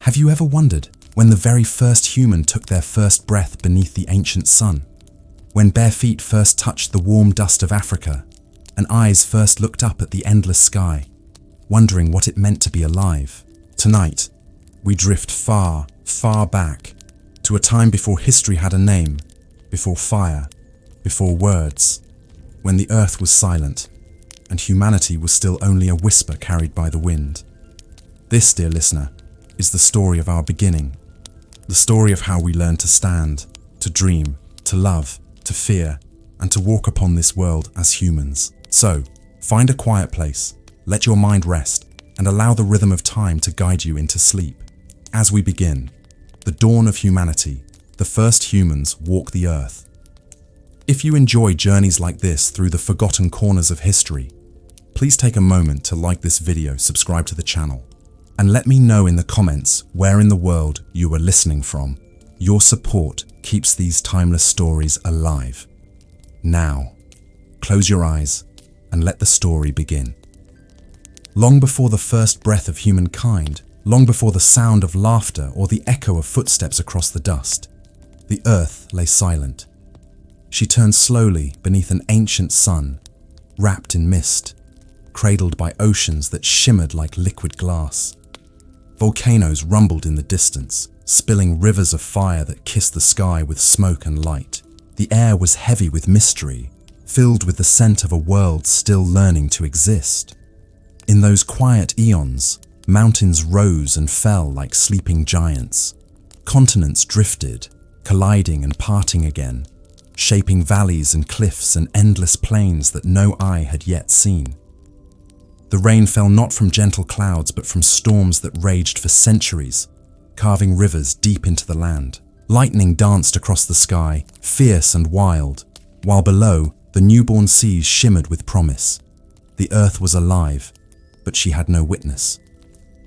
Have you ever wondered when the very first human took their first breath beneath the ancient sun? When bare feet first touched the warm dust of Africa, and eyes first looked up at the endless sky, wondering what it meant to be alive? Tonight, we drift far, far back to a time before history had a name, before fire, before words, when the earth was silent and humanity was still only a whisper carried by the wind. This, dear listener, is the story of our beginning, the story of how we learned to stand, to dream, to love, to fear, and to walk upon this world as humans. So, find a quiet place, let your mind rest, and allow the rhythm of time to guide you into sleep. As we begin, the dawn of humanity, the first humans walk the earth. If you enjoy journeys like this through the forgotten corners of history, please take a moment to like this video, subscribe to the channel, and let me know in the comments where in the world you are listening from. Your support keeps these timeless stories alive. Now, close your eyes and let the story begin. Long before the first breath of humankind, long before the sound of laughter or the echo of footsteps across the dust, the earth lay silent. She turned slowly beneath an ancient sun, wrapped in mist, cradled by oceans that shimmered like liquid glass. Volcanoes rumbled in the distance, spilling rivers of fire that kissed the sky with smoke and light. The air was heavy with mystery, filled with the scent of a world still learning to exist. In those quiet eons, mountains rose and fell like sleeping giants. Continents drifted, colliding and parting again, shaping valleys and cliffs and endless plains that no eye had yet seen. The rain fell not from gentle clouds but from storms that raged for centuries, carving rivers deep into the land. Lightning danced across the sky, fierce and wild, while below, the newborn seas shimmered with promise. The earth was alive, but she had no witness.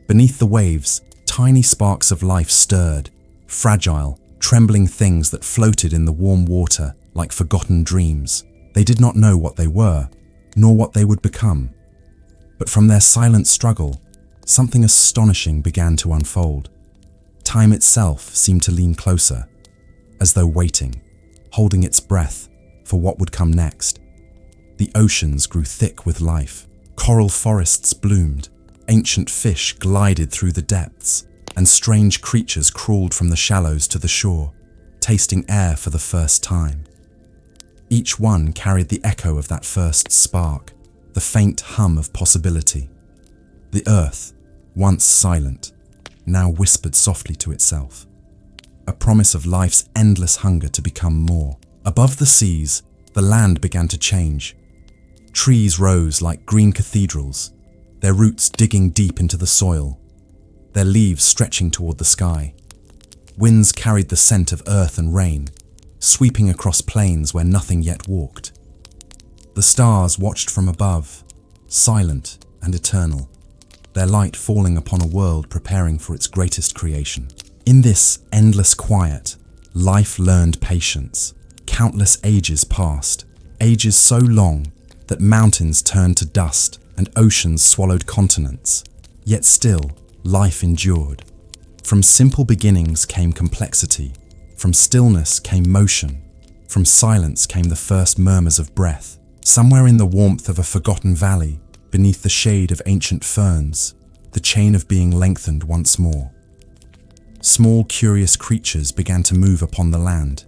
Beneath the waves, tiny sparks of life stirred, fragile, trembling things that floated in the warm water like forgotten dreams. They did not know what they were, nor what they would become. But from their silent struggle, something astonishing began to unfold. Time itself seemed to lean closer, as though waiting, holding its breath for what would come next. The oceans grew thick with life. Coral forests bloomed, ancient fish glided through the depths, and strange creatures crawled from the shallows to the shore, tasting air for the first time. Each one carried the echo of that first spark, the faint hum of possibility. The earth, once silent, now whispered softly to itself, a promise of life's endless hunger to become more. Above the seas, the land began to change. Trees rose like green cathedrals, their roots digging deep into the soil, their leaves stretching toward the sky. Winds carried the scent of earth and rain, sweeping across plains where nothing yet walked. The stars watched from above, silent and eternal, their light falling upon a world preparing for its greatest creation. In this endless quiet, life learned patience. Countless ages passed, ages so long that mountains turned to dust and oceans swallowed continents. Yet still, life endured. From simple beginnings came complexity, from stillness came motion, from silence came the first murmurs of breath. Somewhere in the warmth of a forgotten valley, beneath the shade of ancient ferns, the chain of being lengthened once more. Small, curious creatures began to move upon the land.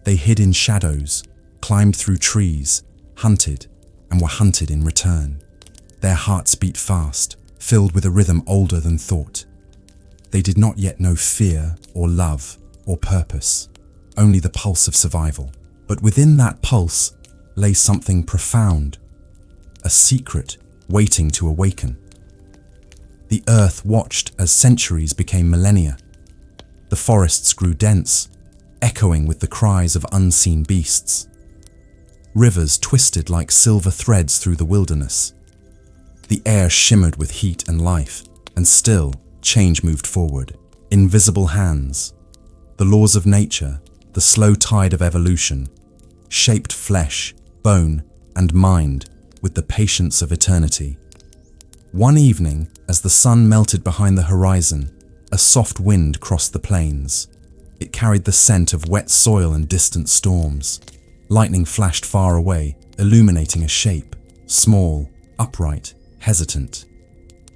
They hid in shadows, climbed through trees, hunted, and were hunted in return. Their hearts beat fast, filled with a rhythm older than thought. They did not yet know fear or love or purpose, only the pulse of survival. But within that pulse lay something profound, a secret waiting to awaken. The earth watched as centuries became millennia. The forests grew dense, echoing with the cries of unseen beasts. Rivers twisted like silver threads through the wilderness. The air shimmered with heat and life, and still, change moved forward. Invisible hands, the laws of nature, the slow tide of evolution, shaped flesh, bone, and mind with the patience of eternity. One evening, as the sun melted behind the horizon, A soft wind crossed the plains. It carried the scent of wet soil and distant storms. Lightning flashed far away, illuminating a shape, small, upright, hesitant.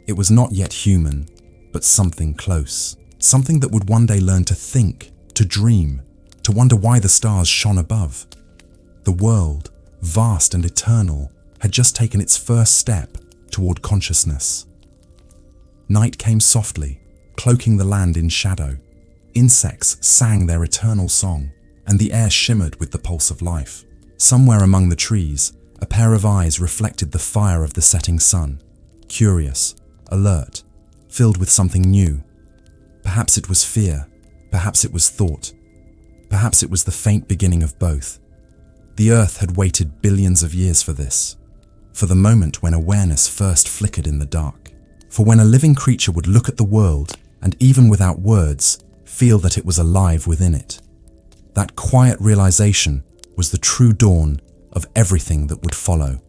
It was not yet human, but something close. Something that would one day learn to think, to dream, to wonder why the stars shone above. The world, vast and eternal, had just taken its first step toward consciousness. Night came softly, cloaking the land in shadow. Insects sang their eternal song, and the air shimmered with the pulse of life. Somewhere among the trees, a pair of eyes reflected the fire of the setting sun, curious, alert, filled with something new. Perhaps it was fear, perhaps it was thought, perhaps it was the faint beginning of both. The earth had waited billions of years for this, for the moment when awareness first flickered in the dark, for when a living creature would look at the world and, even without words, feel that it was alive within it. That quiet realization was the true dawn of everything that would follow.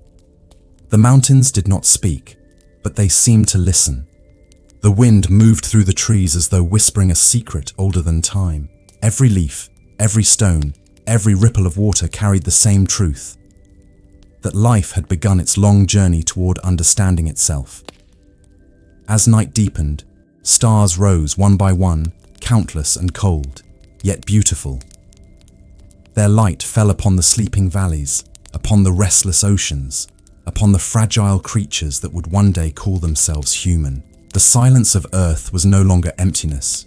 The mountains did not speak, but they seemed to listen. The wind moved through the trees as though whispering a secret older than time. Every leaf, every stone, every ripple of water carried the same truth: that life had begun its long journey toward understanding itself. As night deepened, stars rose one by one, countless and cold, yet beautiful. Their light fell upon the sleeping valleys, upon the restless oceans, upon the fragile creatures that would one day call themselves human. The silence of Earth was no longer emptiness.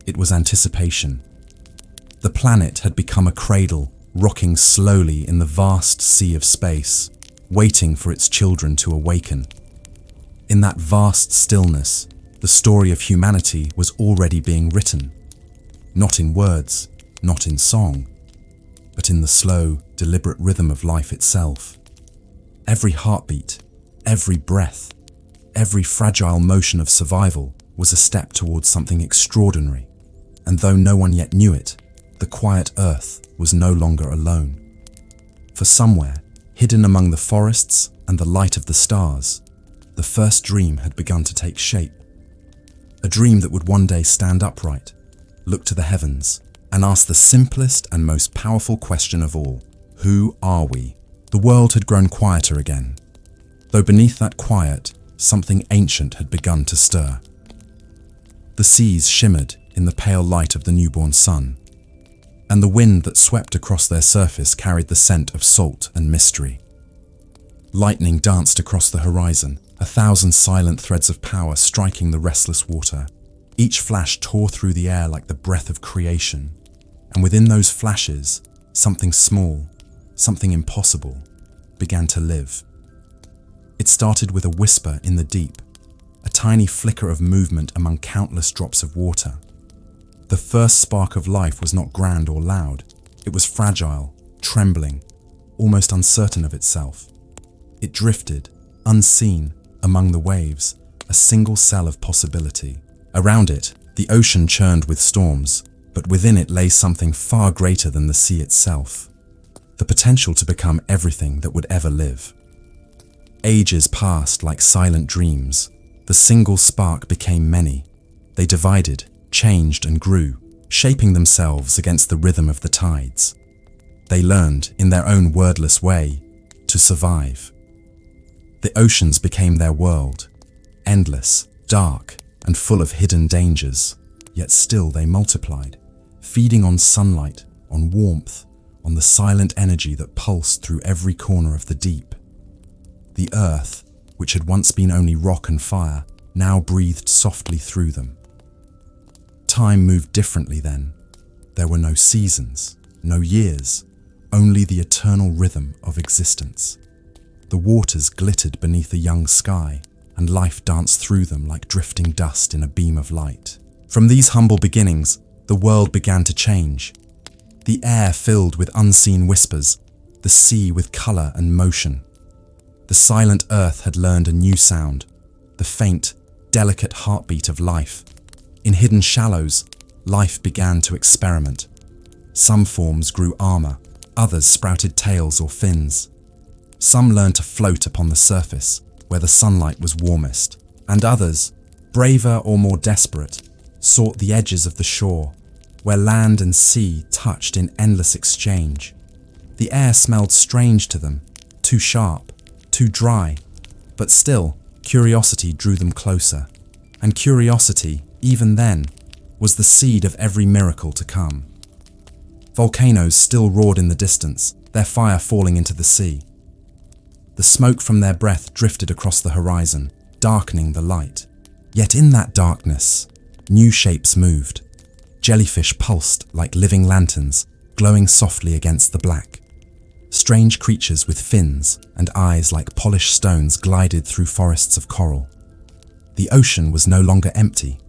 It was anticipation. The planet had become a cradle, rocking slowly in the vast sea of space, waiting for its children to awaken. In that vast stillness, the story of humanity was already being written. Not in words, not in song, but in the slow, deliberate rhythm of life itself. Every heartbeat, every breath, every fragile motion of survival was a step towards something extraordinary. And though no one yet knew it, the quiet earth was no longer alone. For somewhere, hidden among the forests and the light of the stars, the first dream had begun to take shape. A dream that would one day stand upright, look to the heavens, and ask the simplest and most powerful question of all: who are we? The world had grown quieter again, though beneath that quiet, something ancient had begun to stir. The seas shimmered in the pale light of the newborn sun, and the wind that swept across their surface carried the scent of salt and mystery. Lightning danced across the horizon, 1,000 silent threads of power striking the restless water. Each flash tore through the air like the breath of creation, and within those flashes, something small, something impossible, began to live. It started with a whisper in the deep, a tiny flicker of movement among countless drops of water. The first spark of life was not grand or loud. It was fragile, trembling, almost uncertain of itself. It drifted, unseen, among the waves, a single cell of possibility. Around it, the ocean churned with storms, but within it lay something far greater than the sea itself: the potential to become everything that would ever live. Ages passed like silent dreams. The single spark became many. They divided, changed and grew, shaping themselves against the rhythm of the tides. They learned, in their own wordless way, to survive. The oceans became their world, endless, dark, and full of hidden dangers, yet still they multiplied, feeding on sunlight, on warmth, on the silent energy that pulsed through every corner of the deep. The earth, which had once been only rock and fire, now breathed softly through them. Time moved differently then. There were no seasons, no years, only the eternal rhythm of existence. The waters glittered beneath a young sky, and life danced through them like drifting dust in a beam of light. From these humble beginnings, the world began to change. The air filled with unseen whispers, the sea with color and motion. The silent earth had learned a new sound, the faint, delicate heartbeat of life. In hidden shallows, life began to experiment. Some forms grew armor, others sprouted tails or fins. Some learned to float upon the surface, where the sunlight was warmest, and others, braver or more desperate, sought the edges of the shore, where land and sea touched in endless exchange. The air smelled strange to them, too sharp, too dry, but still, curiosity drew them closer. And curiosity, even then, was the seed of every miracle to come. Volcanoes still roared in the distance, their fire falling into the sea. The smoke from their breath drifted across the horizon, darkening the light. Yet in that darkness, new shapes moved. Jellyfish pulsed like living lanterns, glowing softly against the black. Strange creatures with fins and eyes like polished stones glided through forests of coral. The ocean was no longer empty.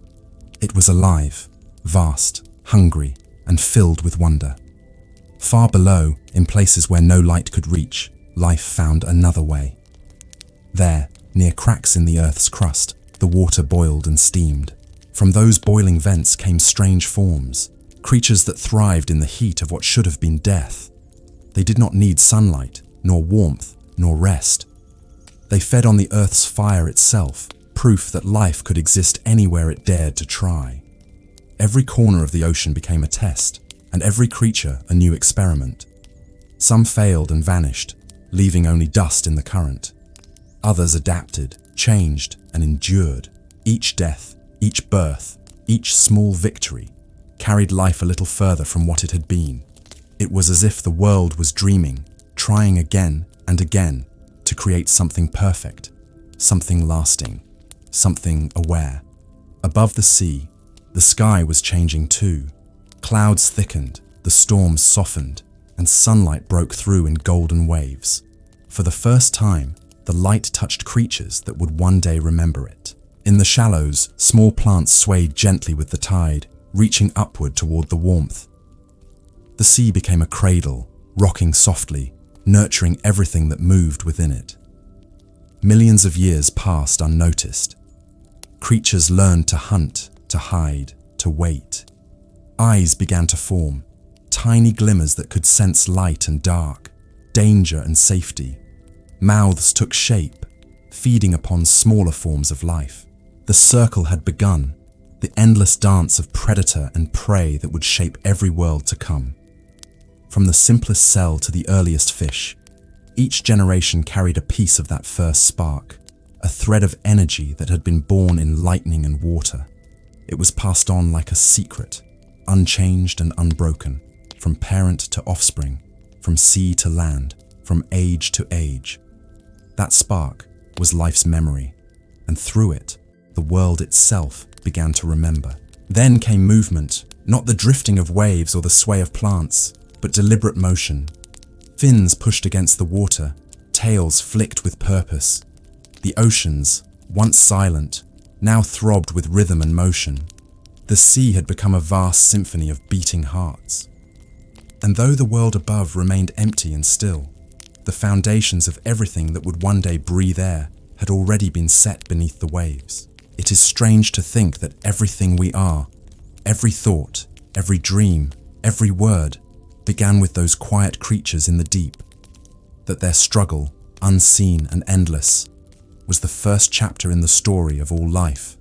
It was alive, vast, hungry, and filled with wonder. Far below, in places where no light could reach, life found another way. There, near cracks in the earth's crust, the water boiled and steamed. From those boiling vents came strange forms, creatures that thrived in the heat of what should have been death. They did not need sunlight, nor warmth, nor rest. They fed on the earth's fire itself, proof that life could exist anywhere it dared to try. Every corner of the ocean became a test, and every creature a new experiment. Some failed and vanished, leaving only dust in the current. Others adapted, changed, and endured. Each death, each birth, each small victory carried life a little further from what it had been. It was as if the world was dreaming, trying again and again to create something perfect, something lasting, something aware. Above the sea, the sky was changing too. Clouds thickened, the storms softened, and sunlight broke through in golden waves. For the first time, the light touched creatures that would one day remember it. In the shallows, small plants swayed gently with the tide, reaching upward toward the warmth. The sea became a cradle, rocking softly, nurturing everything that moved within it. Millions of years passed unnoticed. Creatures learned to hunt, to hide, to wait. Eyes began to form, tiny glimmers that could sense light and dark, danger and safety. Mouths took shape, feeding upon smaller forms of life. The circle had begun, the endless dance of predator and prey that would shape every world to come. From the simplest cell to the earliest fish, each generation carried a piece of that first spark, a thread of energy that had been born in lightning and water. It was passed on like a secret, unchanged and unbroken, from parent to offspring, from sea to land, from age to age. That spark was life's memory, and through it, the world itself began to remember. Then came movement, not the drifting of waves or the sway of plants, but deliberate motion. Fins pushed against the water, tails flicked with purpose. The oceans, once silent, now throbbed with rhythm and motion. The sea had become a vast symphony of beating hearts. And though the world above remained empty and still, the foundations of everything that would one day breathe air had already been set beneath the waves. It is strange to think that everything we are, every thought, every dream, every word, began with those quiet creatures in the deep, that their struggle, unseen and endless, was the first chapter in the story of all life.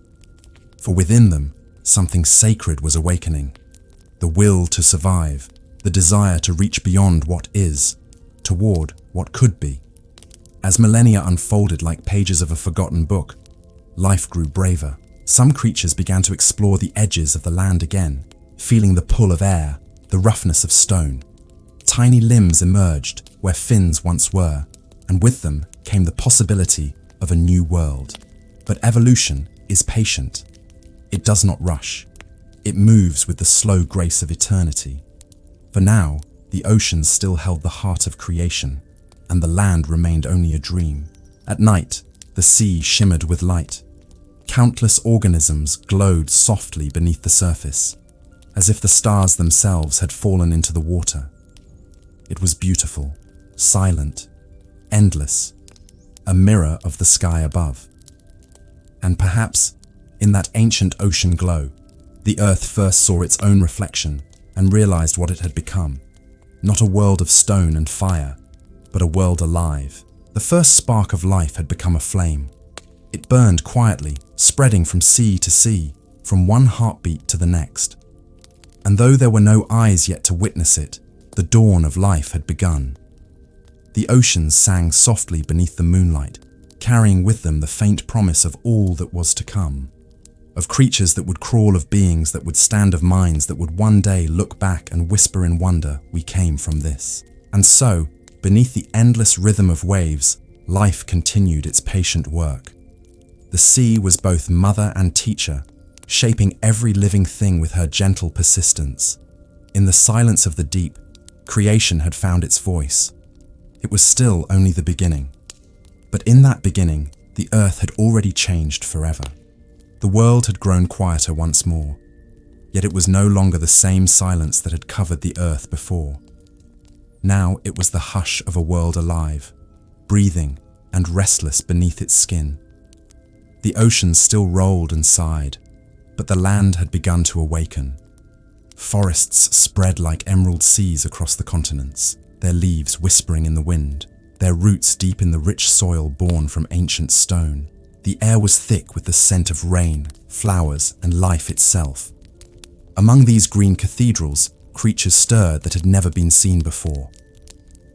For within them, something sacred was awakening, the will to survive, the desire to reach beyond what is, toward what could be. As millennia unfolded like pages of a forgotten book, life grew braver. Some creatures began to explore the edges of the land again, feeling the pull of air, the roughness of stone. Tiny limbs emerged where fins once were, and with them came the possibility of a new world. But evolution is patient. It does not rush. It moves with the slow grace of eternity. For now, the oceans still held the heart of creation, and the land remained only a dream. At night, the sea shimmered with light. Countless organisms glowed softly beneath the surface, as if the stars themselves had fallen into the water. It was beautiful, silent, endless, a mirror of the sky above. And perhaps, in that ancient ocean glow, the earth first saw its own reflection and realized what it had become. Not a world of stone and fire, but a world alive. The first spark of life had become a flame. It burned quietly, spreading from sea to sea, from one heartbeat to the next. And though there were no eyes yet to witness it, the dawn of life had begun. The oceans sang softly beneath the moonlight, carrying with them the faint promise of all that was to come, of creatures that would crawl, of beings that would stand, of minds that would one day look back and whisper in wonder, "We came from this." And so, beneath the endless rhythm of waves, life continued its patient work. The sea was both mother and teacher, shaping every living thing with her gentle persistence. In the silence of the deep, creation had found its voice. It was still only the beginning. But in that beginning, the earth had already changed forever. The world had grown quieter once more, yet it was no longer the same silence that had covered the earth before. Now it was the hush of a world alive, breathing and restless beneath its skin. The oceans still rolled and sighed, but the land had begun to awaken. Forests spread like emerald seas across the continents, their leaves whispering in the wind, their roots deep in the rich soil born from ancient stone. The air was thick with the scent of rain, flowers, and life itself. Among these green cathedrals, creatures stirred that had never been seen before.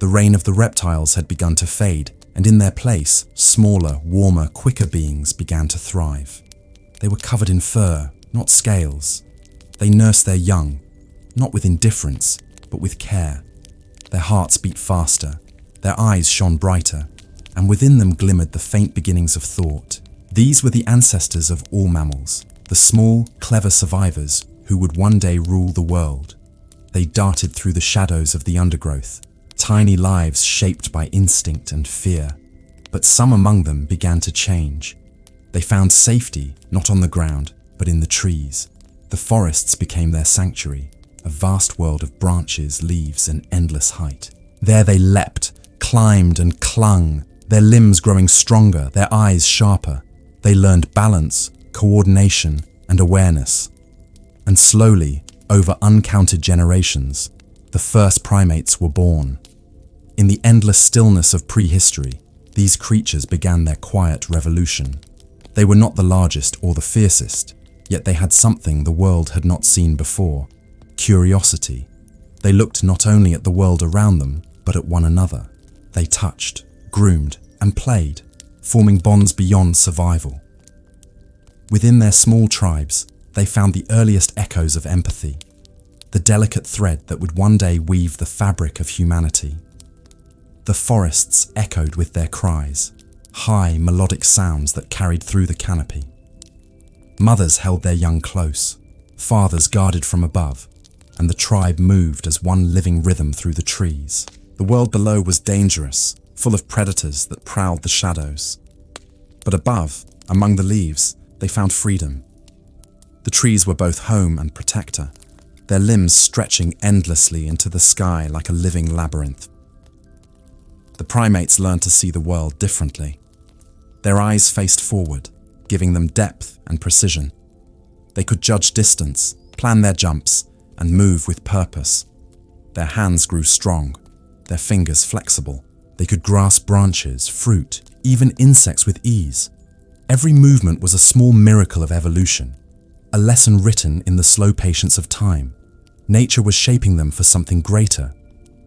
The reign of the reptiles had begun to fade, and in their place, smaller, warmer, quicker beings began to thrive. They were covered in fur, not scales. They nursed their young, not with indifference, but with care. Their hearts beat faster, their eyes shone brighter, and within them glimmered the faint beginnings of thought. These were the ancestors of all mammals, the small, clever survivors who would one day rule the world. They darted through the shadows of the undergrowth, tiny lives shaped by instinct and fear. But some among them began to change. They found safety not on the ground, but in the trees. The forests became their sanctuary, a vast world of branches, leaves, and endless height. There they leapt, climbed, and clung, their limbs growing stronger, their eyes sharper. They learned balance, coordination, and awareness. And slowly, over uncounted generations, the first primates were born. In the endless stillness of prehistory, these creatures began their quiet revolution. They were not the largest or the fiercest, yet they had something the world had not seen before: curiosity. They looked not only at the world around them, but at one another. They touched, groomed, and played, forming bonds beyond survival. Within their small tribes, they found the earliest echoes of empathy, the delicate thread that would one day weave the fabric of humanity. The forests echoed with their cries, high melodic sounds that carried through the canopy. Mothers held their young close, fathers guarded from above, and the tribe moved as one living rhythm through the trees. The world below was dangerous, full of predators that prowled the shadows. But above, among the leaves, they found freedom. The trees were both home and protector, their limbs stretching endlessly into the sky like a living labyrinth. The primates learned to see the world differently. Their eyes faced forward, giving them depth and precision. They could judge distance, plan their jumps, and move with purpose. Their hands grew strong, their fingers flexible. They could grasp branches, fruit, even insects with ease. Every movement was a small miracle of evolution, a lesson written in the slow patience of time. Nature was shaping them for something greater,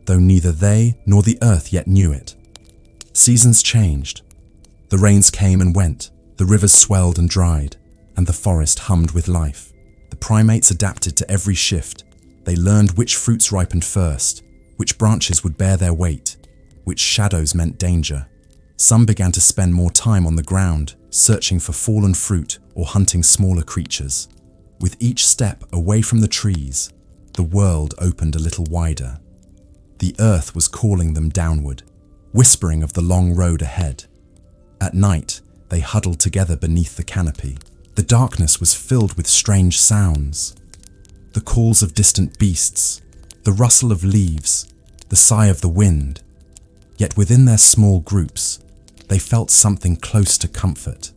though neither they nor the earth yet knew it. Seasons changed. The rains came and went, the rivers swelled and dried, and the forest hummed with life. The primates adapted to every shift. They learned which fruits ripened first, which branches would bear their weight, which shadows meant danger. Some began to spend more time on the ground, searching for fallen fruit or hunting smaller creatures. With each step away from the trees, the world opened a little wider. The earth was calling them downward, whispering of the long road ahead. At night, they huddled together beneath the canopy. The darkness was filled with strange sounds. The calls of distant beasts, the rustle of leaves, the sigh of the wind. Yet within their small groups, they felt something close to comfort.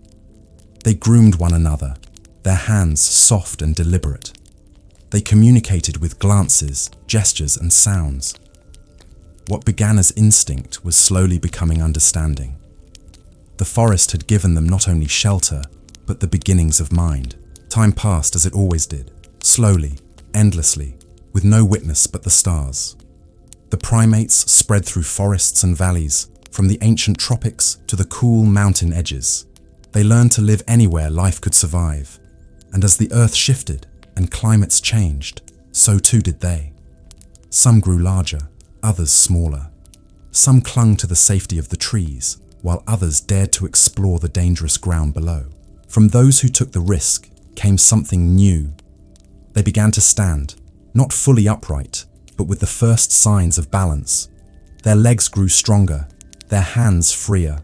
They groomed one another, their hands soft and deliberate. They communicated with glances, gestures, and sounds. What began as instinct was slowly becoming understanding. The forest had given them not only shelter, but the beginnings of mind. Time passed as it always did, slowly, endlessly, with no witness but the stars. The primates spread through forests and valleys, from the ancient tropics to the cool mountain edges. They learned to live anywhere life could survive, and as the earth shifted and climates changed, so too did they. Some grew larger, others smaller. Some clung to the safety of the trees, while others dared to explore the dangerous ground below. From those who took the risk came something new. They began to stand, not fully upright, but with the first signs of balance. Their legs grew stronger, their hands freer.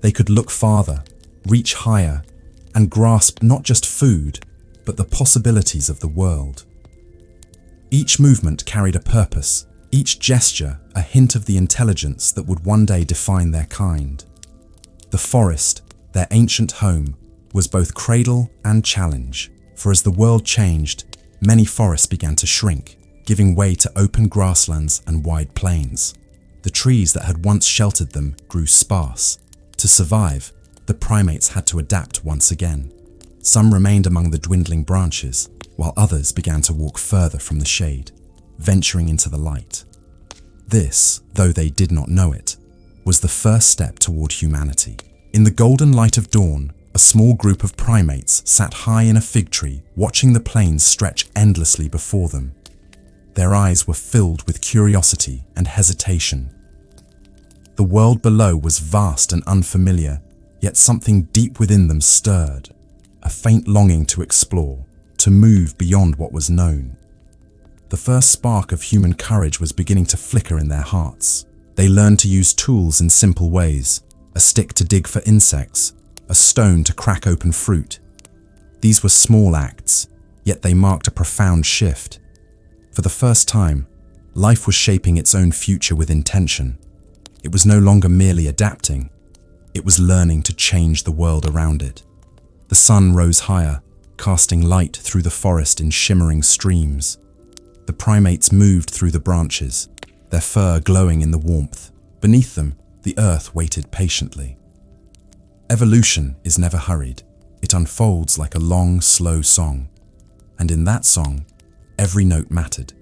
They could look farther, reach higher, and grasp not just food, but the possibilities of the world. Each movement carried a purpose, each gesture a hint of the intelligence that would one day define their kind. The forest, their ancient home, was both cradle and challenge, for as the world changed, many forests began to shrink, giving way to open grasslands and wide plains. The trees that had once sheltered them grew sparse. To survive, the primates had to adapt once again. Some remained among the dwindling branches, while others began to walk further from the shade, venturing into the light. This, though they did not know it, was the first step toward humanity. In the golden light of dawn, a small group of primates sat high in a fig tree, watching the plains stretch endlessly before them. Their eyes were filled with curiosity and hesitation. The world below was vast and unfamiliar, yet something deep within them stirred, a faint longing to explore, to move beyond what was known. The first spark of human courage was beginning to flicker in their hearts. They learned to use tools in simple ways, a stick to dig for insects, a stone to crack open fruit. These were small acts, yet they marked a profound shift. For the first time, life was shaping its own future with intention. It was no longer merely adapting, it was learning to change the world around it. The sun rose higher, casting light through the forest in shimmering streams. The primates moved through the branches, their fur glowing in the warmth. Beneath them, the earth waited patiently. Evolution is never hurried. It unfolds like a long, slow song. And in that song, every note mattered.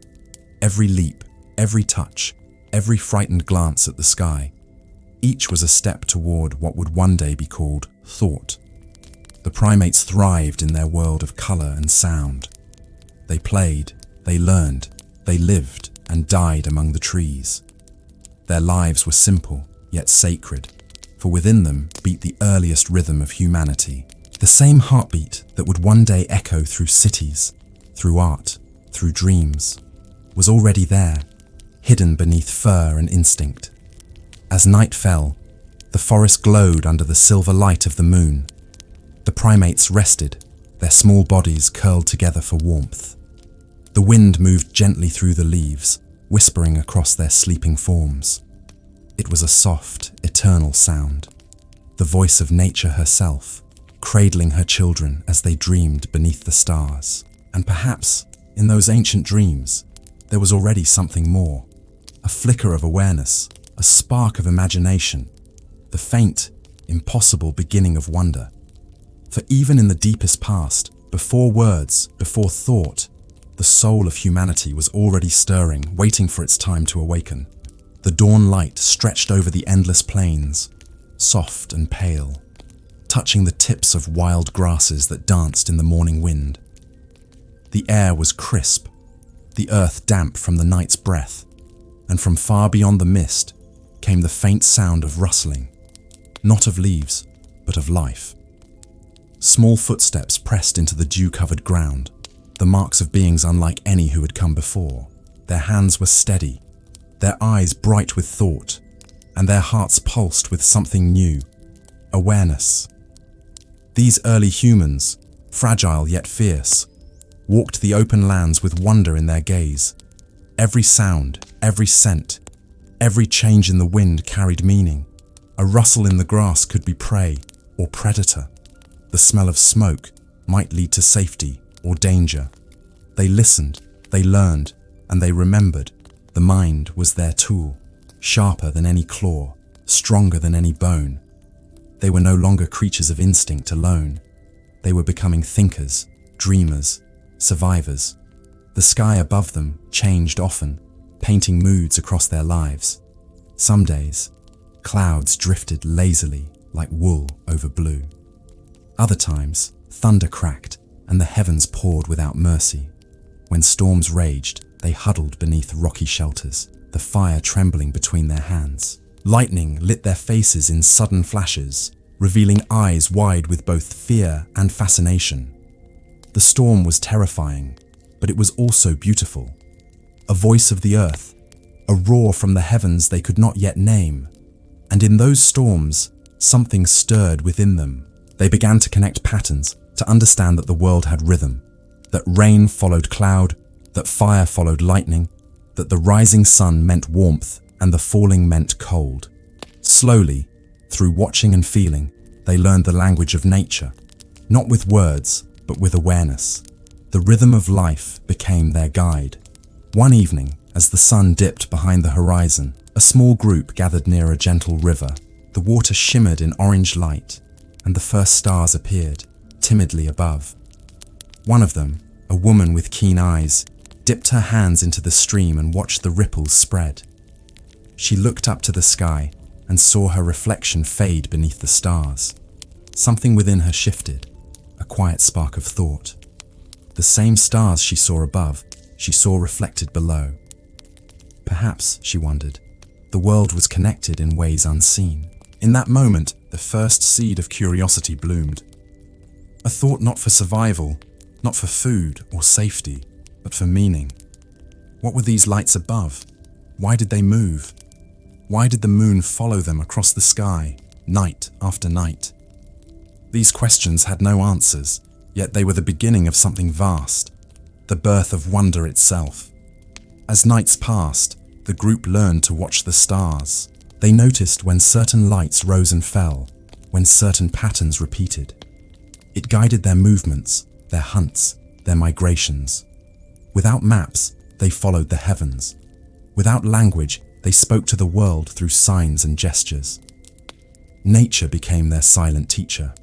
Every leap, every touch, every frightened glance at the sky. Each was a step toward what would one day be called thought. The primates thrived in their world of color and sound. They played, they learned, they lived and died among the trees. Their lives were simple, yet sacred, for within them beat the earliest rhythm of humanity. The same heartbeat that would one day echo through cities, through art, through dreams, was already there, hidden beneath fur and instinct. As night fell, the forest glowed under the silver light of the moon. The primates rested, their small bodies curled together for warmth. The wind moved gently through the leaves, whispering across their sleeping forms. It was a soft, eternal sound, the voice of nature herself, cradling her children as they dreamed beneath the stars. And perhaps, in those ancient dreams, there was already something more, a flicker of awareness, a spark of imagination, the faint, impossible beginning of wonder. For even in the deepest past, before words, before thought, the soul of humanity was already stirring, waiting for its time to awaken. The dawn light stretched over the endless plains, soft and pale, touching the tips of wild grasses that danced in the morning wind. The air was crisp, the earth damp from the night's breath, and from far beyond the mist came the faint sound of rustling, not of leaves, but of life. Small footsteps pressed into the dew-covered ground, the marks of beings unlike any who had come before. Their hands were steady, their eyes bright with thought, and their hearts pulsed with something new, awareness. These early humans, fragile yet fierce, walked the open lands with wonder in their gaze. Every sound, every scent, every change in the wind carried meaning. A rustle in the grass could be prey or predator. The smell of smoke might lead to safety or danger. They listened, they learned, and they remembered. The mind was their tool, sharper than any claw, stronger than any bone. They were no longer creatures of instinct alone. They were becoming thinkers, dreamers, survivors. The sky above them changed often, painting moods across their lives. Some days, clouds drifted lazily like wool over blue. Other times, thunder cracked and the heavens poured without mercy. When storms raged, they huddled beneath rocky shelters, the fire trembling between their hands. Lightning lit their faces in sudden flashes, revealing eyes wide with both fear and fascination. The storm was terrifying, but it was also beautiful. A voice of the earth, a roar from the heavens they could not yet name. And in those storms, something stirred within them. They began to connect patterns, to understand that the world had rhythm, that rain followed cloud, that fire followed lightning, that the rising sun meant warmth and the falling meant cold. Slowly, through watching and feeling, they learned the language of nature, not with words, but with awareness. The rhythm of life became their guide. One evening, as the sun dipped behind the horizon, a small group gathered near a gentle river. The water shimmered in orange light, and the first stars appeared, timidly above. One of them, a woman with keen eyes, dipped her hands into the stream and watched the ripples spread. She looked up to the sky and saw her reflection fade beneath the stars. Something within her shifted, a quiet spark of thought. The same stars she saw above, she saw reflected below. Perhaps, she wondered, the world was connected in ways unseen. In that moment, the first seed of curiosity bloomed. A thought not for survival, not for food or safety, but for meaning. What were these lights above? Why did they move? Why did the moon follow them across the sky, night after night? These questions had no answers, yet they were the beginning of something vast, the birth of wonder itself. As nights passed, the group learned to watch the stars. They noticed when certain lights rose and fell, when certain patterns repeated. It guided their movements, their hunts, their migrations. Without maps, they followed the heavens. Without language, they spoke to the world through signs and gestures. Nature became their silent teacher.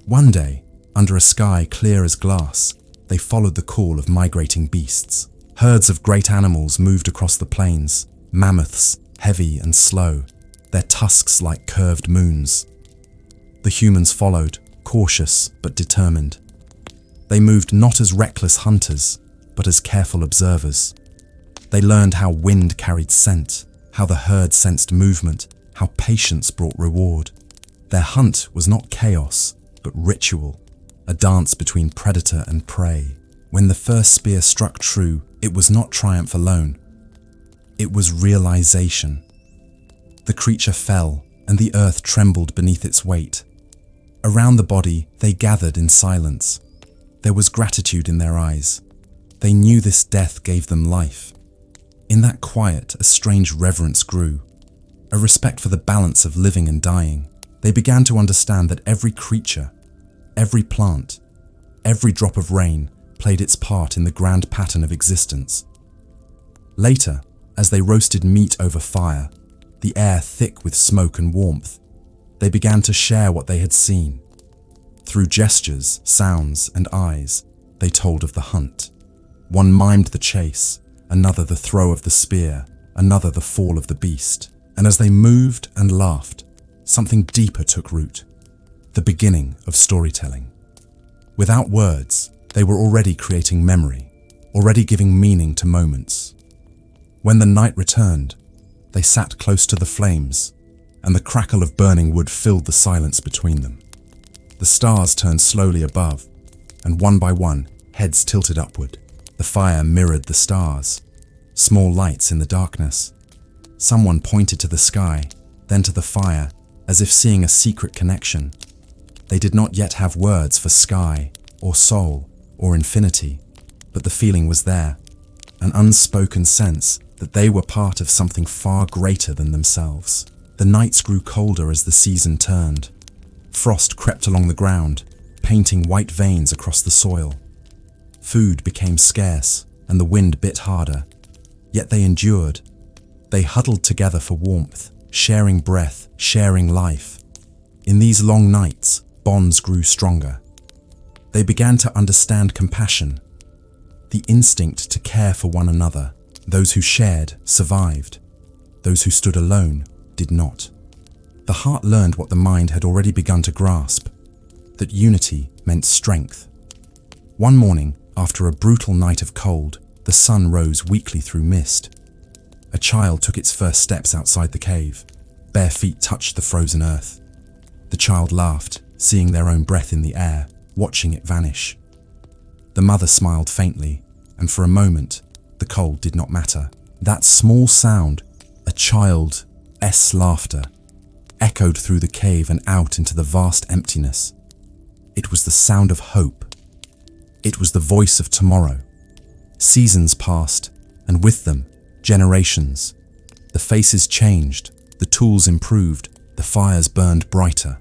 One day, under a sky clear as glass, they followed the call of migrating beasts. Herds of great animals moved across the plains, mammoths, heavy and slow, their tusks like curved moons. The humans followed, cautious but determined. They moved not as reckless hunters, but as careful observers. They learned how wind carried scent, how the herd sensed movement, how patience brought reward. Their hunt was not chaos, but ritual, a dance between predator and prey. When the first spear struck true, it was not triumph alone. It was realization. The creature fell, and the earth trembled beneath its weight. Around the body, they gathered in silence. There was gratitude in their eyes. They knew this death gave them life. In that quiet, a strange reverence grew, a respect for the balance of living and dying. They began to understand that every creature, every plant, every drop of rain played its part in the grand pattern of existence. Later, as they roasted meat over fire, the air thick with smoke and warmth, they began to share what they had seen. Through gestures, sounds, and eyes, they told of the hunt. One mimed the chase, another the throw of the spear, another the fall of the beast. And as they moved and laughed, something deeper took root, the beginning of storytelling. Without words, they were already creating memory, already giving meaning to moments. When the night returned, they sat close to the flames, and the crackle of burning wood filled the silence between them. The stars turned slowly above, and one by one, heads tilted upward. The fire mirrored the stars, small lights in the darkness. Someone pointed to the sky, then to the fire, as if seeing a secret connection. They did not yet have words for sky, or soul, or infinity, but the feeling was there, an unspoken sense that they were part of something far greater than themselves. The nights grew colder as the season turned. Frost crept along the ground, painting white veins across the soil. Food became scarce, and the wind bit harder. Yet they endured. They huddled together for warmth, sharing breath, sharing life. In these long nights, bonds grew stronger. They began to understand compassion, the instinct to care for one another. Those who shared survived. Those who stood alone did not. The heart learned what the mind had already begun to grasp, that unity meant strength. One morning, after a brutal night of cold, the sun rose weakly through mist. A child took its first steps outside the cave. Bare feet touched the frozen earth. The child laughed, seeing their own breath in the air, watching it vanish. The mother smiled faintly, and for a moment, the cold did not matter. That small sound, a child's laughter, echoed through the cave and out into the vast emptiness. It was the sound of hope. It was the voice of tomorrow. Seasons passed, and with them, generations. The faces changed, the tools improved, the fires burned brighter.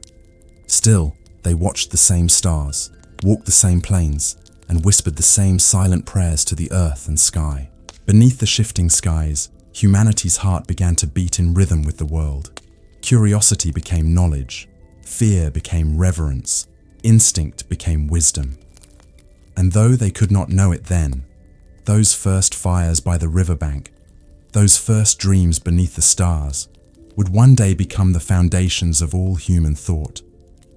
Still, they watched the same stars, walked the same plains, and whispered the same silent prayers to the earth and sky. Beneath the shifting skies, humanity's heart began to beat in rhythm with the world. Curiosity became knowledge, fear became reverence, instinct became wisdom. And though they could not know it then, those first fires by the riverbank, those first dreams beneath the stars, would one day become the foundations of all human thought,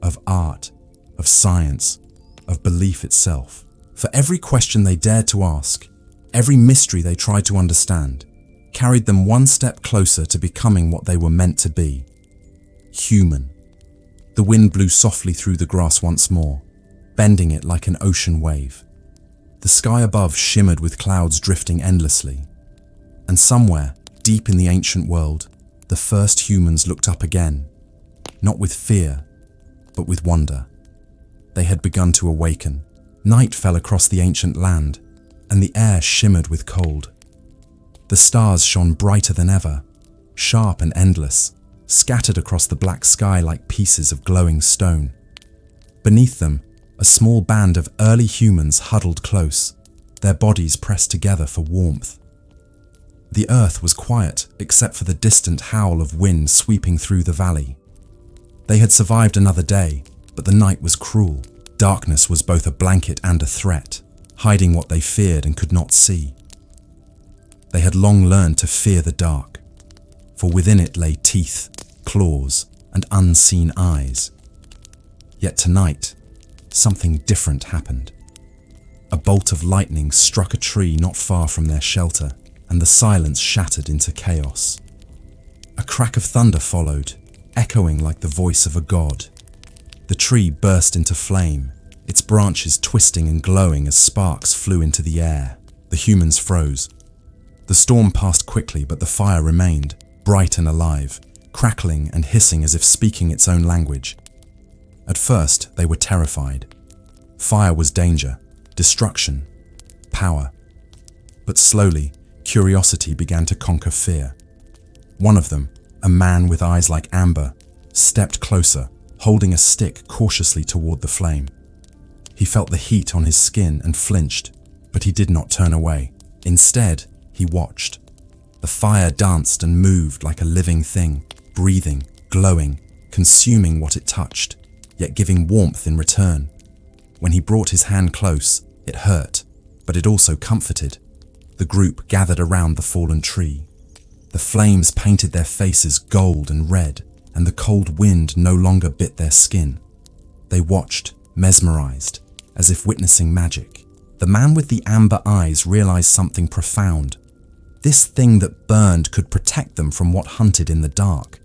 of art, of science, of belief itself. For every question they dared to ask, every mystery they tried to understand, carried them one step closer to becoming what they were meant to be: human. The wind blew softly through the grass once more, bending it like an ocean wave. The sky above shimmered with clouds drifting endlessly. And somewhere, deep in the ancient world, the first humans looked up again, not with fear, but with wonder. They had begun to awaken. Night fell across the ancient land, and the air shimmered with cold. The stars shone brighter than ever, sharp and endless, scattered across the black sky like pieces of glowing stone. Beneath them, a small band of early humans huddled close, their bodies pressed together for warmth. The earth was quiet except for the distant howl of wind sweeping through the valley. They had survived another day, but the night was cruel. Darkness was both a blanket and a threat, hiding what they feared and could not see. They had long learned to fear the dark, for within it lay teeth, claws, and unseen eyes. Yet tonight, something different happened. A bolt of lightning struck a tree not far from their shelter, and the silence shattered into chaos. A crack of thunder followed, echoing like the voice of a god. The tree burst into flame, its branches twisting and glowing as sparks flew into the air. The humans froze. The storm passed quickly, but the fire remained, bright and alive, crackling and hissing as if speaking its own language. At first, they were terrified. Fire was danger, destruction, power. But slowly, curiosity began to conquer fear. One of them, a man with eyes like amber, stepped closer, holding a stick cautiously toward the flame. He felt the heat on his skin and flinched, but he did not turn away. Instead, he watched. The fire danced and moved like a living thing, breathing, glowing, consuming what it touched, yet giving warmth in return. When he brought his hand close, it hurt, but it also comforted. The group gathered around the fallen tree. The flames painted their faces gold and red, and the cold wind no longer bit their skin. They watched, mesmerized, as if witnessing magic. The man with the amber eyes realized something profound. This thing that burned could protect them from what hunted in the dark.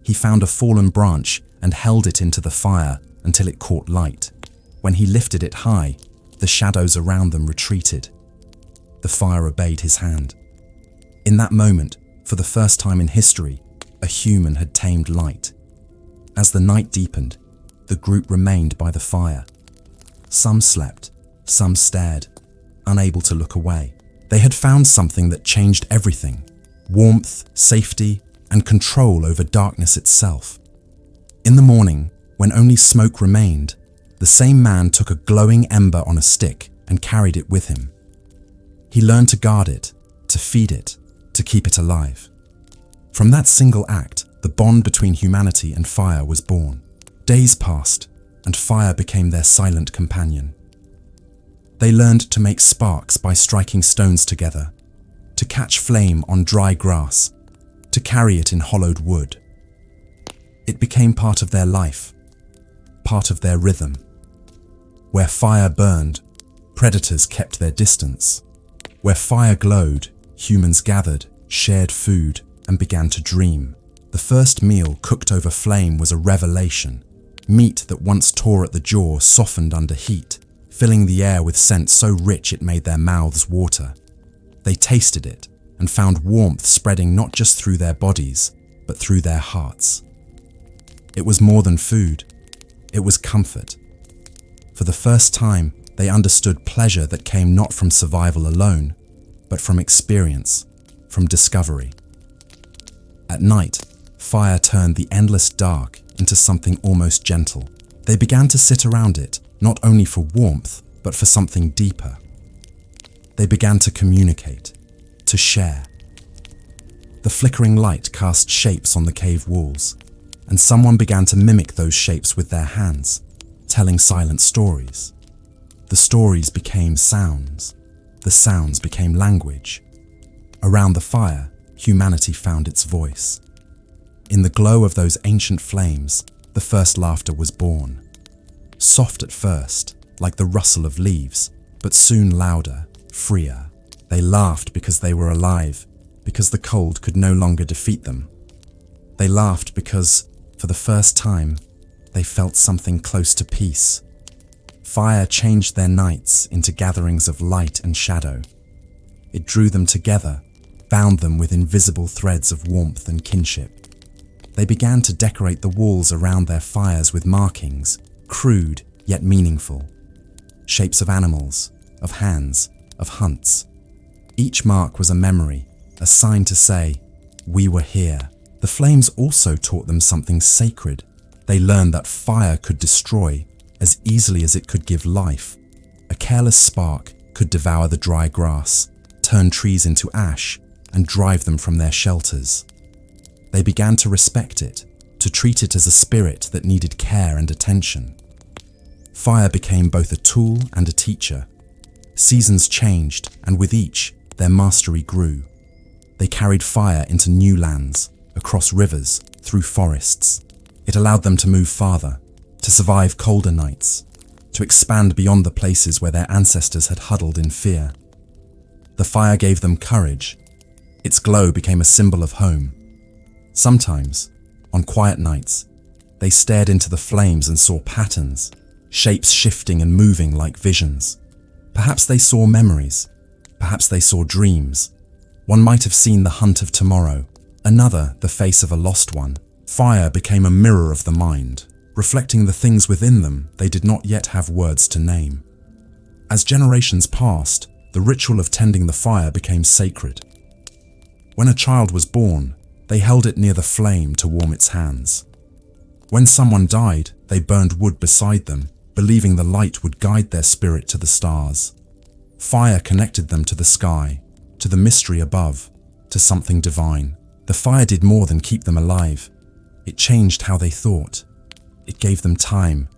He found a fallen branch and held it into the fire until it caught light. When he lifted it high, the shadows around them retreated. The fire obeyed his hand. In that moment, for the first time in history, a human had tamed light. As the night deepened, the group remained by the fire. Some slept, some stared, unable to look away. They had found something that changed everything: warmth, safety, and control over darkness itself. In the morning, when only smoke remained, the same man took a glowing ember on a stick and carried it with him. He learned to guard it, to feed it, to keep it alive. From that single act, the bond between humanity and fire was born. Days passed, and fire became their silent companion. They learned to make sparks by striking stones together, to catch flame on dry grass, to carry it in hollowed wood. It became part of their life, part of their rhythm. Where fire burned, predators kept their distance. Where fire glowed, humans gathered, shared food, and began to dream. The first meal cooked over flame was a revelation. Meat that once tore at the jaw softened under heat, filling the air with scent so rich it made their mouths water. They tasted it and found warmth spreading not just through their bodies, but through their hearts. It was more than food. It was comfort. For the first time, they understood pleasure that came not from survival alone, but from experience, from discovery. At night, fire turned the endless dark into something almost gentle. They began to sit around it, not only for warmth, but for something deeper. They began to communicate, to share. The flickering light cast shapes on the cave walls, and someone began to mimic those shapes with their hands, telling silent stories. The stories became sounds. The sounds became language. Around the fire, humanity found its voice. In the glow of those ancient flames, the first laughter was born. Soft at first, like the rustle of leaves, but soon louder, freer. They laughed because they were alive, because the cold could no longer defeat them. They laughed because, for the first time, they felt something close to peace. Fire changed their nights into gatherings of light and shadow. It drew them together, bound them with invisible threads of warmth and kinship. They began to decorate the walls around their fires with markings, crude yet meaningful. Shapes of animals, of hands, of hunts. Each mark was a memory, a sign to say, "We were here." The flames also taught them something sacred. They learned that fire could destroy as easily as it could give life. A careless spark could devour the dry grass, turn trees into ash, and drive them from their shelters. They began to respect it, to treat it as a spirit that needed care and attention. Fire became both a tool and a teacher. Seasons changed, and with each, their mastery grew. They carried fire into new lands, across rivers, through forests. It allowed them to move farther, to survive colder nights, to expand beyond the places where their ancestors had huddled in fear. The fire gave them courage. Its glow became a symbol of home. Sometimes, on quiet nights, they stared into the flames and saw patterns, shapes shifting and moving like visions. Perhaps they saw memories. Perhaps they saw dreams. One might have seen the hunt of tomorrow, another the face of a lost one. Fire became a mirror of the mind, reflecting the things within them they did not yet have words to name. As generations passed, the ritual of tending the fire became sacred. When a child was born, they held it near the flame to warm its hands. When someone died, they burned wood beside them, believing the light would guide their spirit to the stars. Fire connected them to the sky, to the mystery above, to something divine. The fire did more than keep them alive. It changed how they thought. It gave them time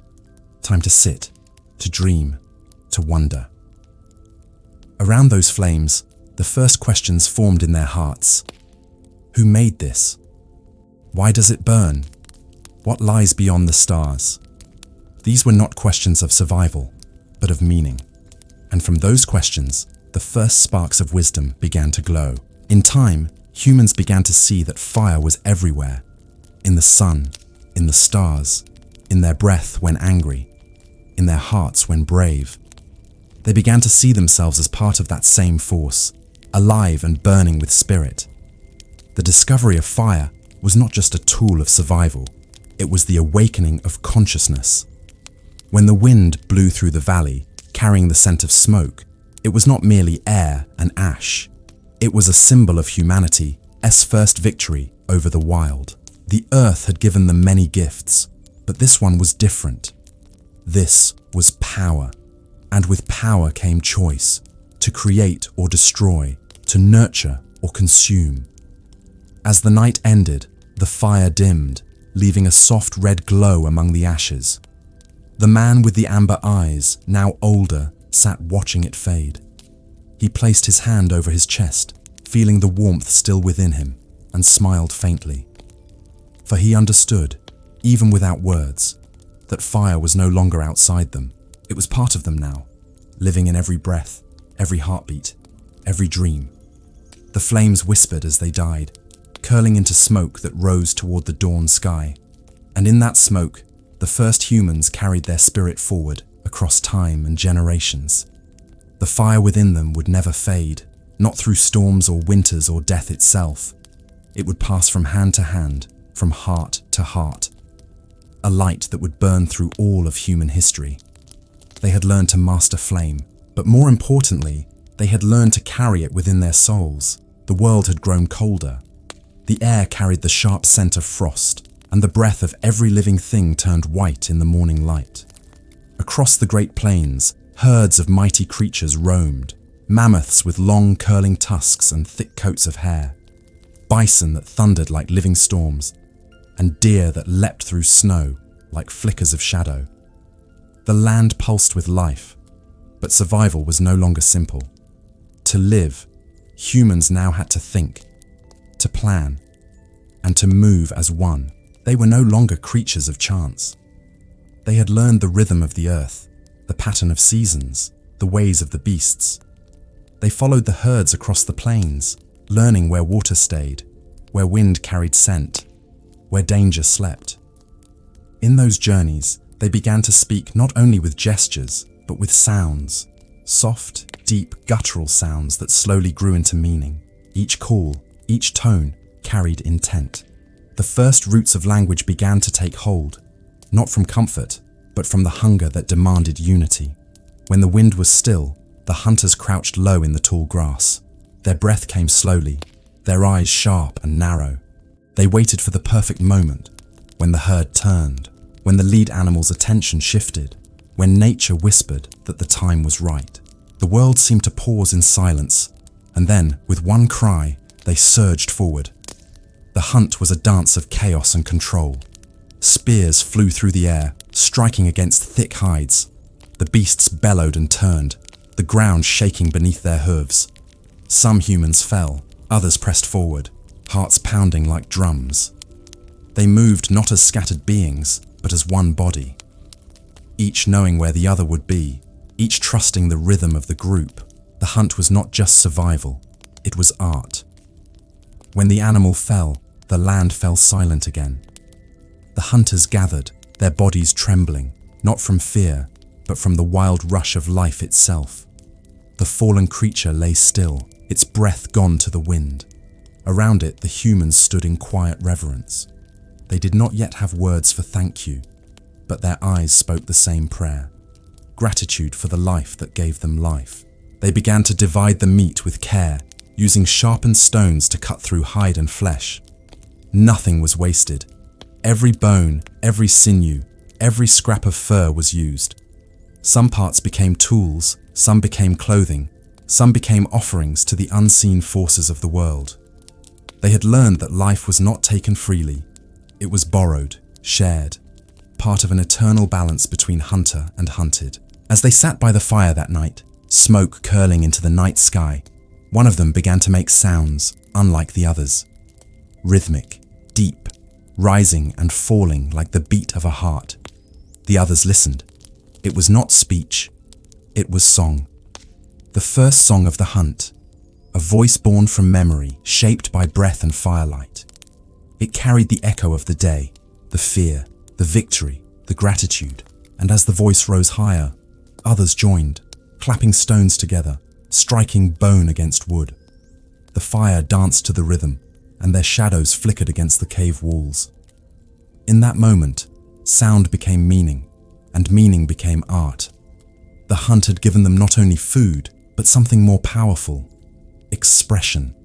to sit, to dream, to wonder. Around those flames, the first questions formed in their hearts. Who made this? Why does it burn? What lies beyond the stars? These were not questions of survival, but of meaning. And from those questions, the first sparks of wisdom began to glow. In time, humans began to see that fire was everywhere. In the sun, in the stars, in their breath when angry, in their hearts when brave. They began to see themselves as part of that same force, alive and burning with spirit. The discovery of fire was not just a tool of survival, it was the awakening of consciousness. When the wind blew through the valley, carrying the scent of smoke, it was not merely air and ash. It was a symbol of humanity's first victory over the wild. The earth had given them many gifts, but this one was different. This was power, and with power came choice, to create or destroy, to nurture or consume. As the night ended, the fire dimmed, leaving a soft red glow among the ashes. The man with the amber eyes, now older, sat watching it fade. He placed his hand over his chest, feeling the warmth still within him, and smiled faintly. For he understood, even without words, that fire was no longer outside them. It was part of them now, living in every breath, every heartbeat, every dream. The flames whispered as they died, curling into smoke that rose toward the dawn sky. And in that smoke, the first humans carried their spirit forward across time and generations. The fire within them would never fade, not through storms or winters or death itself. It would pass from hand to hand, from heart to heart. A light that would burn through all of human history. They had learned to master flame, but more importantly, they had learned to carry it within their souls. The world had grown colder. The air carried the sharp scent of frost, and the breath of every living thing turned white in the morning light. Across the great plains, herds of mighty creatures roamed, mammoths with long curling tusks and thick coats of hair, bison that thundered like living storms, and deer that leapt through snow like flickers of shadow. The land pulsed with life, but survival was no longer simple. To live, humans now had to think, to plan, and to move as one. They were no longer creatures of chance. They had learned the rhythm of the earth, the pattern of seasons, the ways of the beasts. They followed the herds across the plains, learning where water stayed, where wind carried scent, where danger slept. In those journeys, they began to speak not only with gestures, but with sounds, soft, deep, guttural sounds that slowly grew into meaning. Each call, each tone, carried intent. The first roots of language began to take hold, not from comfort, but from the hunger that demanded unity. When the wind was still, the hunters crouched low in the tall grass. Their breath came slowly, their eyes sharp and narrow. They waited for the perfect moment, when the herd turned, when the lead animal's attention shifted, when nature whispered that the time was right. The world seemed to pause in silence, and then, with one cry, they surged forward. The hunt was a dance of chaos and control. Spears flew through the air, striking against thick hides. The beasts bellowed and turned, the ground shaking beneath their hooves. Some humans fell, others pressed forward, hearts pounding like drums. They moved not as scattered beings, but as one body, each knowing where the other would be, each trusting the rhythm of the group. The hunt was not just survival, it was art. When the animal fell, the land fell silent again. The hunters gathered, their bodies trembling, not from fear, but from the wild rush of life itself. The fallen creature lay still, its breath gone to the wind. Around it, the humans stood in quiet reverence. They did not yet have words for thank you, but their eyes spoke the same prayer. Gratitude for the life that gave them life. They began to divide the meat with care, using sharpened stones to cut through hide and flesh. Nothing was wasted. Every bone, every sinew, every scrap of fur was used. Some parts became tools, some became clothing, some became offerings to the unseen forces of the world. They had learned that life was not taken freely. It was borrowed, shared, part of an eternal balance between hunter and hunted. As they sat by the fire that night, smoke curling into the night sky, one of them began to make sounds unlike the others. Rhythmic, deep, rising and falling like the beat of a heart. The others listened. It was not speech, it was song. The first song of the hunt, a voice born from memory, shaped by breath and firelight. It carried the echo of the day, the fear, the victory, the gratitude, and as the voice rose higher, others joined, clapping stones together, striking bone against wood. The fire danced to the rhythm, and their shadows flickered against the cave walls. In that moment, sound became meaning, and meaning became art. The hunt had given them not only food, but something more powerful: expression.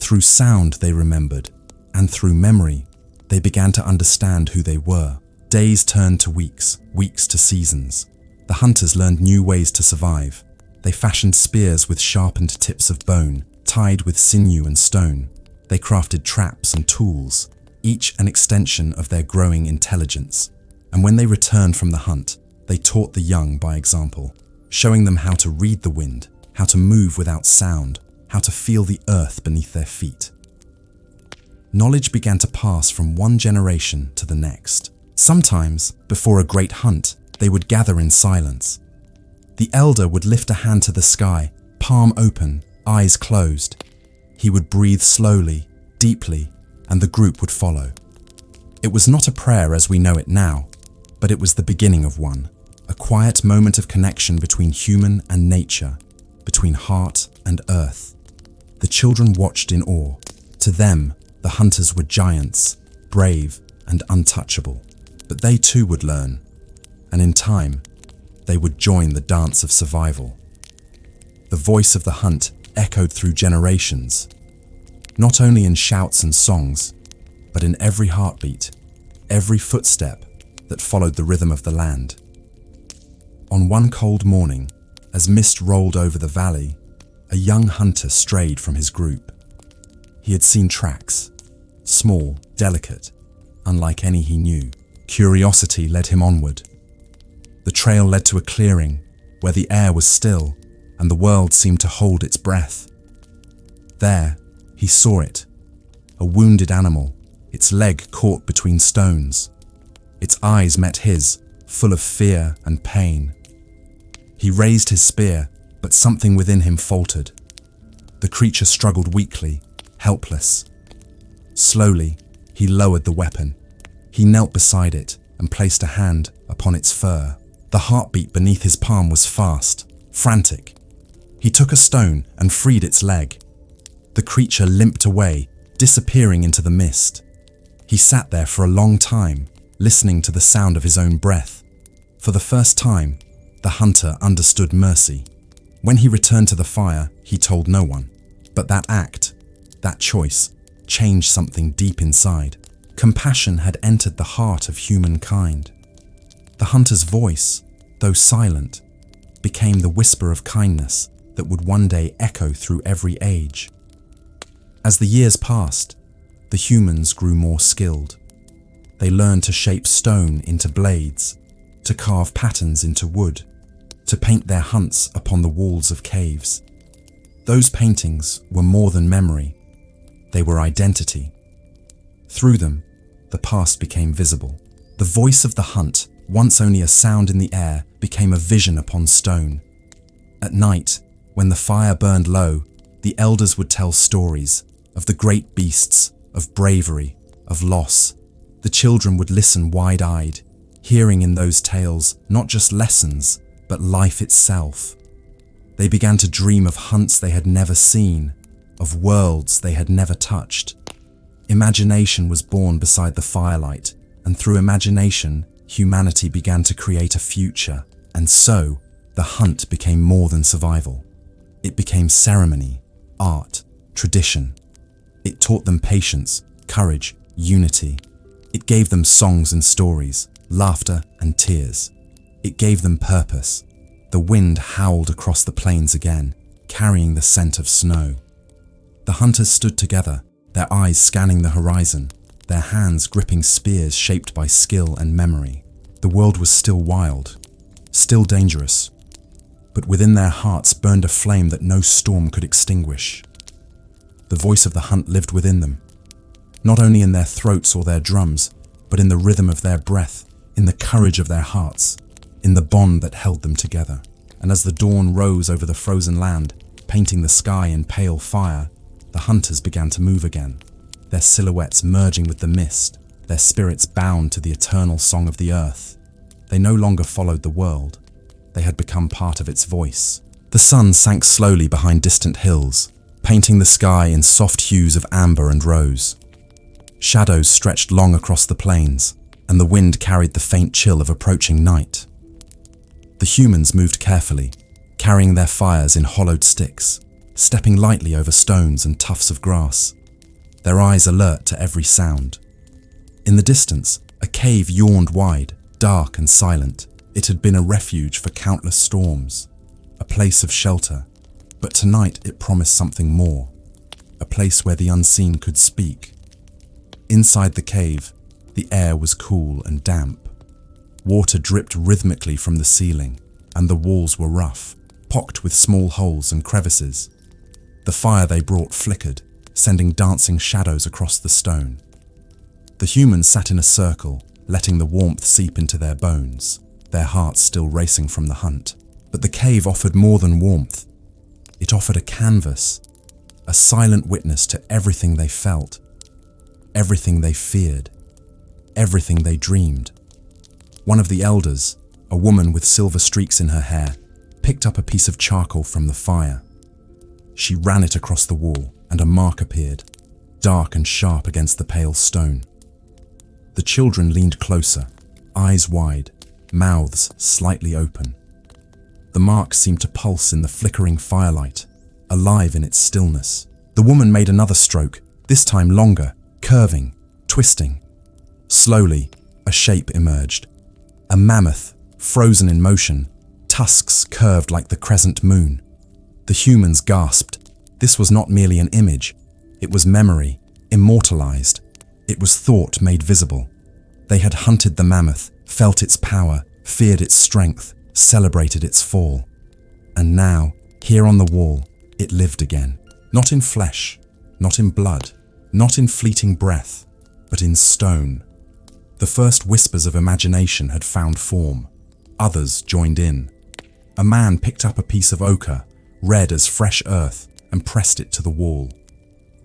Through sound they remembered, and through memory, they began to understand who they were. Days turned to weeks, weeks to seasons. The hunters learned new ways to survive. They fashioned spears with sharpened tips of bone, tied with sinew and stone. They crafted traps and tools, each an extension of their growing intelligence. And when they returned from the hunt, they taught the young by example, showing them how to read the wind, how to move without sound, how to feel the earth beneath their feet. Knowledge began to pass from one generation to the next. Sometimes, before a great hunt, they would gather in silence. The elder would lift a hand to the sky, palm open, eyes closed. He would breathe slowly, deeply, and the group would follow. It was not a prayer as we know it now, but it was the beginning of one, a quiet moment of connection between human and nature, between heart and earth. The children watched in awe. To them, the hunters were giants, brave and untouchable. But they too would learn, and in time, they would join the dance of survival. The voice of the hunt echoed through generations, not only in shouts and songs, but in every heartbeat, every footstep that followed the rhythm of the land. On one cold morning, as mist rolled over the valley, a young hunter strayed from his group. He had seen tracks, small, delicate, unlike any he knew. Curiosity led him onward. The trail led to a clearing where the air was still and the world seemed to hold its breath. There, he saw it, a wounded animal, its leg caught between stones. Its eyes met his, full of fear and pain. He raised his spear, but something within him faltered. The creature struggled weakly, helpless. Slowly, he lowered the weapon. He knelt beside it and placed a hand upon its fur. The heartbeat beneath his palm was fast, frantic. He took a stone and freed its leg. The creature limped away, disappearing into the mist. He sat there for a long time, listening to the sound of his own breath. For the first time, the hunter understood mercy. When he returned to the fire, he told no one. But that act, that choice, changed something deep inside. Compassion had entered the heart of humankind. The hunter's voice, though silent, became the whisper of kindness that would one day echo through every age. As the years passed, the humans grew more skilled. They learned to shape stone into blades, to carve patterns into wood, to paint their hunts upon the walls of caves. Those paintings were more than memory. They were identity. Through them, the past became visible. The voice of the hunt, once only a sound in the air, became a vision upon stone. At night, when the fire burned low, the elders would tell stories of the great beasts, of bravery, of loss. The children would listen wide-eyed, hearing in those tales not just lessons, but life itself. They began to dream of hunts they had never seen, of worlds they had never touched. Imagination was born beside the firelight, and through imagination, humanity began to create a future. And so, the hunt became more than survival. It became ceremony, art, tradition. It taught them patience, courage, unity. It gave them songs and stories, laughter and tears. It gave them purpose. The wind howled across the plains again, carrying the scent of snow. The hunters stood together, their eyes scanning the horizon, their hands gripping spears shaped by skill and memory. The world was still wild, still dangerous, but within their hearts burned a flame that no storm could extinguish. The voice of the hunt lived within them, not only in their throats or their drums, but in the rhythm of their breath, in the courage of their hearts, in the bond that held them together. And as the dawn rose over the frozen land, painting the sky in pale fire, the hunters began to move again, their silhouettes merging with the mist, their spirits bound to the eternal song of the earth. They no longer followed the world. They had become part of its voice. The sun sank slowly behind distant hills, painting the sky in soft hues of amber and rose. Shadows stretched long across the plains, and the wind carried the faint chill of approaching night. The humans moved carefully, carrying their fires in hollowed sticks, stepping lightly over stones and tufts of grass, their eyes alert to every sound. In the distance, a cave yawned wide, dark and silent. It had been a refuge for countless storms, a place of shelter, but tonight it promised something more, a place where the unseen could speak. Inside the cave, the air was cool and damp. Water dripped rhythmically from the ceiling, and the walls were rough, pocked with small holes and crevices. The fire they brought flickered, sending dancing shadows across the stone. The humans sat in a circle, letting the warmth seep into their bones, their hearts still racing from the hunt. But the cave offered more than warmth. It offered a canvas, a silent witness to everything they felt, everything they feared, everything they dreamed. One of the elders, a woman with silver streaks in her hair, picked up a piece of charcoal from the fire. She ran it across the wall, and a mark appeared, dark and sharp against the pale stone. The children leaned closer, eyes wide, mouths slightly open. The mark seemed to pulse in the flickering firelight, alive in its stillness. The woman made another stroke, this time longer, curving, twisting. Slowly, a shape emerged. A mammoth, frozen in motion, tusks curved like the crescent moon. The humans gasped. This was not merely an image. It was memory, immortalized. It was thought made visible. They had hunted the mammoth, felt its power, feared its strength, celebrated its fall. And now, here on the wall, it lived again. Not in flesh, not in blood, not in fleeting breath, but in stone. The first whispers of imagination had found form. Others joined in. A man picked up a piece of ochre, red as fresh earth, and pressed it to the wall.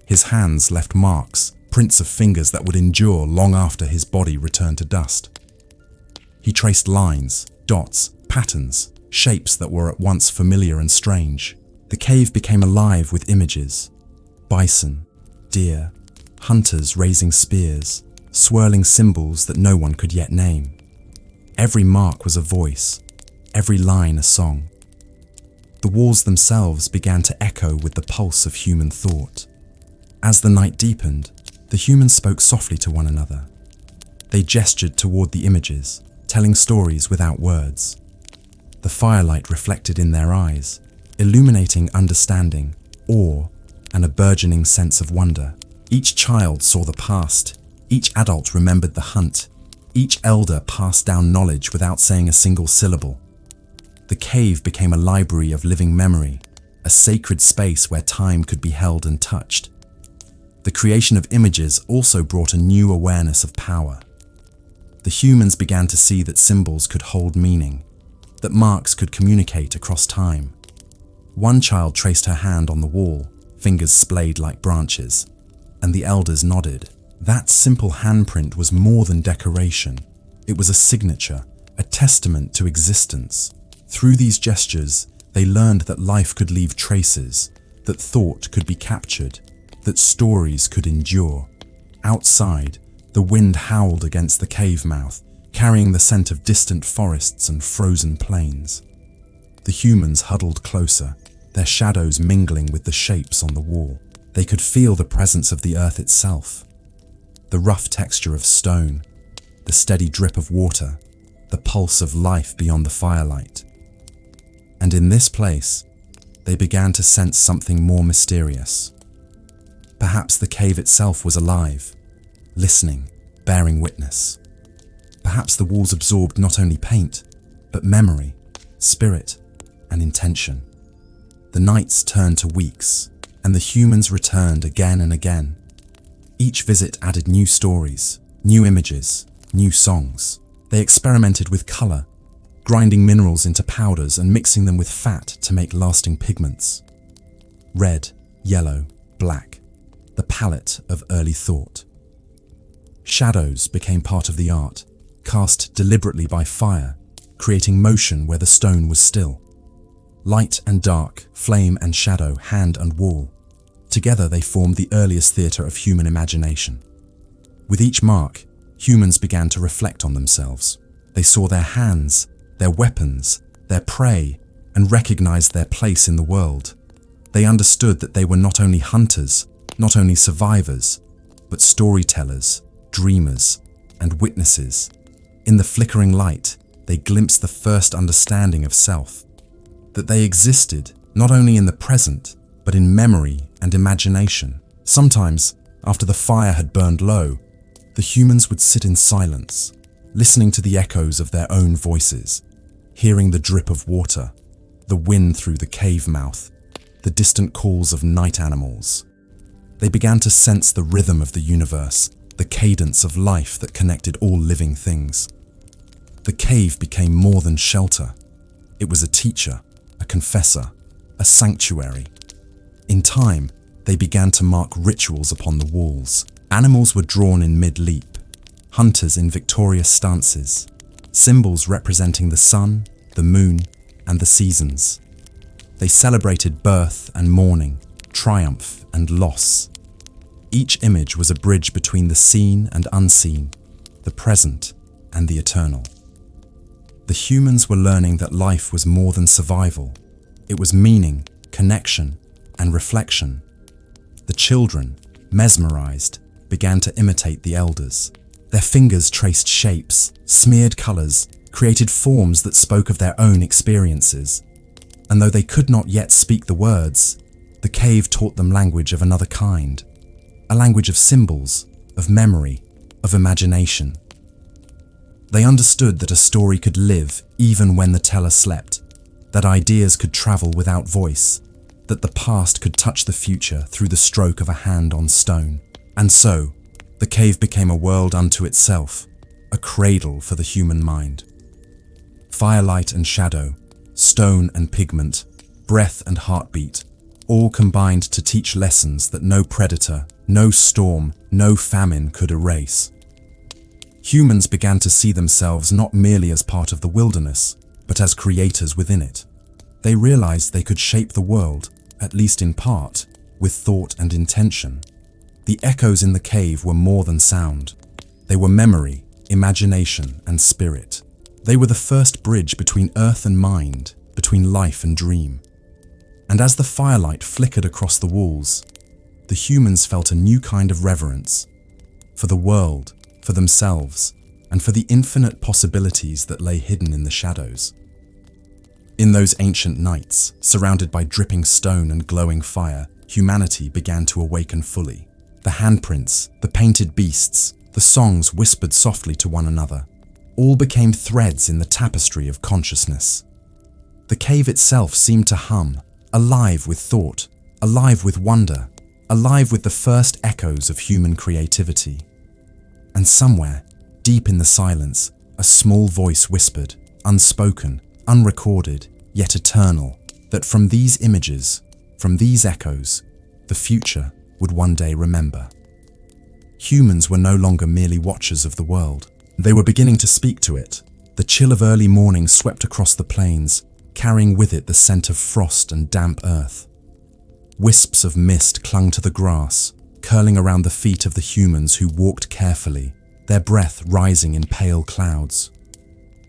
His hands left marks, prints of fingers that would endure long after his body returned to dust. He traced lines, dots, patterns, shapes that were at once familiar and strange. The cave became alive with images. Bison, deer, hunters raising spears, swirling symbols that no one could yet name. Every mark was a voice, every line a song. The walls themselves began to echo with the pulse of human thought. As the night deepened, the humans spoke softly to one another. They gestured toward the images, telling stories without words. The firelight reflected in their eyes, illuminating understanding, awe, and a burgeoning sense of wonder. Each child saw the past, each adult remembered the hunt, each elder passed down knowledge without saying a single syllable. The cave became a library of living memory, a sacred space where time could be held and touched. The creation of images also brought a new awareness of power. The humans began to see that symbols could hold meaning, that marks could communicate across time. One child traced her hand on the wall, fingers splayed like branches, and the elders nodded. That simple handprint was more than decoration. It was a signature, a testament to existence. Through these gestures, they learned that life could leave traces, that thought could be captured, that stories could endure. Outside, the wind howled against the cave mouth, carrying the scent of distant forests and frozen plains. The humans huddled closer, their shadows mingling with the shapes on the wall. They could feel the presence of the earth itself, the rough texture of stone, the steady drip of water, the pulse of life beyond the firelight. And in this place, they began to sense something more mysterious. Perhaps the cave itself was alive, listening, bearing witness. Perhaps the walls absorbed not only paint, but memory, spirit, and intention. The nights turned to weeks, and the humans returned again and again. Each visit added new stories, new images, new songs. They experimented with color, grinding minerals into powders and mixing them with fat to make lasting pigments. Red, yellow, black, the palette of early thought. Shadows became part of the art, cast deliberately by fire, creating motion where the stone was still. Light and dark, flame and shadow, hand and wall. Together they formed the earliest theatre of human imagination. With each mark, humans began to reflect on themselves. They saw their hands, their weapons, their prey, and recognized their place in the world. They understood that they were not only hunters, not only survivors, but storytellers, dreamers, and witnesses. In the flickering light, they glimpsed the first understanding of self. That they existed not only in the present, but in memory and imagination. Sometimes, after the fire had burned low, the humans would sit in silence, listening to the echoes of their own voices, hearing the drip of water, the wind through the cave mouth, the distant calls of night animals. They began to sense the rhythm of the universe, the cadence of life that connected all living things. The cave became more than shelter. It was a teacher, a confessor, a sanctuary. In time, they began to mark rituals upon the walls. Animals were drawn in mid-leap, hunters in victorious stances, symbols representing the sun, the moon, and the seasons. They celebrated birth and mourning, triumph and loss. Each image was a bridge between the seen and unseen, the present and the eternal. The humans were learning that life was more than survival. It was meaning, connection, and reflection. The children, mesmerized, began to imitate the elders. Their fingers traced shapes, smeared colors, created forms that spoke of their own experiences. And though they could not yet speak the words, the cave taught them language of another kind, a language of symbols, of memory, of imagination. They understood that a story could live even when the teller slept, that ideas could travel without voice, that the past could touch the future through the stroke of a hand on stone. And so, the cave became a world unto itself, a cradle for the human mind. Firelight and shadow, stone and pigment, breath and heartbeat, all combined to teach lessons that no predator, no storm, no famine could erase. Humans began to see themselves not merely as part of the wilderness, but as creators within it. They realized they could shape the world, at least in part, with thought and intention. The echoes in the cave were more than sound. They were memory, imagination, and spirit. They were the first bridge between earth and mind, between life and dream. And as the firelight flickered across the walls, the humans felt a new kind of reverence for the world, for themselves, and for the infinite possibilities that lay hidden in the shadows. In those ancient nights, surrounded by dripping stone and glowing fire, humanity began to awaken fully. The handprints, the painted beasts, the songs whispered softly to one another, all became threads in the tapestry of consciousness. The cave itself seemed to hum, alive with thought, alive with wonder, alive with the first echoes of human creativity. And somewhere, deep in the silence, a small voice whispered, unspoken, unrecorded, yet eternal, that from these images, from these echoes, the future would one day remember. Humans were no longer merely watchers of the world. They were beginning to speak to it. The chill of early morning swept across the plains, carrying with it the scent of frost and damp earth. Wisps of mist clung to the grass, curling around the feet of the humans who walked carefully, their breath rising in pale clouds.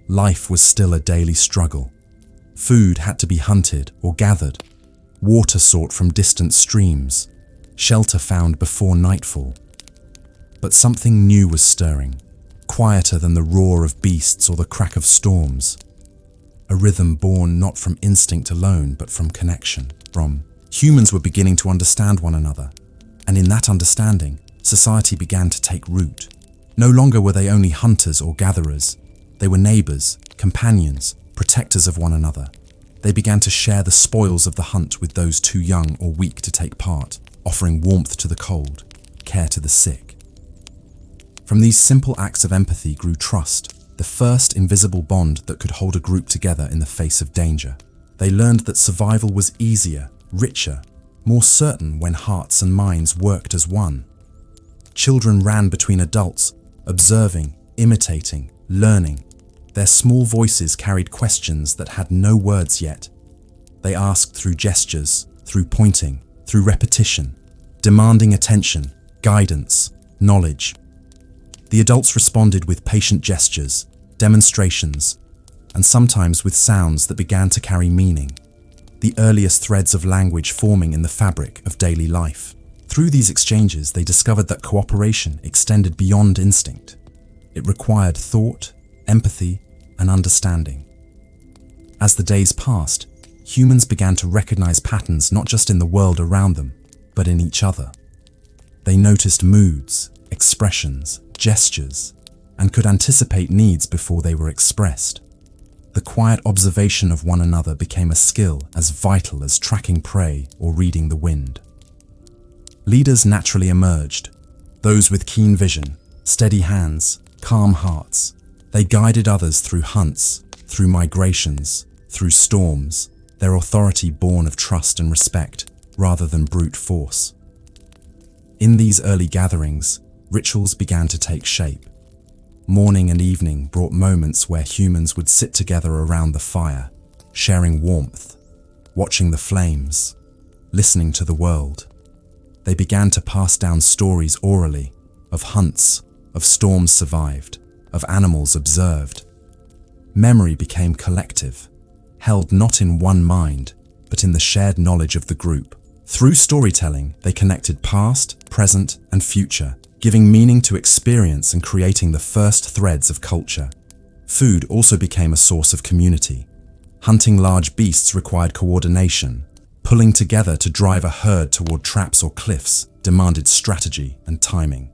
Life was still a daily struggle. Food had to be hunted or gathered, water sought from distant streams, shelter found before nightfall. But something new was stirring, quieter than the roar of beasts or the crack of storms. A rhythm born not from instinct alone, but from connection. Humans were beginning to understand one another, and in that understanding, society began to take root. No longer were they only hunters or gatherers. They were neighbors, companions, protectors of one another. They began to share the spoils of the hunt with those too young or weak to take part, offering warmth to the cold, care to the sick. From these simple acts of empathy grew trust, the first invisible bond that could hold a group together in the face of danger. They learned that survival was easier, richer, more certain when hearts and minds worked as one. Children ran between adults, observing, imitating, learning. Their small voices carried questions that had no words yet. They asked through gestures, through pointing, through repetition, demanding attention, guidance, knowledge. The adults responded with patient gestures, demonstrations, and sometimes with sounds that began to carry meaning, the earliest threads of language forming in the fabric of daily life. Through these exchanges, they discovered that cooperation extended beyond instinct. It required thought, empathy, and understanding. As the days passed, humans began to recognize patterns not just in the world around them, but in each other. They noticed moods, expressions, gestures, and could anticipate needs before they were expressed. The quiet observation of one another became a skill as vital as tracking prey or reading the wind. Leaders naturally emerged, those with keen vision, steady hands, calm hearts. They guided others through hunts, through migrations, through storms, their authority born of trust and respect rather than brute force. In these early gatherings, rituals began to take shape. Morning and evening brought moments where humans would sit together around the fire, sharing warmth, watching the flames, listening to the world. They began to pass down stories orally of hunts, of storms survived, of animals observed. Memory became collective, held not in one mind, but in the shared knowledge of the group. Through storytelling, they connected past, present, and future, giving meaning to experience and creating the first threads of culture. Food also became a source of community. Hunting large beasts required coordination. Pulling together to drive a herd toward traps or cliffs demanded strategy and timing.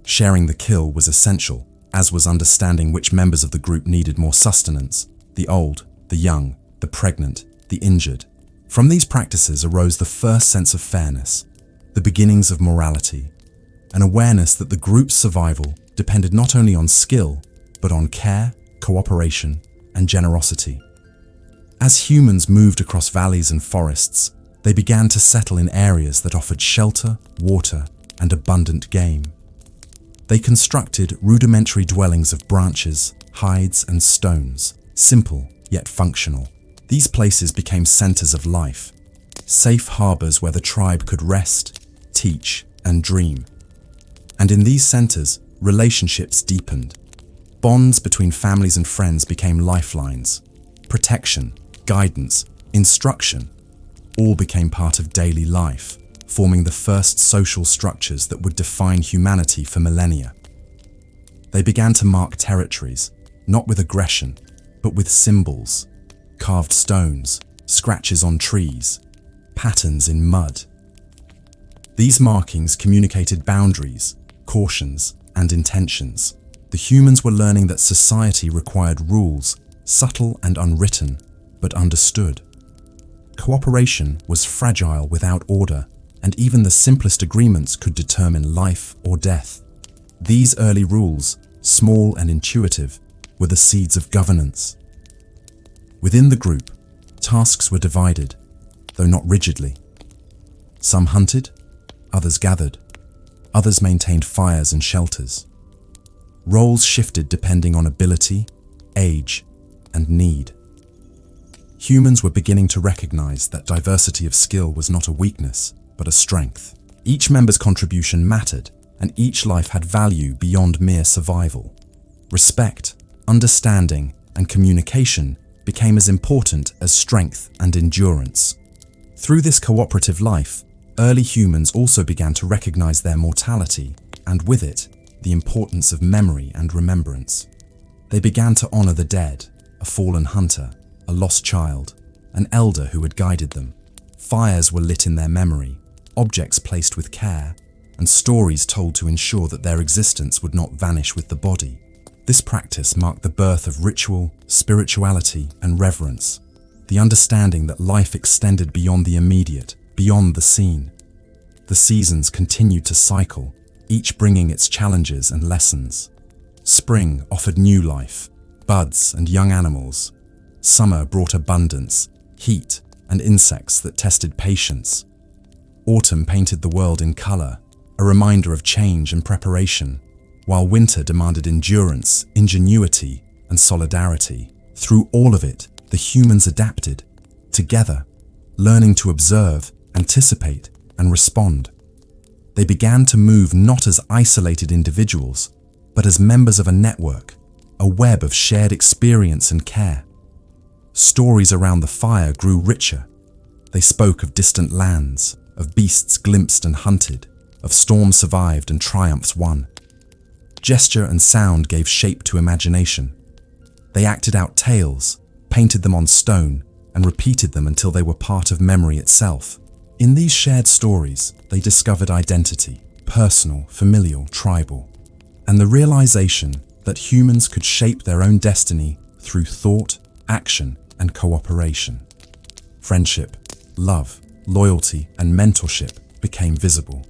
Sharing the kill was essential, as was understanding which members of the group needed more sustenance: the old, the young, the pregnant, the injured. From these practices arose the first sense of fairness, the beginnings of morality, an awareness that the group's survival depended not only on skill, but on care, cooperation, and generosity. As humans moved across valleys and forests, they began to settle in areas that offered shelter, water, and abundant game. They constructed rudimentary dwellings of branches, hides, and stones, simple yet functional. These places became centers of life, safe harbors where the tribe could rest, teach, and dream. And in these centers, relationships deepened. Bonds between families and friends became lifelines. Protection, guidance, instruction, all became part of daily life, forming the first social structures that would define humanity for millennia. They began to mark territories, not with aggression, but with symbols: carved stones, scratches on trees, patterns in mud. These markings communicated boundaries, cautions, and intentions. The humans were learning that society required rules, subtle and unwritten, but understood. Cooperation was fragile without order, and even the simplest agreements could determine life or death. These early rules, small and intuitive, were the seeds of governance. Within the group, tasks were divided, though not rigidly. Some hunted, others gathered, others maintained fires and shelters. Roles shifted depending on ability, age, and need. Humans were beginning to recognize that diversity of skill was not a weakness, but a strength. Each member's contribution mattered, and each life had value beyond mere survival. Respect, understanding, and communication became as important as strength and endurance. Through this cooperative life, early humans also began to recognize their mortality, and with it, the importance of memory and remembrance. They began to honor the dead, a fallen hunter, a lost child, an elder who had guided them. Fires were lit in their memory, objects placed with care, and stories told to ensure that their existence would not vanish with the body. This practice marked the birth of ritual, spirituality, and reverence, the understanding that life extended beyond the immediate, beyond the seen. The seasons continued to cycle, each bringing its challenges and lessons. Spring offered new life, buds and young animals. Summer brought abundance, heat, and insects that tested patience. Autumn painted the world in color, a reminder of change and preparation, while winter demanded endurance, ingenuity, and solidarity. Through all of it, the humans adapted, together, learning to observe, anticipate, and respond. They began to move not as isolated individuals, but as members of a network, a web of shared experience and care. Stories around the fire grew richer. They spoke of distant lands, of beasts glimpsed and hunted, of storms survived and triumphs won. Gesture and sound gave shape to imagination. They acted out tales, painted them on stone, and repeated them until they were part of memory itself. In these shared stories, they discovered identity, personal, familial, tribal. and the realization that humans could shape their own destiny through thought, action, and cooperation. Friendship, love, loyalty, and mentorship became visible.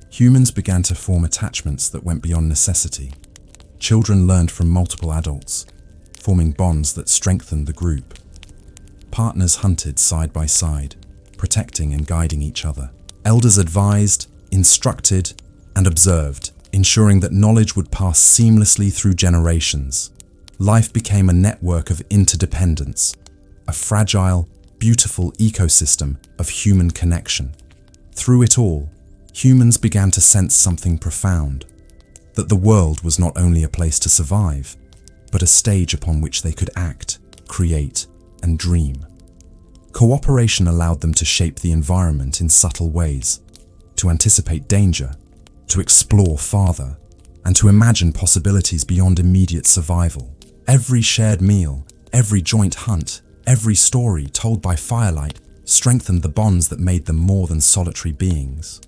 Humans began to form attachments that went beyond necessity. Children learned from multiple adults, forming bonds that strengthened the group. Partners hunted side by side, protecting and guiding each other. Elders advised, instructed, and observed, ensuring that knowledge would pass seamlessly through generations. Life became a network of interdependence, a fragile, beautiful ecosystem of human connection. Through it all, humans began to sense something profound, that the world was not only a place to survive, but a stage upon which they could act, create, and dream. Cooperation allowed them to shape the environment in subtle ways, to anticipate danger, to explore farther, and to imagine possibilities beyond immediate survival. Every shared meal, every joint hunt, every story told by firelight strengthened the bonds that made them more than solitary beings.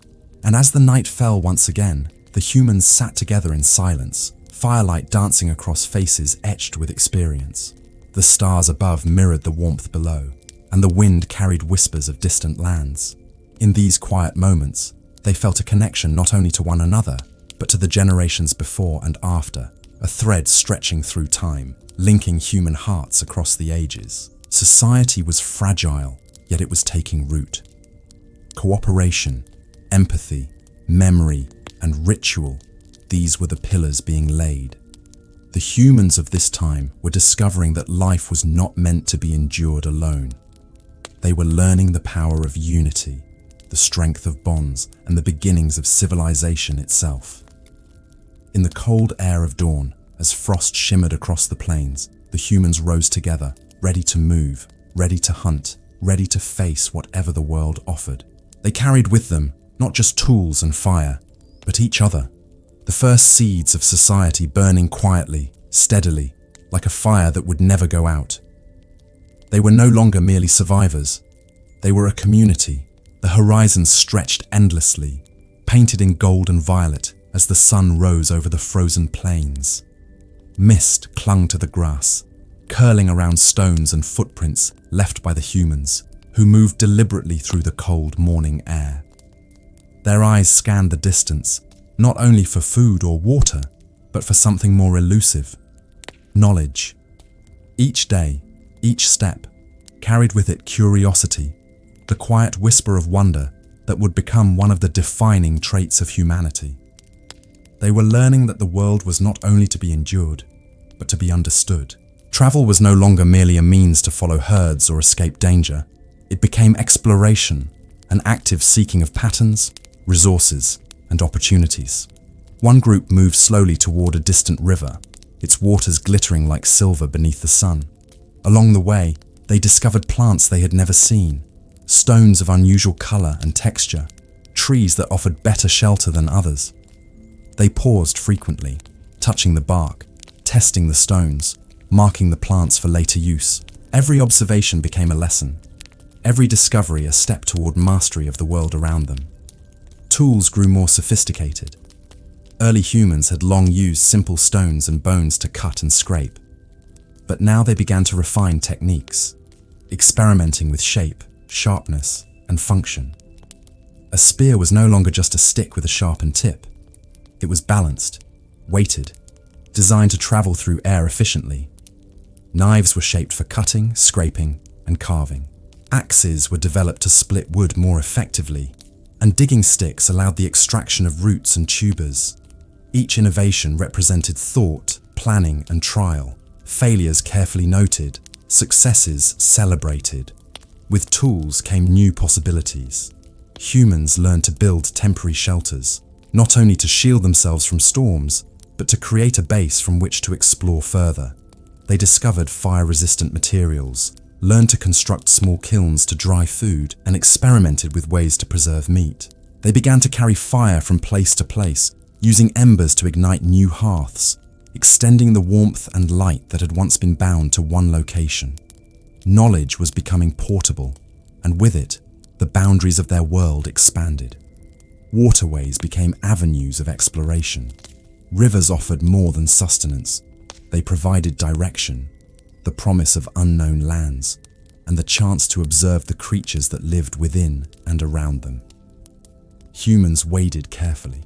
And as the night fell once again, the humans sat together in silence, firelight dancing across faces etched with experience. The stars above mirrored the warmth below, and the wind carried whispers of distant lands. In these quiet moments, they felt a connection not only to one another, but to the generations before and after, a thread stretching through time, linking human hearts across the ages. Society was fragile, yet it was taking root. Cooperation, empathy, memory, and ritual, these were the pillars being laid. The humans of this time were discovering that life was not meant to be endured alone. They were learning the power of unity, the strength of bonds, and the beginnings of civilization itself. In the cold air of dawn, as frost shimmered across the plains, the humans rose together, ready to move, ready to hunt, ready to face whatever the world offered. They carried with them not just tools and fire, but each other, the first seeds of society burning quietly, steadily, like a fire that would never go out. They were no longer merely survivors. They were a community. The horizon stretched endlessly, painted in gold and violet as the sun rose over the frozen plains. Mist clung to the grass, curling around stones and footprints left by the humans, who moved deliberately through the cold morning air. Their eyes scanned the distance, not only for food or water, but for something more elusive: knowledge. Each day, each step, carried with it curiosity, the quiet whisper of wonder that would become one of the defining traits of humanity. They were learning that the world was not only to be endured, but to be understood. Travel was no longer merely a means to follow herds or escape danger. It became exploration, an active seeking of patterns, resources, and opportunities. One group moved slowly toward a distant river, its waters glittering like silver beneath the sun. Along the way, they discovered plants they had never seen, stones of unusual color and texture, trees that offered better shelter than others. They paused frequently, touching the bark, testing the stones, marking the plants for later use. Every observation became a lesson, every discovery a step toward mastery of the world around them. Tools grew more sophisticated. Early humans had long used simple stones and bones to cut and scrape, but now they began to refine techniques, experimenting with shape, sharpness, and function. A spear was no longer just a stick with a sharpened tip. It was balanced, weighted, designed to travel through air efficiently. Knives were shaped for cutting, scraping, and carving. Axes were developed to split wood more effectively, and digging sticks allowed the extraction of roots and tubers. Each innovation represented thought, planning, and trial, failures carefully noted, successes celebrated. With tools came new possibilities. Humans learned to build temporary shelters, not only to shield themselves from storms, but to create a base from which to explore further. They discovered fire-resistant materials, learned to construct small kilns to dry food, and experimented with ways to preserve meat. They began to carry fire from place to place, using embers to ignite new hearths, extending the warmth and light that had once been bound to one location. Knowledge was becoming portable, and with it, the boundaries of their world expanded. Waterways became avenues of exploration. Rivers offered more than sustenance. They provided direction, the promise of unknown lands, and the chance to observe the creatures that lived within and around them. Humans waded carefully,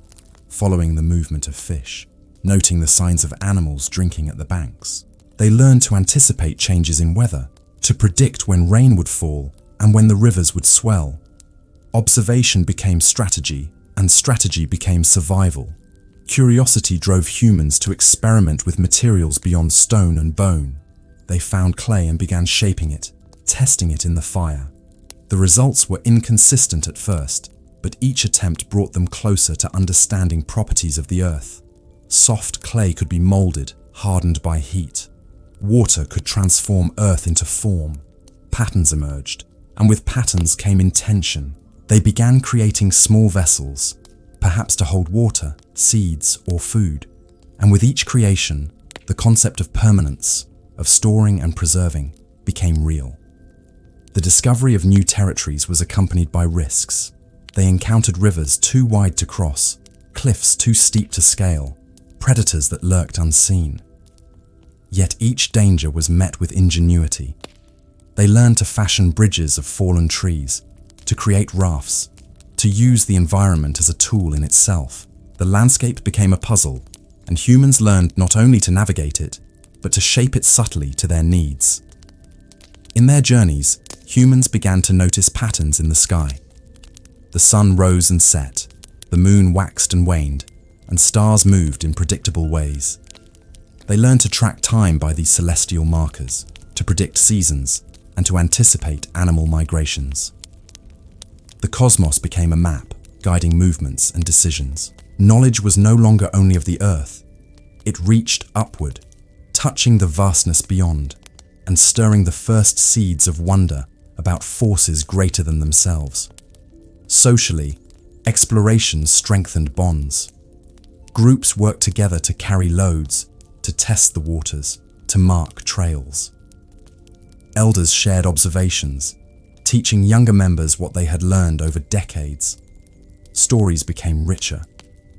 following the movement of fish, noting the signs of animals drinking at the banks. They learned to anticipate changes in weather, to predict when rain would fall and when the rivers would swell. Observation became strategy, and strategy became survival. Curiosity drove humans to experiment with materials beyond stone and bone. They found clay and began shaping it, testing it in the fire. The results were inconsistent at first, but each attempt brought them closer to understanding properties of the earth. Soft clay could be molded, hardened by heat. Water could transform earth into form. Patterns emerged, and with patterns came intention. They began creating small vessels, perhaps to hold water, seeds, or food. And with each creation, the concept of permanence, of storing and preserving, became real. The discovery of new territories was accompanied by risks. They encountered rivers too wide to cross, cliffs too steep to scale, predators that lurked unseen. Yet each danger was met with ingenuity. They learned to fashion bridges of fallen trees, to create rafts, to use the environment as a tool in itself. The landscape became a puzzle, and humans learned not only to navigate it, but to shape it subtly to their needs. In their journeys, humans began to notice patterns in the sky. The sun rose and set, the moon waxed and waned, and stars moved in predictable ways. They learned to track time by these celestial markers, to predict seasons, and to anticipate animal migrations. The cosmos became a map, guiding movements and decisions. Knowledge was no longer only of the earth. It reached upward, touching the vastness beyond, and stirring the first seeds of wonder about forces greater than themselves. Socially, exploration strengthened bonds. Groups worked together to carry loads, to test the waters, to mark trails. Elders shared observations, teaching younger members what they had learned over decades. Stories became richer,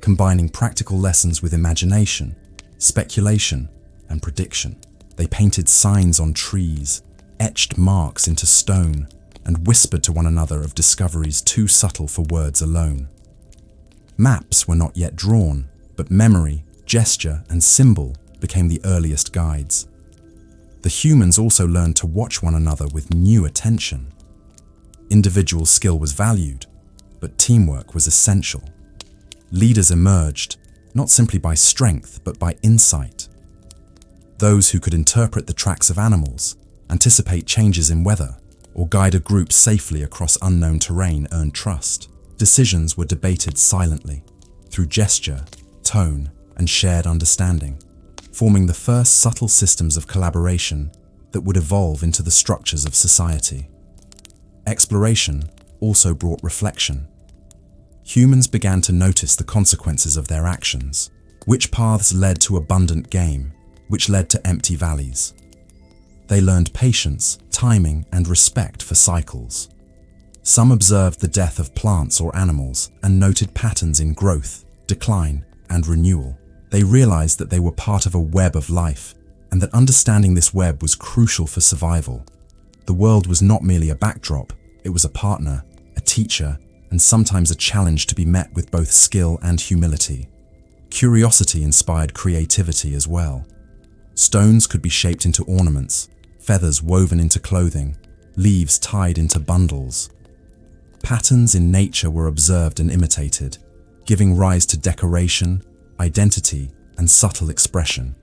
combining practical lessons with imagination, speculation, and prediction. They painted signs on trees, etched marks into stone, and whispered to one another of discoveries too subtle for words alone. Maps were not yet drawn, but memory, gesture, and symbol became the earliest guides. The humans also learned to watch one another with new attention. Individual skill was valued, but teamwork was essential. Leaders emerged, not simply by strength, but by insight. Those who could interpret the tracks of animals, anticipate changes in weather, or guide a group safely across unknown terrain earned trust. Decisions were debated silently, through gesture, tone, and shared understanding, forming the first subtle systems of collaboration that would evolve into the structures of society. Exploration also brought reflection. Humans began to notice the consequences of their actions. Which paths led to abundant game, which led to empty valleys. They learned patience, timing, and respect for cycles. Some observed the death of plants or animals and noted patterns in growth, decline, and renewal. They realized that they were part of a web of life, and that understanding this web was crucial for survival. The world was not merely a backdrop, it was a partner, a teacher, and sometimes a challenge to be met with both skill and humility. Curiosity inspired creativity as well. Stones could be shaped into ornaments, feathers woven into clothing, leaves tied into bundles. Patterns in nature were observed and imitated, giving rise to decoration, identity, and subtle expression.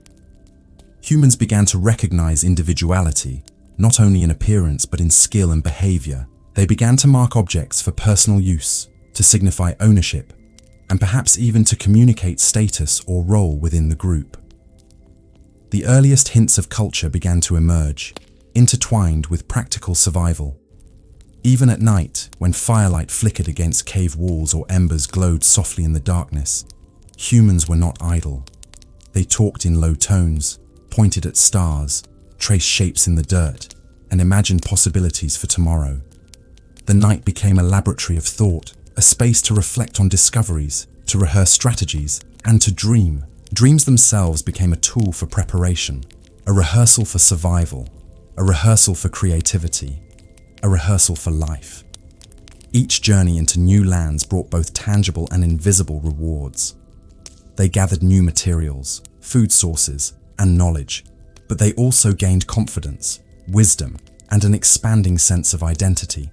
Humans began to recognize individuality, not only in appearance but in skill and behavior. They began to mark objects for personal use, to signify ownership, and perhaps even to communicate status or role within the group. The earliest hints of culture began to emerge, intertwined with practical survival. Even at night, when firelight flickered against cave walls or embers glowed softly in the darkness, humans were not idle. They talked in low tones, pointed at stars, traced shapes in the dirt, and imagined possibilities for tomorrow. The night became a laboratory of thought, a space to reflect on discoveries, to rehearse strategies, and to dream. Dreams themselves became a tool for preparation, a rehearsal for survival, a rehearsal for creativity, a rehearsal for life. Each journey into new lands brought both tangible and invisible rewards. They gathered new materials, food sources, and knowledge, but they also gained confidence, wisdom, and an expanding sense of identity.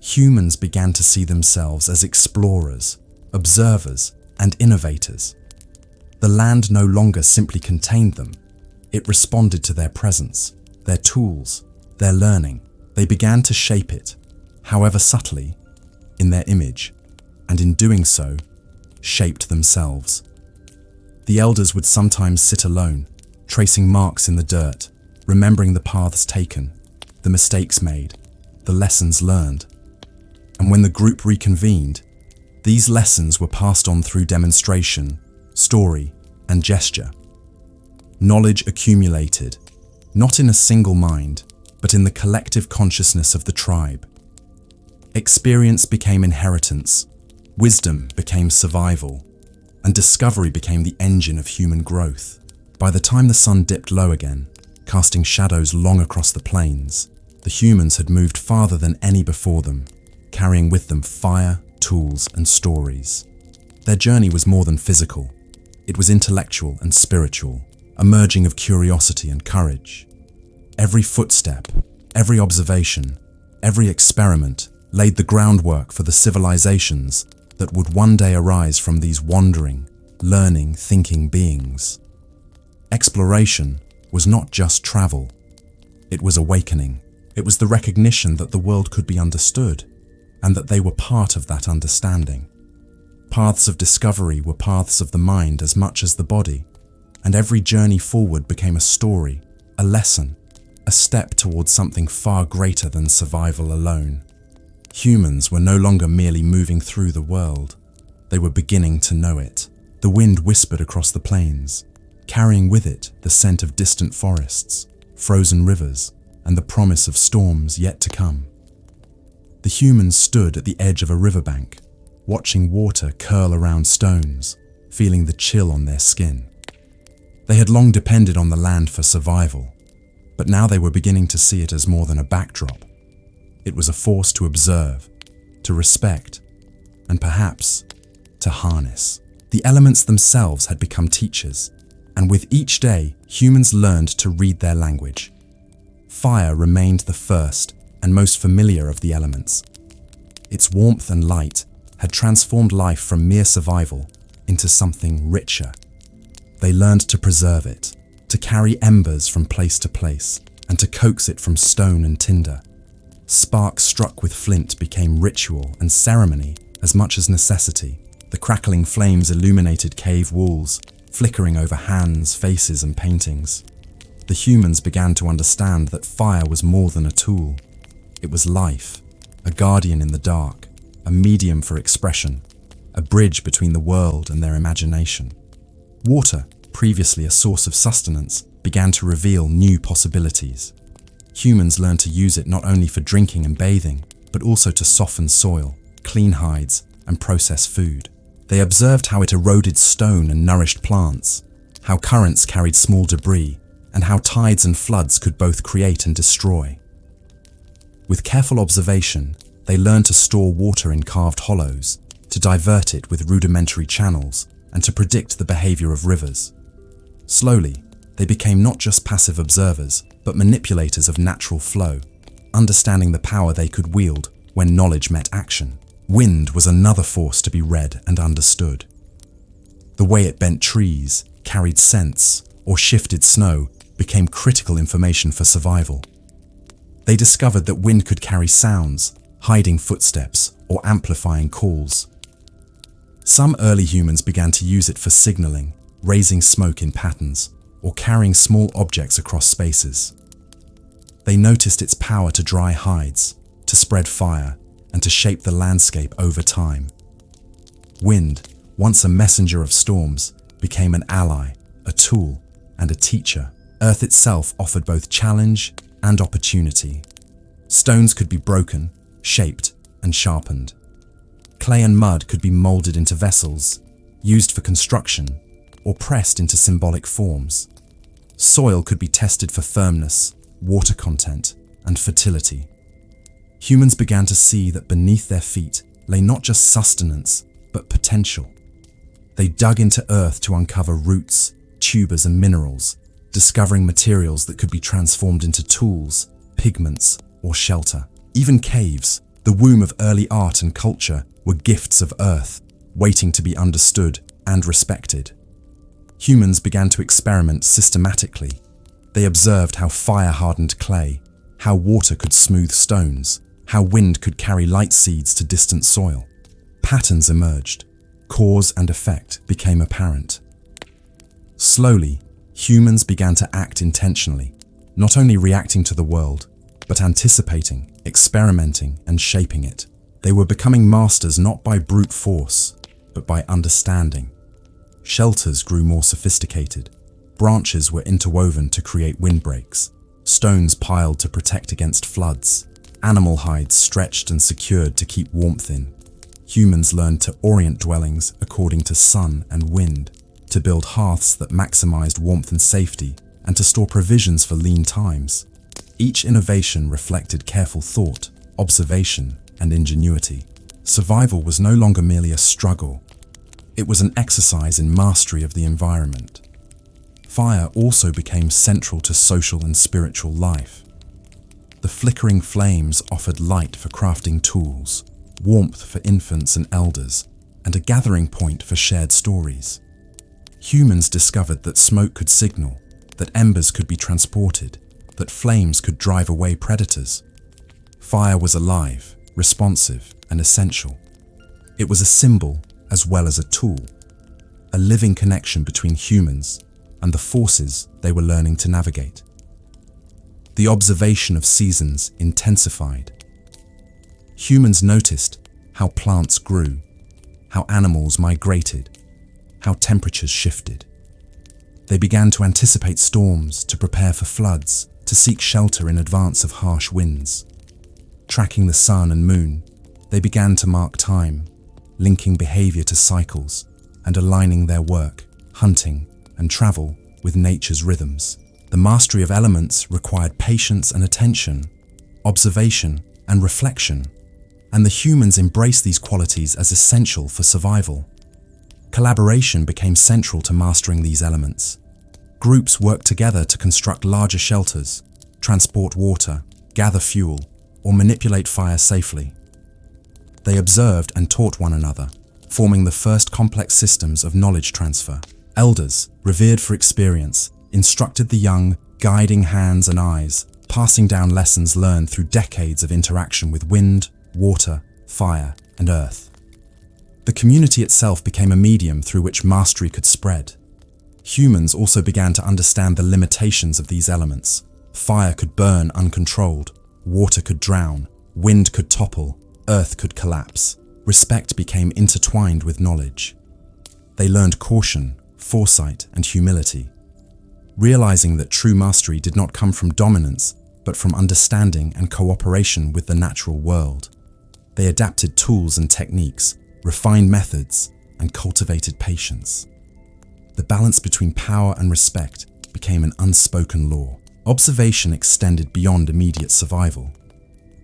Humans began to see themselves as explorers, observers, and innovators. The land no longer simply contained them. It responded to their presence, their tools, their learning. They began to shape it, however subtly, in their image, and in doing so, shaped themselves. The elders would sometimes sit alone, tracing marks in the dirt, remembering the paths taken, the mistakes made, the lessons learned. And when the group reconvened, these lessons were passed on through demonstration, story, and gesture. Knowledge accumulated, not in a single mind, but in the collective consciousness of the tribe. Experience became inheritance, wisdom became survival, and discovery became the engine of human growth. By the time the sun dipped low again, casting shadows long across the plains, the humans had moved farther than any before them, carrying with them fire, tools, and stories. Their journey was more than physical. It was intellectual and spiritual, a merging of curiosity and courage. Every footstep, every observation, every experiment laid the groundwork for the civilizations that would one day arise from these wandering, learning, thinking beings. Exploration was not just travel. It was awakening. It was the recognition that the world could be understood, and that they were part of that understanding. Paths of discovery were paths of the mind as much as the body, and every journey forward became a story, a lesson, a step towards something far greater than survival alone. Humans were no longer merely moving through the world. They were beginning to know it. The wind whispered across the plains, carrying with it the scent of distant forests, frozen rivers, and the promise of storms yet to come. The humans stood at the edge of a riverbank, watching water curl around stones, feeling the chill on their skin. They had long depended on the land for survival, but now they were beginning to see it as more than a backdrop. It was a force to observe, to respect, and perhaps to harness. The elements themselves had become teachers, and with each day, humans learned to read their language. Fire remained the first and most familiar of the elements. Its warmth and light had transformed life from mere survival into something richer. They learned to preserve it, to carry embers from place to place, and to coax it from stone and tinder. Sparks struck with flint became ritual and ceremony as much as necessity. The crackling flames illuminated cave walls, flickering over hands, faces, and paintings. The humans began to understand that fire was more than a tool. It was life, a guardian in the dark, a medium for expression, a bridge between the world and their imagination. Water, previously a source of sustenance, began to reveal new possibilities. Humans learned to use it not only for drinking and bathing, but also to soften soil, clean hides, and process food. They observed how it eroded stone and nourished plants, how currents carried small debris, and how tides and floods could both create and destroy. With careful observation, they learned to store water in carved hollows, to divert it with rudimentary channels, and to predict the behavior of rivers. Slowly, they became not just passive observers, but manipulators of natural flow, understanding the power they could wield when knowledge met action. Wind was another force to be read and understood. The way it bent trees, carried scents, or shifted snow became critical information for survival. They discovered that wind could carry sounds, hiding footsteps, or amplifying calls. Some early humans began to use it for signaling, raising smoke in patterns, or carrying small objects across spaces. They noticed its power to dry hides, to spread fire, and to shape the landscape over time. Wind, once a messenger of storms, became an ally, a tool, and a teacher. Earth itself offered both challenge and opportunity. Stones could be broken, shaped, and sharpened. Clay and mud could be molded into vessels, used for construction, or pressed into symbolic forms. Soil could be tested for firmness, water content, and fertility. Humans began to see that beneath their feet lay not just sustenance, but potential. They dug into earth to uncover roots, tubers, and minerals, discovering materials that could be transformed into tools, pigments, or shelter. Even caves, the womb of early art and culture, were gifts of earth, waiting to be understood and respected. Humans began to experiment systematically. They observed how fire hardened clay, how water could smooth stones, how wind could carry light seeds to distant soil. Patterns emerged. Cause and effect became apparent. Slowly, humans began to act intentionally, not only reacting to the world, but anticipating, experimenting, and shaping it. They were becoming masters not by brute force, but by understanding. Shelters grew more sophisticated. Branches were interwoven to create windbreaks, stones piled to protect against floods, animal hides stretched and secured to keep warmth in. Humans learned to orient dwellings according to sun and wind, to build hearths that maximized warmth and safety, and to store provisions for lean times. Each innovation reflected careful thought, observation, and ingenuity. Survival was no longer merely a struggle. It was an exercise in mastery of the environment. Fire also became central to social and spiritual life. The flickering flames offered light for crafting tools, warmth for infants and elders, and a gathering point for shared stories. Humans discovered that smoke could signal, that embers could be transported, that flames could drive away predators. Fire was alive, responsive, and essential. It was a symbol as well as a tool, a living connection between humans and the forces they were learning to navigate. The observation of seasons intensified. Humans noticed how plants grew, how animals migrated, how temperatures shifted. They began to anticipate storms, to prepare for floods, to seek shelter in advance of harsh winds. Tracking the sun and moon, they began to mark time, linking behavior to cycles and aligning their work, hunting, and travel with nature's rhythms. The mastery of elements required patience and attention, observation and reflection, and the humans embraced these qualities as essential for survival. Collaboration became central to mastering these elements. Groups worked together to construct larger shelters, transport water, gather fuel, or manipulate fire safely. They observed and taught one another, forming the first complex systems of knowledge transfer. Elders, revered for experience, instructed the young, guiding hands and eyes, passing down lessons learned through decades of interaction with wind, water, fire, and earth. The community itself became a medium through which mastery could spread. Humans also began to understand the limitations of these elements. Fire could burn uncontrolled, water could drown, wind could topple, earth could collapse. Respect became intertwined with knowledge. They learned caution, foresight, and humility, realizing that true mastery did not come from dominance, but from understanding and cooperation with the natural world. They adapted tools and techniques, refined methods, and cultivated patience. The balance between power and respect became an unspoken law. Observation extended beyond immediate survival.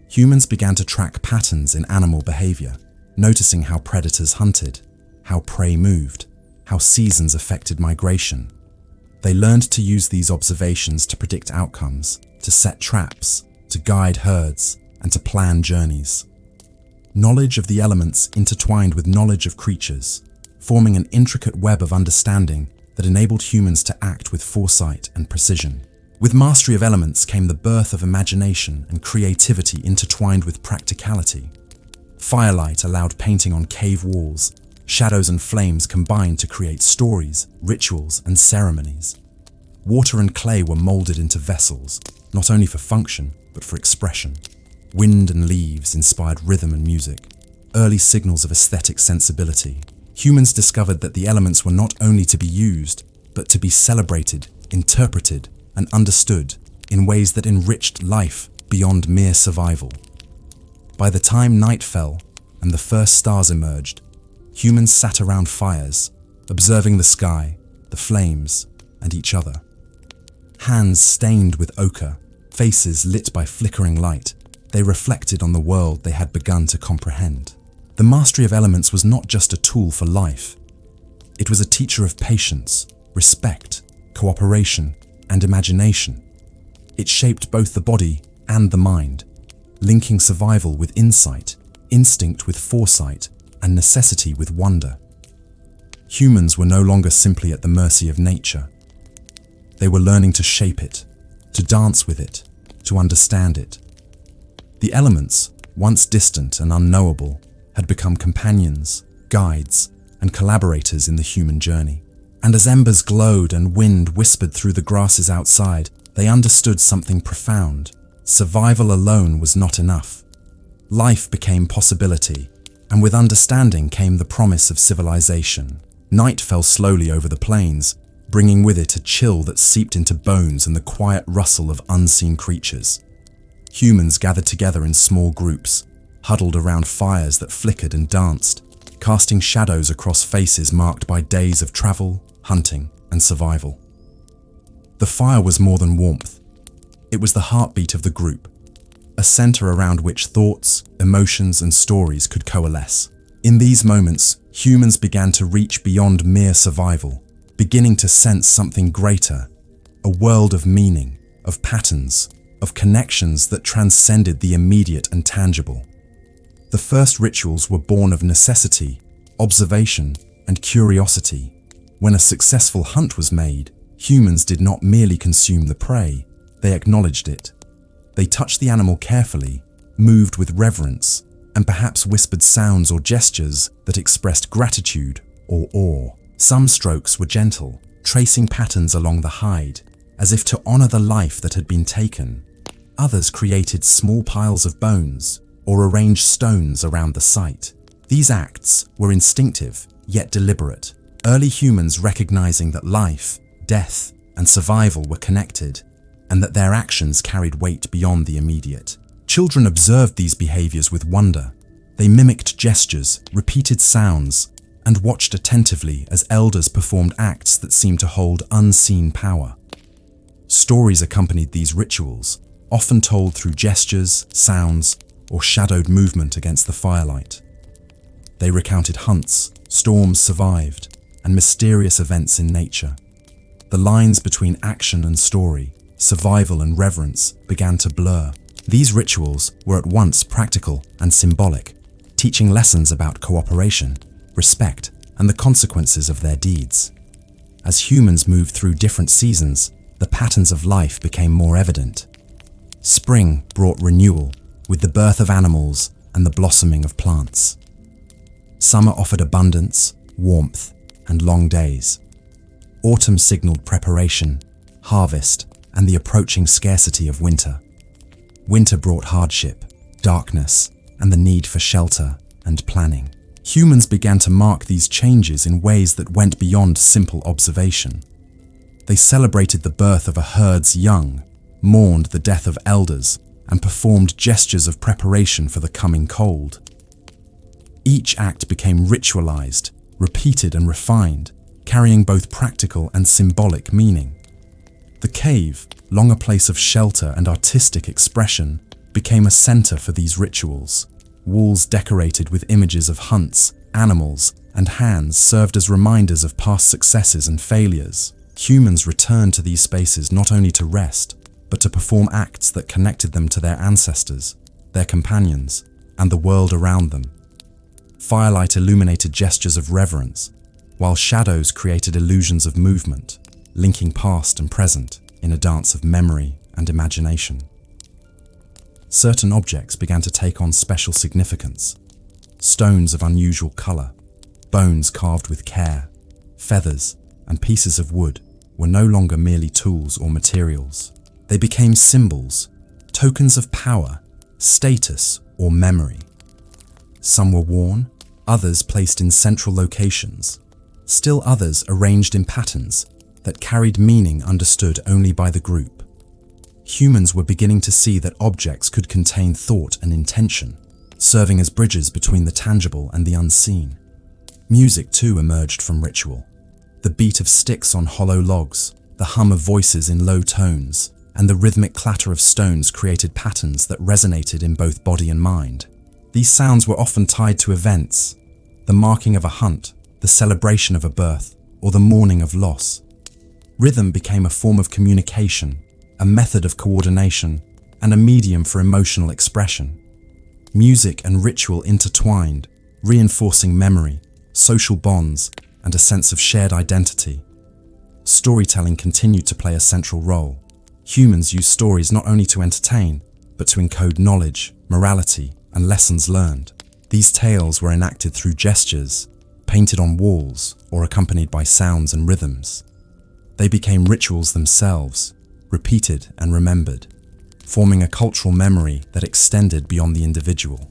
Humans began to track patterns in animal behavior, noticing how predators hunted, how prey moved, how seasons affected migration. They learned to use these observations to predict outcomes, to set traps, to guide herds, and to plan journeys. Knowledge of the elements intertwined with knowledge of creatures, forming an intricate web of understanding that enabled humans to act with foresight and precision. With mastery of elements came the birth of imagination and creativity intertwined with practicality. Firelight allowed painting on cave walls. Shadows and flames combined to create stories, rituals, and ceremonies. Water and clay were molded into vessels, not only for function, but for expression. Wind and leaves inspired rhythm and music, early signals of aesthetic sensibility. Humans discovered that the elements were not only to be used, but to be celebrated, interpreted, and understood in ways that enriched life beyond mere survival. By the time night fell and the first stars emerged, humans sat around fires, observing the sky, the flames, and each other. Hands stained with ochre, faces lit by flickering light, they reflected on the world they had begun to comprehend. The mastery of elements was not just a tool for life. It was a teacher of patience, respect, cooperation, and imagination. It shaped both the body and the mind, linking survival with insight, instinct with foresight, and necessity with wonder. Humans were no longer simply at the mercy of nature. They were learning to shape it, to dance with it, to understand it. The elements, once distant and unknowable, had become companions, guides, and collaborators in the human journey. And as embers glowed and wind whispered through the grasses outside, they understood something profound. Survival alone was not enough. Life became possibility, and with understanding came the promise of civilization. Night fell slowly over the plains, bringing with it a chill that seeped into bones and the quiet rustle of unseen creatures. Humans gathered together in small groups, huddled around fires that flickered and danced, casting shadows across faces marked by days of travel, hunting, and survival. The fire was more than warmth. It was the heartbeat of the group, a center around which thoughts, emotions, and stories could coalesce. In these moments, humans began to reach beyond mere survival, beginning to sense something greater, a world of meaning, of patterns, of connections that transcended the immediate and tangible. The first rituals were born of necessity, observation, and curiosity. When a successful hunt was made, humans did not merely consume the prey, they acknowledged it. They touched the animal carefully, moved with reverence, and perhaps whispered sounds or gestures that expressed gratitude or awe. Some strokes were gentle, tracing patterns along the hide, as if to honor the life that had been taken. Others created small piles of bones or arranged stones around the site. These acts were instinctive, yet deliberate. Early humans recognizing that life, death, and survival were connected, and that their actions carried weight beyond the immediate. Children observed these behaviors with wonder. They mimicked gestures, repeated sounds, and watched attentively as elders performed acts that seemed to hold unseen power. Stories accompanied these rituals, often told through gestures, sounds, or shadowed movement against the firelight. They recounted hunts, storms survived, and mysterious events in nature. The lines between action and story, survival and reverence began to blur. These rituals were at once practical and symbolic, teaching lessons about cooperation, respect, and the consequences of their deeds. As humans moved through different seasons, the patterns of life became more evident. Spring brought renewal, with the birth of animals and the blossoming of plants. Summer offered abundance, warmth, and long days. Autumn signaled preparation, harvest, and the approaching scarcity of winter. Winter brought hardship, darkness, and the need for shelter and planning. Humans began to mark these changes in ways that went beyond simple observation. They celebrated the birth of a herd's young, mourned the death of elders, and performed gestures of preparation for the coming cold. Each act became ritualized, repeated and refined, carrying both practical and symbolic meaning. The cave, long a place of shelter and artistic expression, became a center for these rituals. Walls decorated with images of hunts, animals, and hands served as reminders of past successes and failures. Humans returned to these spaces not only to rest, but to perform acts that connected them to their ancestors, their companions, and the world around them. Firelight illuminated gestures of reverence, while shadows created illusions of movement, linking past and present in a dance of memory and imagination. Certain objects began to take on special significance. Stones of unusual color, bones carved with care, feathers, and pieces of wood were no longer merely tools or materials. They became symbols, tokens of power, status, or memory. Some were worn, others placed in central locations, still others arranged in patterns that carried meaning understood only by the group. Humans were beginning to see that objects could contain thought and intention, serving as bridges between the tangible and the unseen. Music too emerged from ritual. The beat of sticks on hollow logs, the hum of voices in low tones, and the rhythmic clatter of stones created patterns that resonated in both body and mind. These sounds were often tied to events, the marking of a hunt, the celebration of a birth, or the mourning of loss. Rhythm became a form of communication, a method of coordination, and a medium for emotional expression. Music and ritual intertwined, reinforcing memory, social bonds, and a sense of shared identity. Storytelling continued to play a central role. Humans used stories not only to entertain, but to encode knowledge, morality, and lessons learned. These tales were enacted through gestures, painted on walls, or accompanied by sounds and rhythms. They became rituals themselves, repeated and remembered, forming a cultural memory that extended beyond the individual.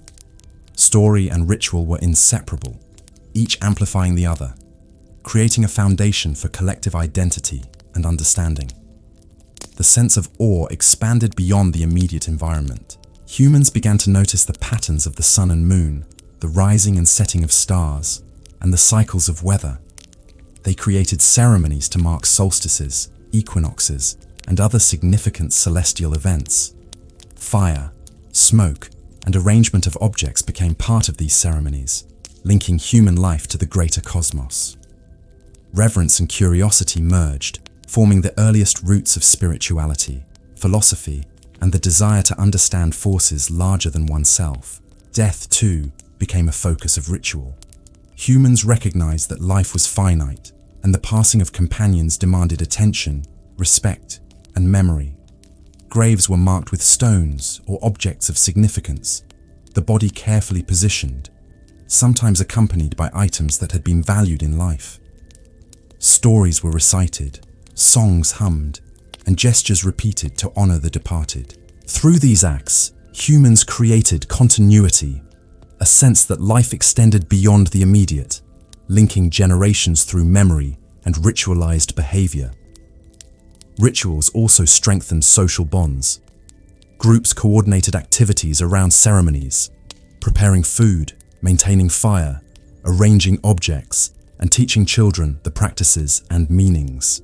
Story and ritual were inseparable, each amplifying the other, creating a foundation for collective identity and understanding. The sense of awe expanded beyond the immediate environment. Humans began to notice the patterns of the sun and moon, the rising and setting of stars, and the cycles of weather. They created ceremonies to mark solstices, equinoxes, and other significant celestial events. Fire, smoke, and arrangement of objects became part of these ceremonies, linking human life to the greater cosmos. Reverence and curiosity merged, forming the earliest roots of spirituality, philosophy, and the desire to understand forces larger than oneself. Death, too, became a focus of ritual. Humans recognized that life was finite, and the passing of companions demanded attention, respect, and memory. Graves were marked with stones or objects of significance, the body carefully positioned, sometimes accompanied by items that had been valued in life. Stories were recited, songs hummed, and gestures repeated to honor the departed. Through these acts, humans created continuity, a sense that life extended beyond the immediate, linking generations through memory and ritualized behavior. Rituals also strengthened social bonds. Groups coordinated activities around ceremonies, preparing food, maintaining fire, arranging objects, and teaching children the practices and meanings.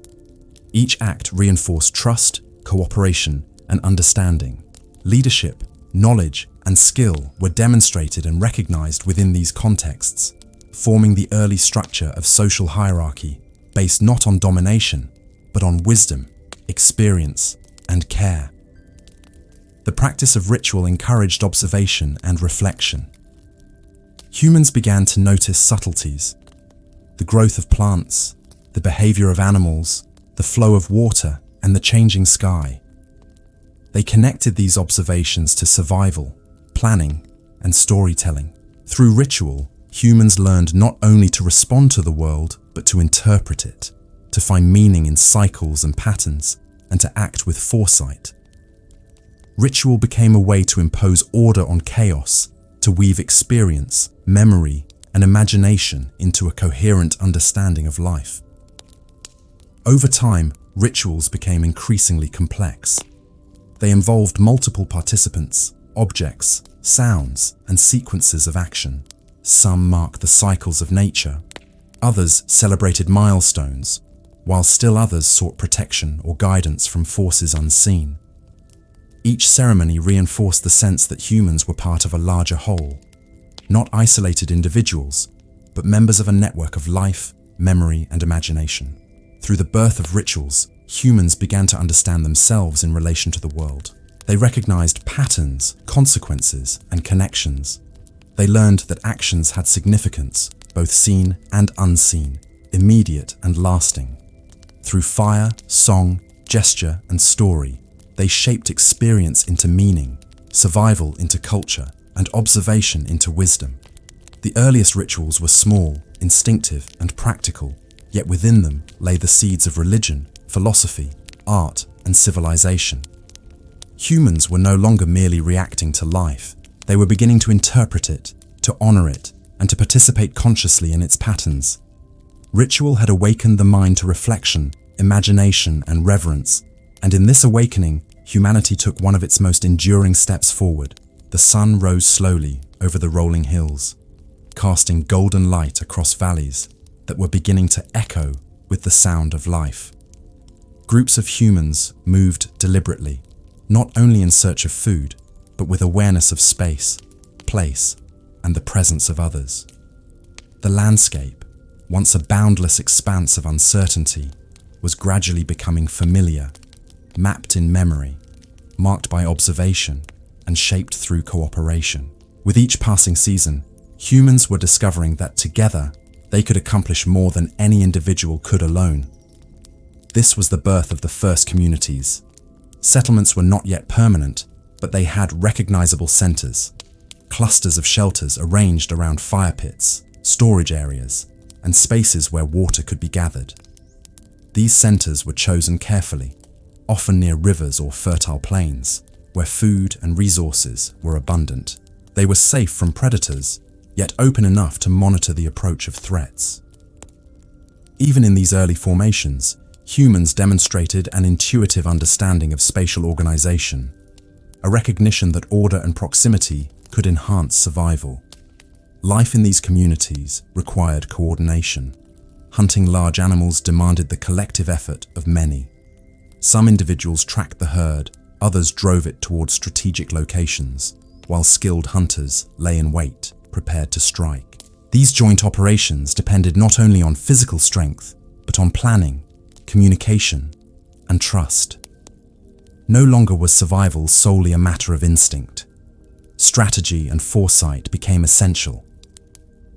Each act reinforced trust, cooperation, and understanding. Leadership, knowledge, and skill were demonstrated and recognized within these contexts, forming the early structure of social hierarchy based not on domination, but on wisdom, experience, and care. The practice of ritual encouraged observation and reflection. Humans began to notice subtleties, the growth of plants, the behavior of animals, the flow of water, and the changing sky. They connected these observations to survival, planning, and storytelling. Through ritual, humans learned not only to respond to the world, but to interpret it, to find meaning in cycles and patterns, and to act with foresight. Ritual became a way to impose order on chaos, to weave experience, memory, and imagination into a coherent understanding of life. Over time, rituals became increasingly complex. They involved multiple participants, objects, sounds, and sequences of action. Some marked the cycles of nature, others celebrated milestones, while still others sought protection or guidance from forces unseen. Each ceremony reinforced the sense that humans were part of a larger whole, not isolated individuals, but members of a network of life, memory, and imagination. Through the birth of rituals, humans began to understand themselves in relation to the world. They recognized patterns, consequences, and connections. They learned that actions had significance, both seen and unseen, immediate and lasting. Through fire, song, gesture, and story, they shaped experience into meaning, survival into culture, and observation into wisdom. The earliest rituals were small, instinctive, and practical, yet within them lay the seeds of religion, philosophy, art, and civilization. Humans were no longer merely reacting to life. They were beginning to interpret it, to honor it, and to participate consciously in its patterns. Ritual had awakened the mind to reflection, imagination, and reverence, and in this awakening, humanity took one of its most enduring steps forward. The sun rose slowly over the rolling hills, casting golden light across valleys that were beginning to echo with the sound of life. Groups of humans moved deliberately, not only in search of food, but with awareness of space, place, and the presence of others. The landscape, once a boundless expanse of uncertainty, was gradually becoming familiar, mapped in memory, marked by observation, and shaped through cooperation. With each passing season, humans were discovering that together they could accomplish more than any individual could alone. This was the birth of the first communities. Settlements were not yet permanent, but they had recognizable centers, clusters of shelters arranged around fire pits, storage areas, and spaces where water could be gathered. These centers were chosen carefully, often near rivers or fertile plains, where food and resources were abundant. They were safe from predators, yet open enough to monitor the approach of threats. Even in these early formations, humans demonstrated an intuitive understanding of spatial organization, a recognition that order and proximity could enhance survival. Life in these communities required coordination. Hunting large animals demanded the collective effort of many. Some individuals tracked the herd, others drove it toward strategic locations, while skilled hunters lay in wait, prepared to strike. These joint operations depended not only on physical strength, but on planning, communication, and trust. No longer was survival solely a matter of instinct. Strategy and foresight became essential.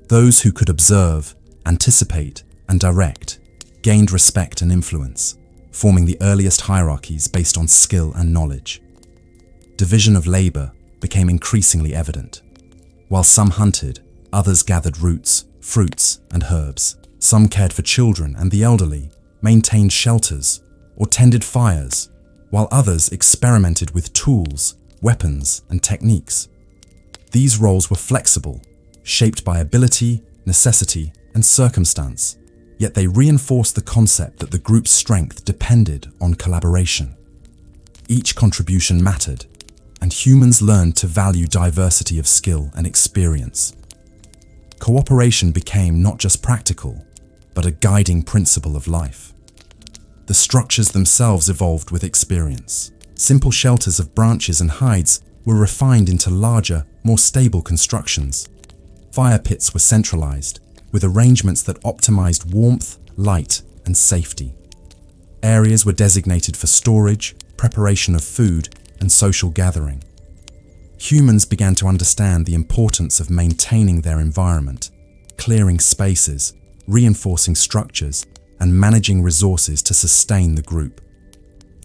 Those who could observe, anticipate, and direct gained respect and influence, forming the earliest hierarchies based on skill and knowledge. Division of labor became increasingly evident. While some hunted, others gathered roots, fruits, and herbs. Some cared for children and the elderly, maintained shelters, or tended fires, while others experimented with tools, weapons, and techniques. These roles were flexible, shaped by ability, necessity, and circumstance, yet they reinforced the concept that the group's strength depended on collaboration. Each contribution mattered, and humans learned to value diversity of skill and experience. Cooperation became not just practical, but a guiding principle of life. The structures themselves evolved with experience. Simple shelters of branches and hides were refined into larger, more stable constructions. Fire pits were centralized, with arrangements that optimized warmth, light, and safety. Areas were designated for storage, preparation of food, and social gathering. Humans began to understand the importance of maintaining their environment, clearing spaces, reinforcing structures, and managing resources to sustain the group.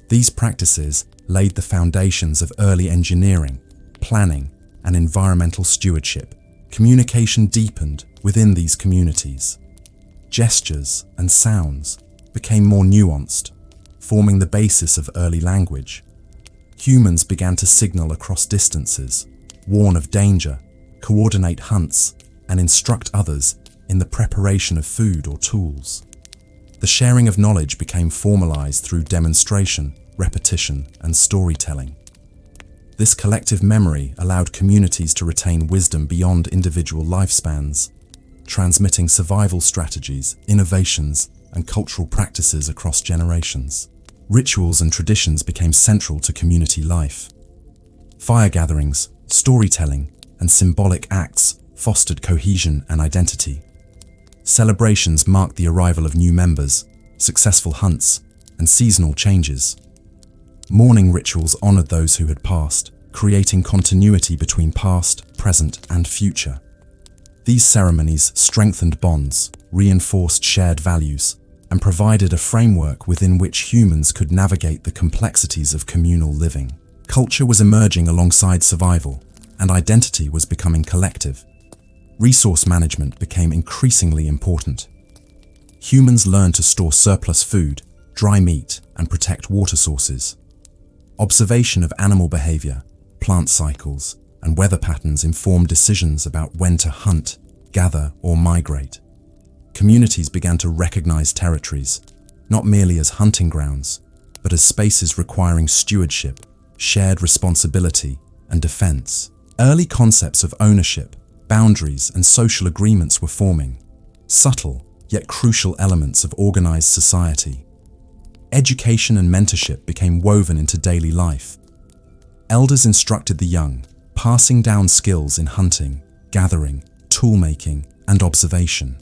These practices laid the foundations of early engineering, planning, and environmental stewardship. Communication deepened within these communities. Gestures and sounds became more nuanced, forming the basis of early language. Humans began to signal across distances, warn of danger, coordinate hunts, and instruct others in the preparation of food or tools. The sharing of knowledge became formalized through demonstration, repetition, and storytelling. This collective memory allowed communities to retain wisdom beyond individual lifespans, transmitting survival strategies, innovations, and cultural practices across generations. Rituals and traditions became central to community life. Fire gatherings, storytelling, and symbolic acts fostered cohesion and identity. Celebrations marked the arrival of new members, successful hunts, and seasonal changes. Mourning rituals honored those who had passed, creating continuity between past, present, and future. These ceremonies strengthened bonds, reinforced shared values, and provided a framework within which humans could navigate the complexities of communal living. Culture was emerging alongside survival, and identity was becoming collective. Resource management became increasingly important. Humans learned to store surplus food, dry meat, and protect water sources. Observation of animal behavior, plant cycles, and weather patterns informed decisions about when to hunt, gather, or migrate. Communities began to recognize territories, not merely as hunting grounds, but as spaces requiring stewardship, shared responsibility, and defense. Early concepts of ownership, boundaries, and social agreements were forming. Subtle, yet crucial elements of organized society. Education and mentorship became woven into daily life. Elders instructed the young, passing down skills in hunting, gathering, tool-making, and observation.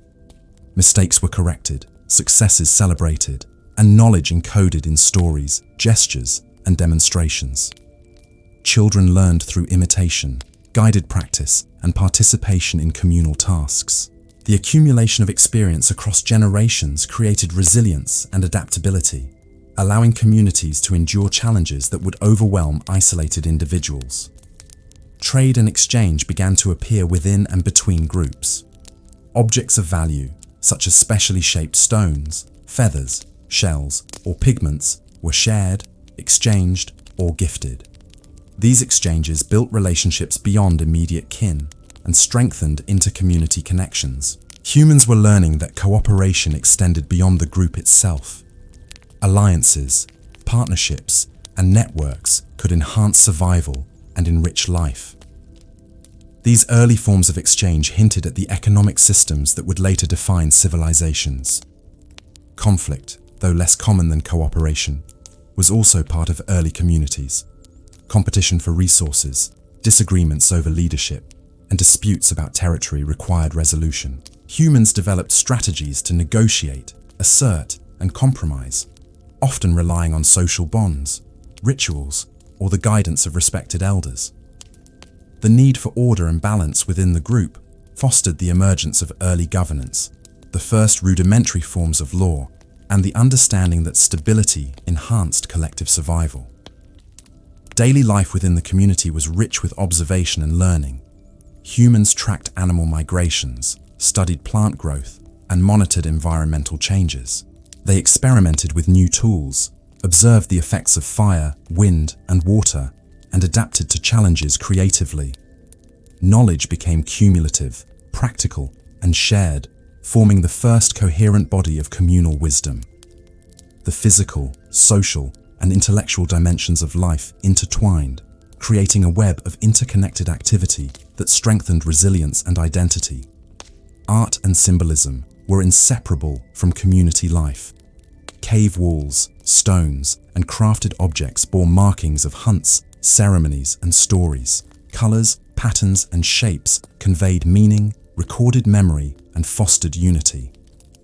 Mistakes were corrected, successes celebrated, and knowledge encoded in stories, gestures, and demonstrations. Children learned through imitation, guided practice, and participation in communal tasks. The accumulation of experience across generations created resilience and adaptability, allowing communities to endure challenges that would overwhelm isolated individuals. Trade and exchange began to appear within and between groups. Objects of value, such as specially shaped stones, feathers, shells, or pigments, were shared, exchanged, or gifted. These exchanges built relationships beyond immediate kin and strengthened inter-community connections. Humans were learning that cooperation extended beyond the group itself. Alliances, partnerships, and networks could enhance survival and enrich life. These early forms of exchange hinted at the economic systems that would later define civilizations. Conflict, though less common than cooperation, was also part of early communities. Competition for resources, disagreements over leadership, and disputes about territory required resolution. Humans developed strategies to negotiate, assert, and compromise, often relying on social bonds, rituals, or the guidance of respected elders. The need for order and balance within the group fostered the emergence of early governance, the first rudimentary forms of law, and the understanding that stability enhanced collective survival. Daily life within the community was rich with observation and learning. Humans tracked animal migrations, studied plant growth, and monitored environmental changes. They experimented with new tools, observed the effects of fire, wind, and water, and adapted to challenges creatively. Knowledge became cumulative, practical, and shared, forming the first coherent body of communal wisdom. The physical, social, and intellectual dimensions of life intertwined, creating a web of interconnected activity that strengthened resilience and identity. Art and symbolism were inseparable from community life. Cave walls, stones, and crafted objects bore markings of hunts, ceremonies, and stories. Colors, patterns, and shapes conveyed meaning, recorded memory, and fostered unity.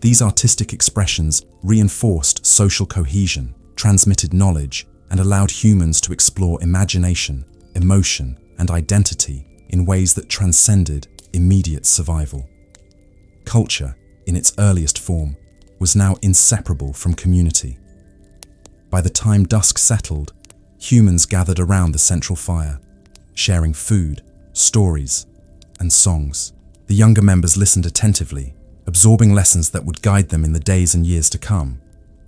These artistic expressions reinforced social cohesion, transmitted knowledge, and allowed humans to explore imagination, emotion, and identity in ways that transcended immediate survival. Culture, in its earliest form, was now inseparable from community. By the time dusk settled, humans gathered around the central fire, sharing food, stories, and songs. The younger members listened attentively, absorbing lessons that would guide them in the days and years to come.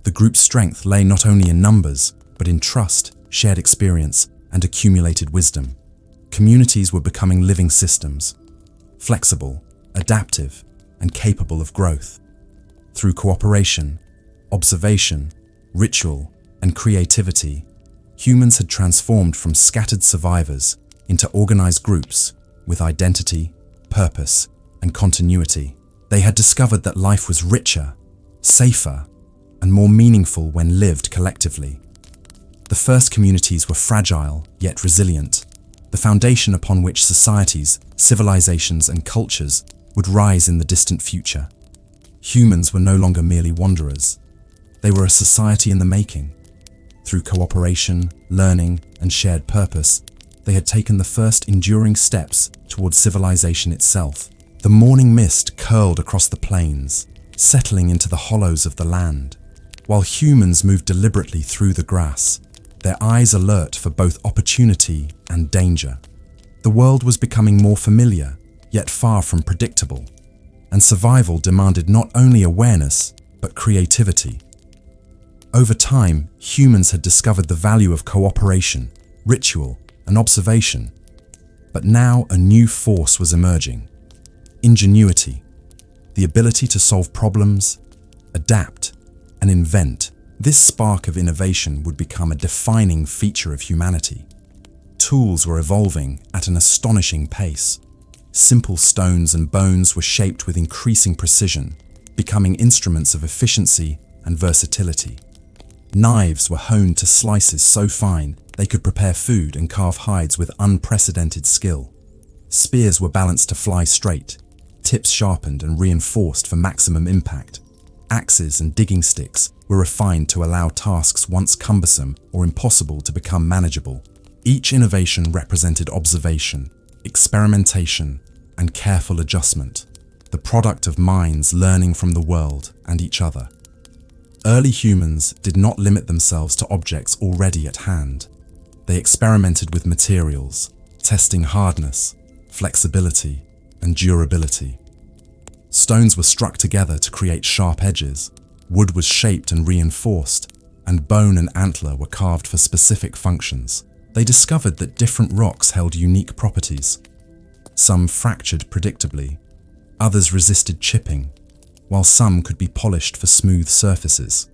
The group's strength lay not only in numbers, but in trust, shared experience, and accumulated wisdom. Communities were becoming living systems, flexible, adaptive, and capable of growth. Through cooperation, observation, ritual, and creativity, humans had transformed from scattered survivors into organized groups with identity, purpose, and continuity. They had discovered that life was richer, safer, and more meaningful when lived collectively. The first communities were fragile yet resilient, the foundation upon which societies, civilizations, and cultures would rise in the distant future. Humans were no longer merely wanderers. They were a society in the making. Through cooperation, learning, and shared purpose, they had taken the first enduring steps towards civilization itself. The morning mist curled across the plains, settling into the hollows of the land, while humans moved deliberately through the grass, their eyes alert for both opportunity and danger. The world was becoming more familiar, yet far from predictable, and survival demanded not only awareness, but creativity. Over time, humans had discovered the value of cooperation, ritual, and observation. But now a new force was emerging: ingenuity, the ability to solve problems, adapt, and invent. This spark of innovation would become a defining feature of humanity. Tools were evolving at an astonishing pace. Simple stones and bones were shaped with increasing precision, becoming instruments of efficiency and versatility. Knives were honed to slices so fine they could prepare food and carve hides with unprecedented skill. Spears were balanced to fly straight, tips sharpened and reinforced for maximum impact. Axes and digging sticks were refined to allow tasks once cumbersome or impossible to become manageable. Each innovation represented observation, experimentation, and careful adjustment, the product of minds learning from the world and each other. Early humans did not limit themselves to objects already at hand. They experimented with materials, testing hardness, flexibility, and durability. Stones were struck together to create sharp edges, wood was shaped and reinforced, and bone and antler were carved for specific functions. They discovered that different rocks held unique properties. Some fractured predictably, others resisted chipping, while some could be polished for smooth surfaces.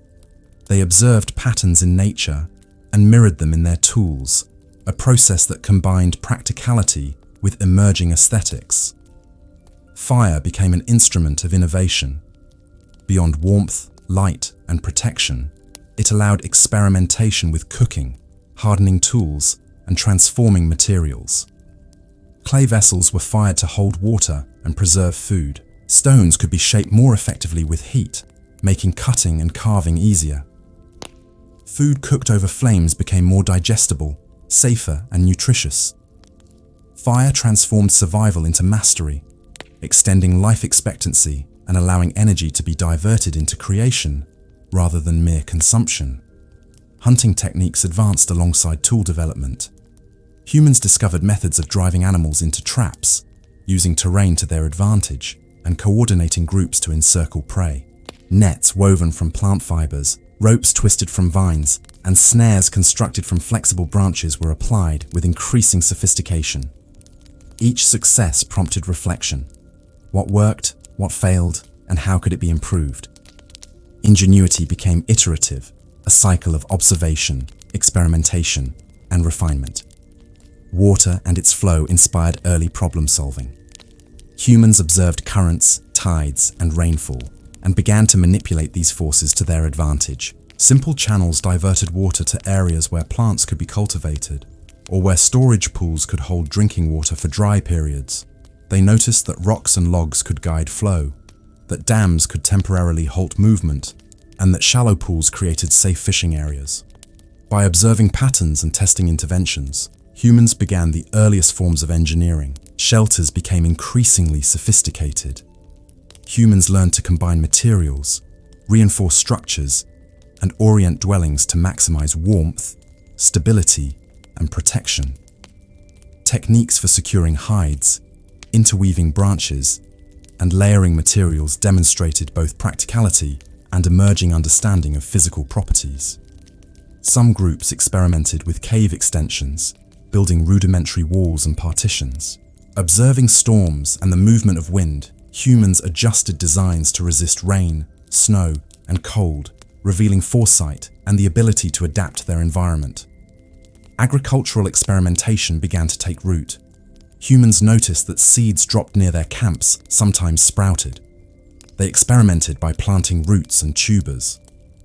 They observed patterns in nature and mirrored them in their tools, a process that combined practicality with emerging aesthetics. Fire became an instrument of innovation. Beyond warmth, light, and protection, it allowed experimentation with cooking, hardening tools, and transforming materials. Clay vessels were fired to hold water and preserve food. Stones could be shaped more effectively with heat, making cutting and carving easier. Food cooked over flames became more digestible, safer, and nutritious. Fire transformed survival into mastery, extending life expectancy and allowing energy to be diverted into creation rather than mere consumption. Hunting techniques advanced alongside tool development. Humans discovered methods of driving animals into traps, using terrain to their advantage, and coordinating groups to encircle prey. Nets woven from plant fibers, ropes twisted from vines, and snares constructed from flexible branches were applied with increasing sophistication. Each success prompted reflection. What worked, what failed, and how could it be improved? Ingenuity became iterative, a cycle of observation, experimentation, and refinement. Water and its flow inspired early problem solving. Humans observed currents, tides, and rainfall, and began to manipulate these forces to their advantage. Simple channels diverted water to areas where plants could be cultivated, or where storage pools could hold drinking water for dry periods. They noticed that rocks and logs could guide flow, that dams could temporarily halt movement, and that shallow pools created safe fishing areas. By observing patterns and testing interventions, humans began the earliest forms of engineering. Shelters became increasingly sophisticated. Humans learned to combine materials, reinforce structures, and orient dwellings to maximize warmth, stability, and protection. Techniques for securing hides, interweaving branches, and layering materials demonstrated both practicality and emerging understanding of physical properties. Some groups experimented with cave extensions, building rudimentary walls and partitions. Observing storms and the movement of wind, humans adjusted designs to resist rain, snow, and cold, revealing foresight and the ability to adapt to their environment. Agricultural experimentation began to take root. Humans noticed that seeds dropped near their camps sometimes sprouted. They experimented by planting roots and tubers,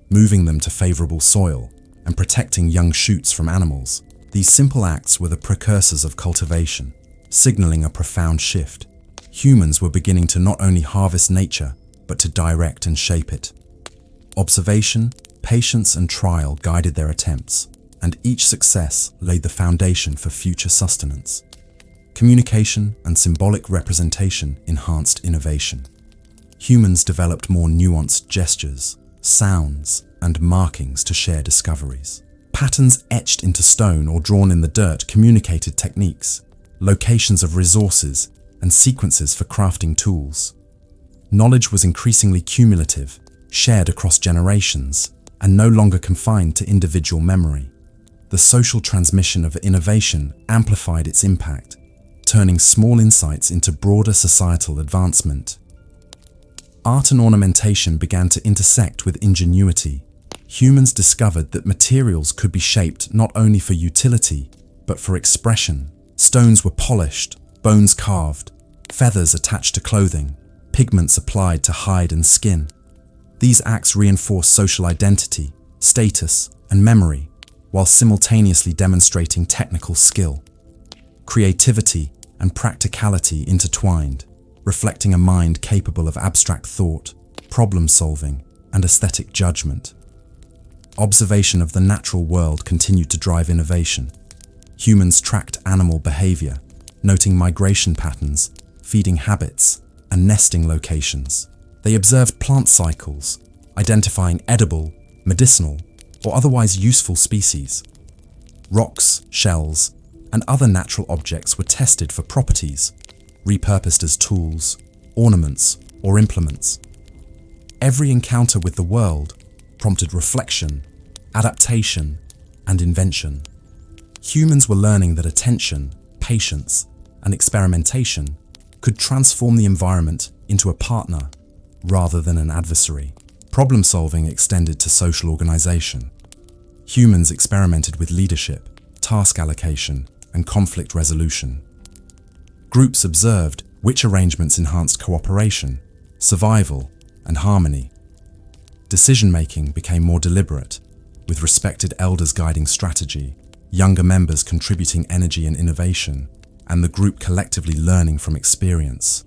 moving them to favorable soil, and protecting young shoots from animals. These simple acts were the precursors of cultivation, signaling a profound shift. Humans were beginning to not only harvest nature, but to direct and shape it. Observation, patience, and trial guided their attempts, and each success laid the foundation for future sustenance. Communication and symbolic representation enhanced innovation. Humans developed more nuanced gestures, sounds, and markings to share discoveries. Patterns etched into stone or drawn in the dirt communicated techniques, locations of resources, and sequences for crafting tools. Knowledge was increasingly cumulative, shared across generations, and no longer confined to individual memory. The social transmission of innovation amplified its impact, turning small insights into broader societal advancement. Art and ornamentation began to intersect with ingenuity. Humans discovered that materials could be shaped not only for utility, but for expression. Stones were polished, bones carved, feathers attached to clothing, pigments applied to hide and skin. These acts reinforce social identity, status, and memory, while simultaneously demonstrating technical skill. Creativity and practicality intertwined, reflecting a mind capable of abstract thought, problem-solving, and aesthetic judgment. Observation of the natural world continued to drive innovation. Humans tracked animal behavior, noting migration patterns, feeding habits, and nesting locations. They observed plant cycles, identifying edible, medicinal, or otherwise useful species. Rocks, shells, and other natural objects were tested for properties, repurposed as tools, ornaments, or implements. Every encounter with the world prompted reflection, adaptation, and invention. Humans were learning that attention, patience, and experimentation could transform the environment into a partner rather than an adversary. Problem-solving extended to social organization. Humans experimented with leadership, task allocation, and conflict resolution. Groups observed which arrangements enhanced cooperation, survival, and harmony. Decision-making became more deliberate, with respected elders guiding strategy, younger members contributing energy and innovation, and the group collectively learning from experience.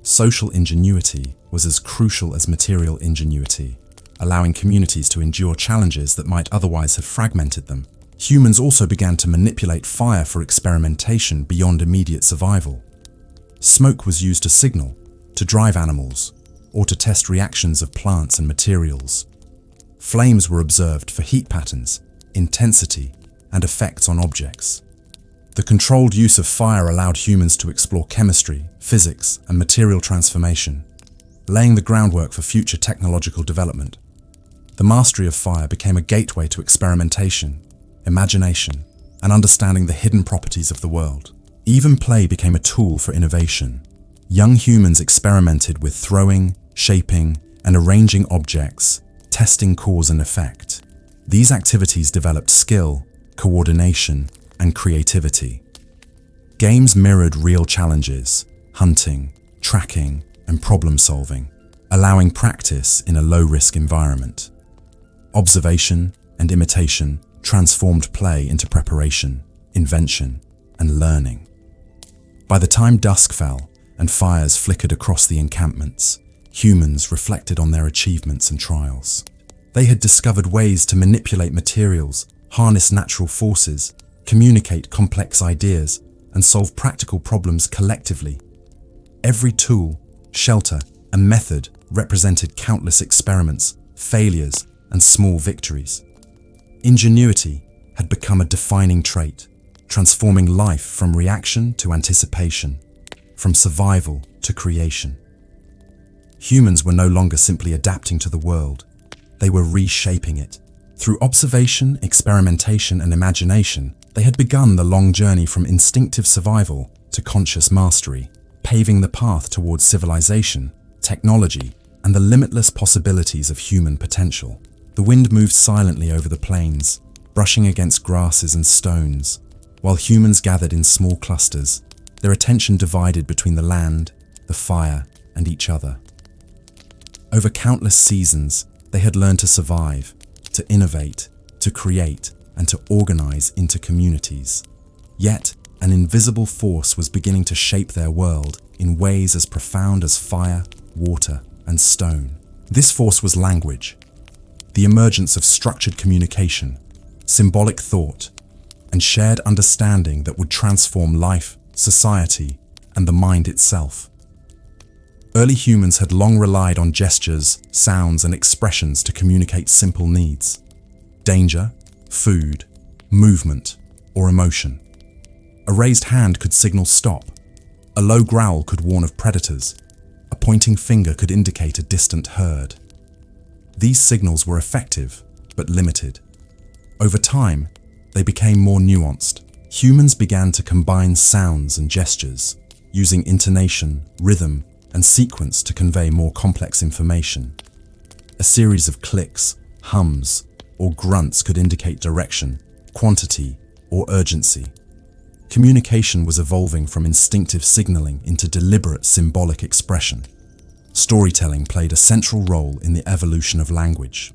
Social ingenuity was as crucial as material ingenuity, allowing communities to endure challenges that might otherwise have fragmented them. Humans also began to manipulate fire for experimentation beyond immediate survival. Smoke was used to signal, to drive animals, or to test reactions of plants and materials. Flames were observed for heat patterns, intensity, and effects on objects. The controlled use of fire allowed humans to explore chemistry, physics, and material transformation, laying the groundwork for future technological development. The mastery of fire became a gateway to experimentation, imagination, and understanding the hidden properties of the world. Even play became a tool for innovation. Young humans experimented with throwing, shaping, and arranging objects, testing cause and effect. These activities developed skill, coordination, and creativity. Games mirrored real challenges, hunting, tracking, and problem-solving, allowing practice in a low-risk environment. Observation and imitation transformed play into preparation, invention, and learning. By the time dusk fell and fires flickered across the encampments, humans reflected on their achievements and trials. They had discovered ways to manipulate materials, harness natural forces, communicate complex ideas, and solve practical problems collectively. Every tool, shelter, and method represented countless experiments, failures, and small victories. Ingenuity had become a defining trait, transforming life from reaction to anticipation, from survival to creation. Humans were no longer simply adapting to the world, they were reshaping it. Through observation, experimentation, and imagination, they had begun the long journey from instinctive survival to conscious mastery, paving the path towards civilization, technology, and the limitless possibilities of human potential. The wind moved silently over the plains, brushing against grasses and stones, while humans gathered in small clusters, their attention divided between the land, the fire, and each other. Over countless seasons, they had learned to survive, to innovate, to create, and to organize into communities. Yet, an invisible force was beginning to shape their world in ways as profound as fire, water, and stone. This force was language, the emergence of structured communication, symbolic thought, and shared understanding that would transform life, society, and the mind itself. Early humans had long relied on gestures, sounds, and expressions to communicate simple needs: danger, food, movement, or emotion. A raised hand could signal stop, a low growl could warn of predators, a pointing finger could indicate a distant herd. These signals were effective, but limited. Over time, they became more nuanced. Humans began to combine sounds and gestures, using intonation, rhythm, and sequence to convey more complex information. A series of clicks, hums, or grunts could indicate direction, quantity, or urgency. Communication was evolving from instinctive signaling into deliberate symbolic expression. storytelling played a central role in the evolution of language.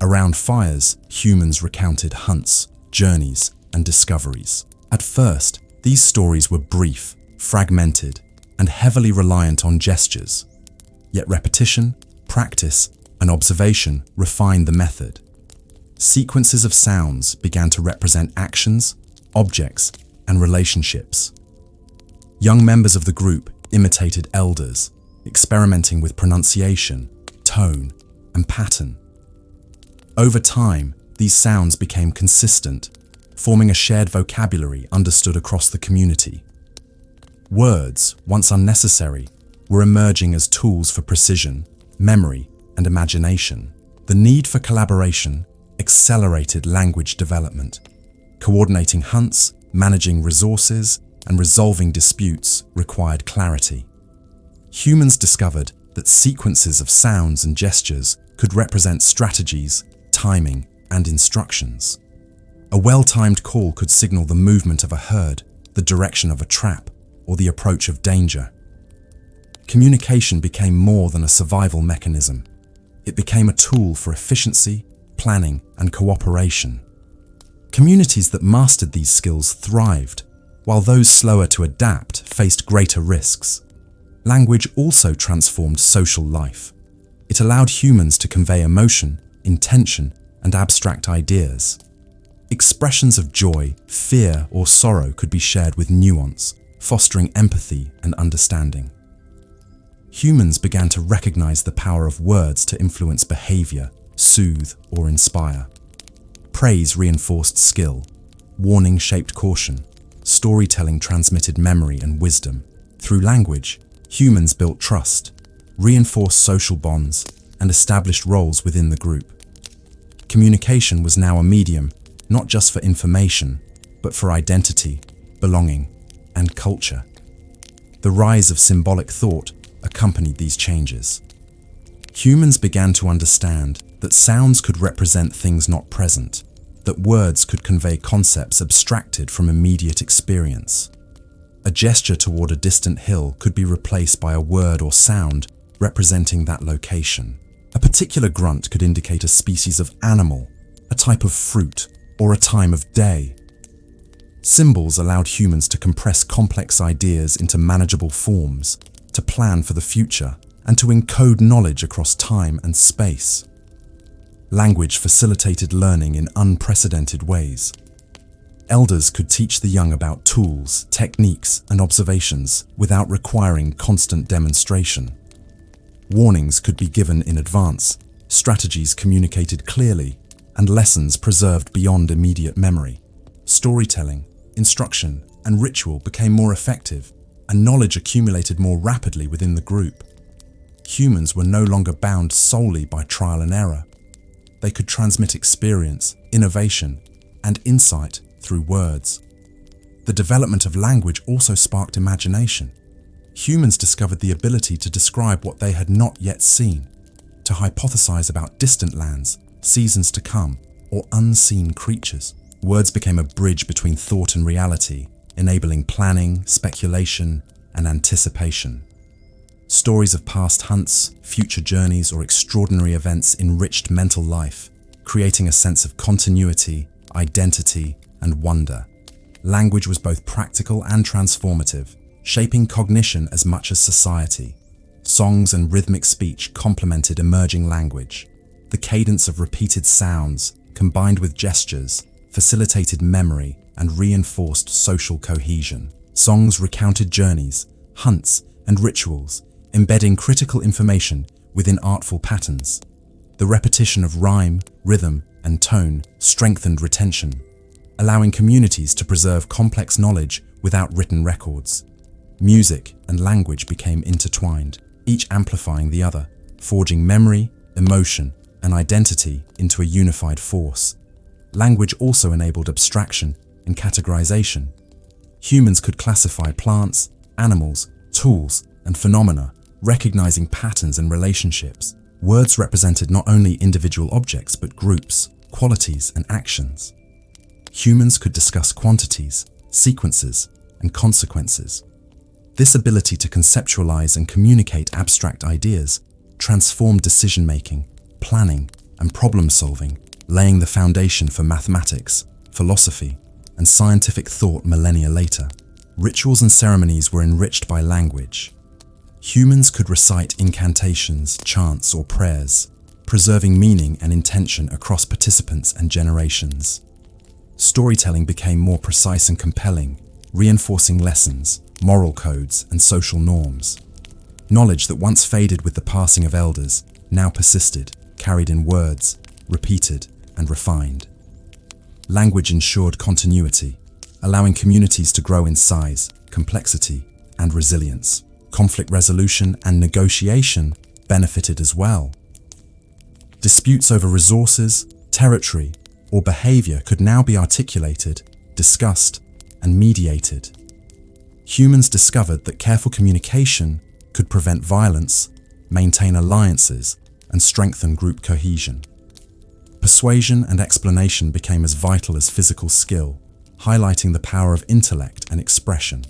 Around fires, humans recounted hunts, journeys, and discoveries. At first, these stories were brief, fragmented, and heavily reliant on gestures. Yet repetition, practice, and observation refined the method. Sequences of sounds began to represent actions, objects, and relationships. Young members of the group imitated elders, experimenting with pronunciation, tone, and pattern. Over time, these sounds became consistent, forming a shared vocabulary understood across the community. Words, once unnecessary, were emerging as tools for precision, memory, and imagination. The need for collaboration accelerated language development. Coordinating hunts, managing resources, and resolving disputes required clarity. Humans discovered that sequences of sounds and gestures could represent strategies, timing, and instructions. A well-timed call could signal the movement of a herd, the direction of a trap, or the approach of danger. Communication became more than a survival mechanism. It became a tool for efficiency, planning, and cooperation. Communities that mastered these skills thrived, while those slower to adapt faced greater risks. Language also transformed social life. It allowed humans to convey emotion, intention, and abstract ideas. Expressions of joy, fear, or sorrow could be shared with nuance, fostering empathy and understanding. Humans began to recognize the power of words to influence behavior, soothe, or inspire. Praise reinforced skill, warning shaped caution, storytelling transmitted memory and wisdom. Through language, humans built trust, reinforced social bonds, and established roles within the group. Communication was now a medium, not just for information, but for identity, belonging, and culture. The rise of symbolic thought accompanied these changes. Humans began to understand that sounds could represent things not present, that words could convey concepts abstracted from immediate experience. A gesture toward a distant hill could be replaced by a word or sound representing that location. A particular grunt could indicate a species of animal, a type of fruit, or a time of day. Symbols allowed humans to compress complex ideas into manageable forms, to plan for the future, and to encode knowledge across time and space. Language facilitated learning in unprecedented ways. Elders could teach the young about tools, techniques, and observations without requiring constant demonstration. Warnings could be given in advance, strategies communicated clearly, and lessons preserved beyond immediate memory. Storytelling, instruction, and ritual became more effective, and knowledge accumulated more rapidly within the group. Humans were no longer bound solely by trial and error. They could transmit experience, innovation, and insight through words. The development of language also sparked imagination. Humans discovered the ability to describe what they had not yet seen, to hypothesize about distant lands, seasons to come, or unseen creatures. Words became a bridge between thought and reality, enabling planning, speculation, and anticipation. Stories of past hunts, future journeys, or extraordinary events enriched mental life, creating a sense of continuity, identity, and wonder. Language was both practical and transformative, shaping cognition as much as society. Songs and rhythmic speech complemented emerging language. The cadence of repeated sounds, combined with gestures, facilitated memory and reinforced social cohesion. Songs recounted journeys, hunts, and rituals, embedding critical information within artful patterns. The repetition of rhyme, rhythm, and tone strengthened retention, allowing communities to preserve complex knowledge without written records. Music and language became intertwined, each amplifying the other, forging memory, emotion, and identity into a unified force. Language also enabled abstraction and categorization. Humans could classify plants, animals, tools, and phenomena, recognizing patterns and relationships. Words represented not only individual objects but groups, qualities, and actions. Humans could discuss quantities, sequences, and consequences. This ability to conceptualize and communicate abstract ideas transformed decision-making, planning, and problem-solving, laying the foundation for mathematics, philosophy, and scientific thought millennia later. Rituals and ceremonies were enriched by language. Humans could recite incantations, chants, or prayers, preserving meaning and intention across participants and generations. Storytelling became more precise and compelling, reinforcing lessons, moral codes, and social norms. Knowledge that once faded with the passing of elders now persisted, carried in words, repeated, and refined. Language ensured continuity, allowing communities to grow in size, complexity, and resilience. Conflict resolution and negotiation benefited as well. Disputes over resources, territory, or behavior could now be articulated, discussed, and mediated. Humans discovered that careful communication could prevent violence, maintain alliances, and strengthen group cohesion. Persuasion and explanation became as vital as physical skill, highlighting the power of intellect and expression.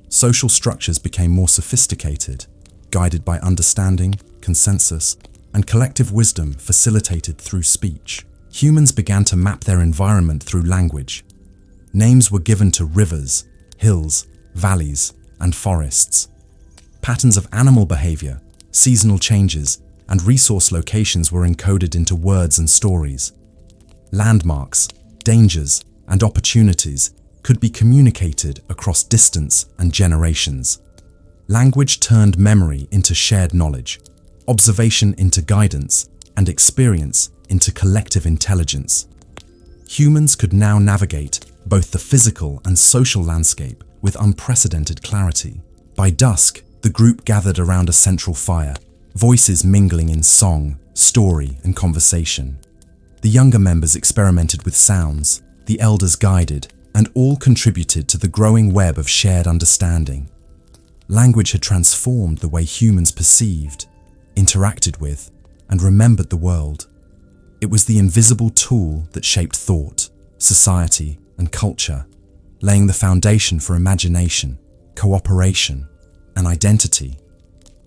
Social structures became more sophisticated, guided by understanding, consensus, and collective wisdom facilitated through speech. Humans began to map their environment through language. Names were given to rivers, hills, valleys, and forests. Patterns of animal behavior, seasonal changes, and resource locations were encoded into words and stories. Landmarks, dangers, and opportunities could be communicated across distance and generations. Language turned memory into shared knowledge, observation into guidance, and experience into collective intelligence. Humans could now navigate both the physical and social landscape with unprecedented clarity. By dusk, the group gathered around a central fire, voices mingling in song, story, and conversation. The younger members experimented with sounds, the elders guided, and all contributed to the growing web of shared understanding. Language had transformed the way humans perceived, interacted with, and remembered the world. It was the invisible tool that shaped thought, society, and culture, laying the foundation for imagination, cooperation, and identity.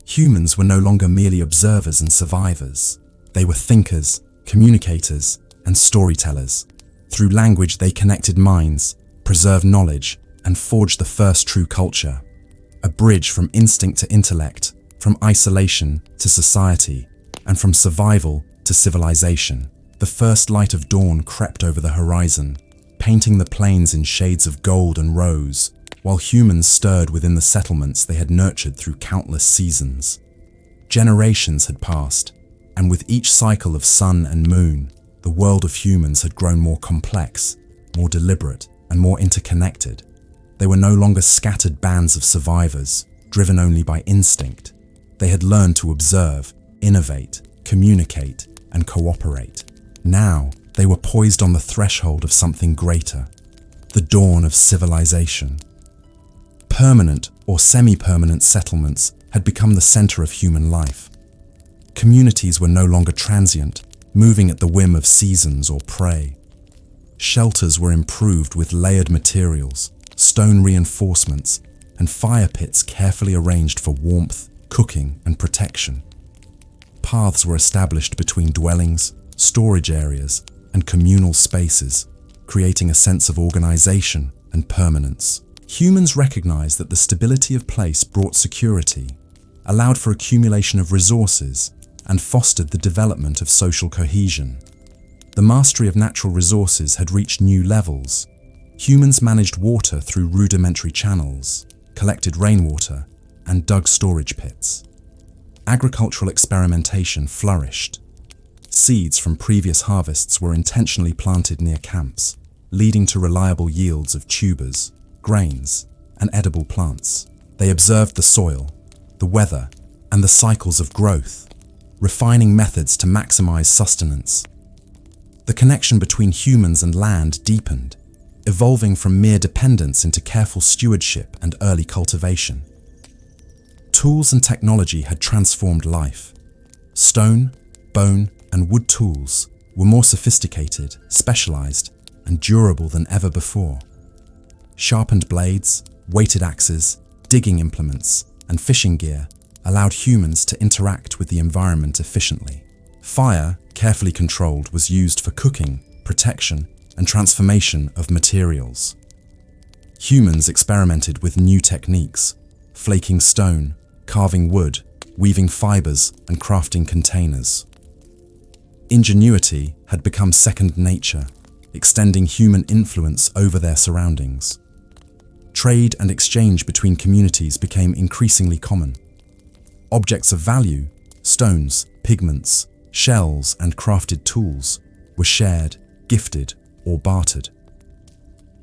Humans were no longer merely observers and survivors. They were thinkers, communicators, and storytellers. Through language, they connected minds, preserved knowledge, and forged the first true culture. A bridge from instinct to intellect, from isolation to society, and from survival to civilization. The first light of dawn crept over the horizon, painting the plains in shades of gold and rose, while humans stirred within the settlements they had nurtured through countless seasons. Generations had passed, and with each cycle of sun and moon, the world of humans had grown more complex, more deliberate, and more interconnected. They were no longer scattered bands of survivors, driven only by instinct. They had learned to observe, innovate, communicate, and cooperate. Now, they were poised on the threshold of something greater, the dawn of civilization. Permanent or semi-permanent settlements had become the center of human life. Communities were no longer transient, moving at the whim of seasons or prey. Shelters were improved with layered materials, stone reinforcements, and fire pits carefully arranged for warmth, cooking, and protection. Paths were established between dwellings, storage areas, and communal spaces, creating a sense of organization and permanence. Humans recognized that the stability of place brought security, allowed for accumulation of resources, and fostered the development of social cohesion. The mastery of natural resources had reached new levels. Humans managed water through rudimentary channels, collected rainwater, and dug storage pits. Agricultural experimentation flourished. Seeds from previous harvests were intentionally planted near camps, leading to reliable yields of tubers, grains, and edible plants. They observed the soil, the weather, and the cycles of growth, refining methods to maximize sustenance. The connection between humans and land deepened, evolving from mere dependence into careful stewardship and early cultivation. Tools and technology had transformed life. Stone, bone, and wood tools were more sophisticated, specialized, and durable than ever before. Sharpened blades, weighted axes, digging implements, and fishing gear allowed humans to interact with the environment efficiently. Fire, carefully controlled, was used for cooking, protection, and transformation of materials. Humans experimented with new techniques, flaking stone, carving wood, weaving fibers, and crafting containers. Ingenuity had become second nature, extending human influence over their surroundings. Trade and exchange between communities became increasingly common. Objects of value, stones, pigments, shells, and crafted tools were shared, gifted, or bartered.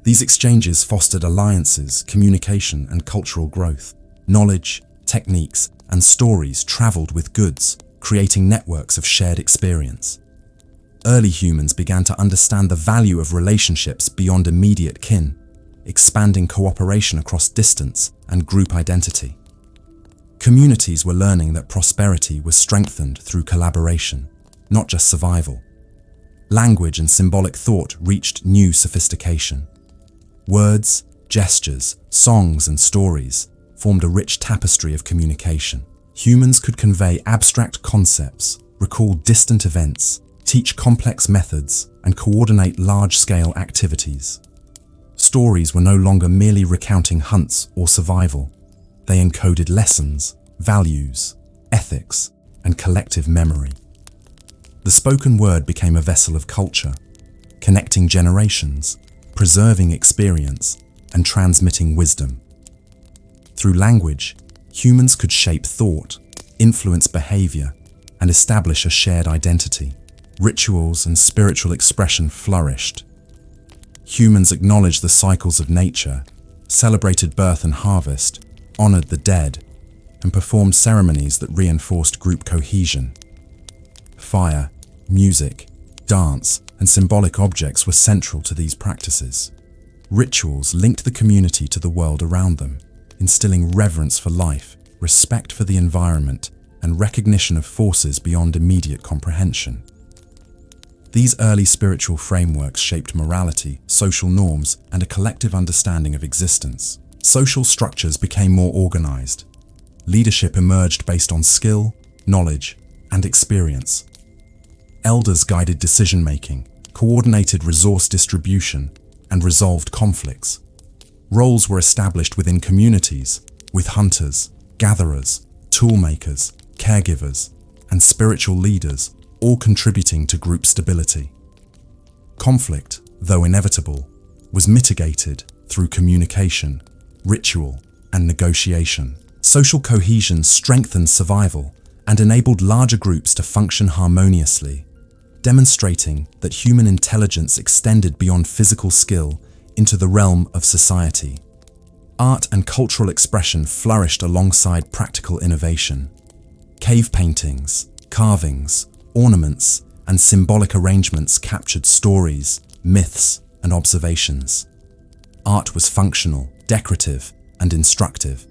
These exchanges fostered alliances, communication, and cultural growth. Knowledge, techniques, and stories traveled with goods, creating networks of shared experience. Early humans began to understand the value of relationships beyond immediate kin, expanding cooperation across distance and group identity. Communities were learning that prosperity was strengthened through collaboration, not just survival. Language and symbolic thought reached new sophistication. Words, gestures, songs, and stories formed a rich tapestry of communication. Humans could convey abstract concepts, recall distant events, teach complex methods, and coordinate large-scale activities. Stories were no longer merely recounting hunts or survival. They encoded lessons, values, ethics, and collective memory. The spoken word became a vessel of culture, connecting generations, preserving experience, and transmitting wisdom. Through language, humans could shape thought, influence behavior, and establish a shared identity. Rituals and spiritual expression flourished. Humans acknowledged the cycles of nature, celebrated birth and harvest, honored the dead, and performed ceremonies that reinforced group cohesion. Fire, music, dance, and symbolic objects were central to these practices. Rituals linked the community to the world around them, instilling reverence for life, respect for the environment, and recognition of forces beyond immediate comprehension. These early spiritual frameworks shaped morality, social norms, and a collective understanding of existence. Social structures became more organized. Leadership emerged based on skill, knowledge, and experience. Elders guided decision-making, coordinated resource distribution, and resolved conflicts. Roles were established within communities, with hunters, gatherers, toolmakers, caregivers, and spiritual leaders, all contributing to group stability. Conflict, though inevitable, was mitigated through communication, ritual, and negotiation. Social cohesion strengthened survival and enabled larger groups to function harmoniously, demonstrating that human intelligence extended beyond physical skill into the realm of society. Art and cultural expression flourished alongside practical innovation. Cave paintings, carvings, ornaments, and symbolic arrangements captured stories, myths, and observations. Art was functional, decorative, and instructive.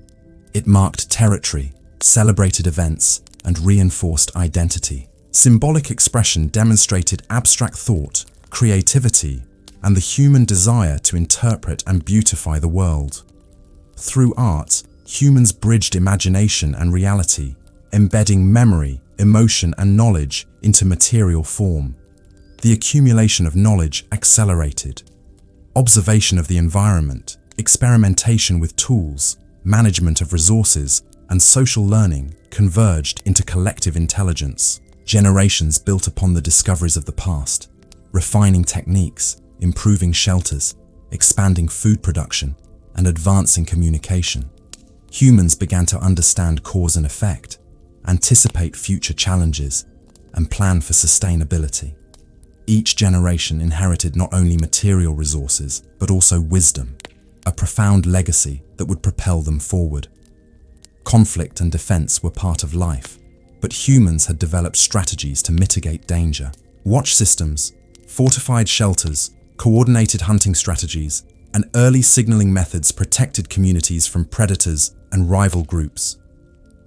It marked territory, celebrated events, and reinforced identity. Symbolic expression demonstrated abstract thought, creativity, and the human desire to interpret and beautify the world. Through art, humans bridged imagination and reality, embedding memory, emotion, and knowledge into material form. The accumulation of knowledge accelerated. Observation of the environment, experimentation with tools, management of resources, and social learning converged into collective intelligence. Generations built upon the discoveries of the past, refining techniques, improving shelters, expanding food production, and advancing communication. Humans began to understand cause and effect, anticipate future challenges, and plan for sustainability. Each generation inherited not only material resources, but also wisdom, a profound legacy that would propel them forward. Conflict and defense were part of life, but humans had developed strategies to mitigate danger. Watch systems, fortified shelters, coordinated hunting strategies, and early signaling methods protected communities from predators and rival groups.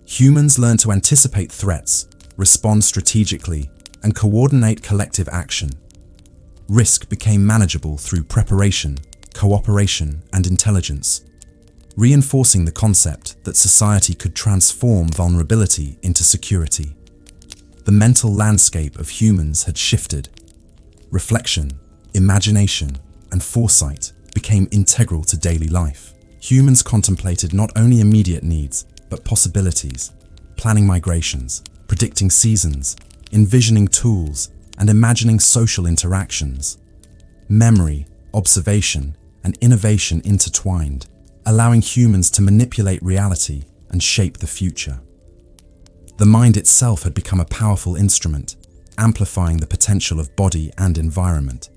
Humans learned to anticipate threats, respond strategically, and coordinate collective action. Risk became manageable through preparation, cooperation, and intelligence. reinforcing the concept that society could transform vulnerability into security. The mental landscape of humans had shifted. Reflection, imagination, and foresight became integral to daily life. Humans contemplated not only immediate needs, but possibilities, planning migrations, predicting seasons, envisioning tools, and imagining social interactions. Memory, observation, and innovation intertwined, allowing humans to manipulate reality and shape the future. The mind itself had become a powerful instrument, amplifying the potential of body and environment.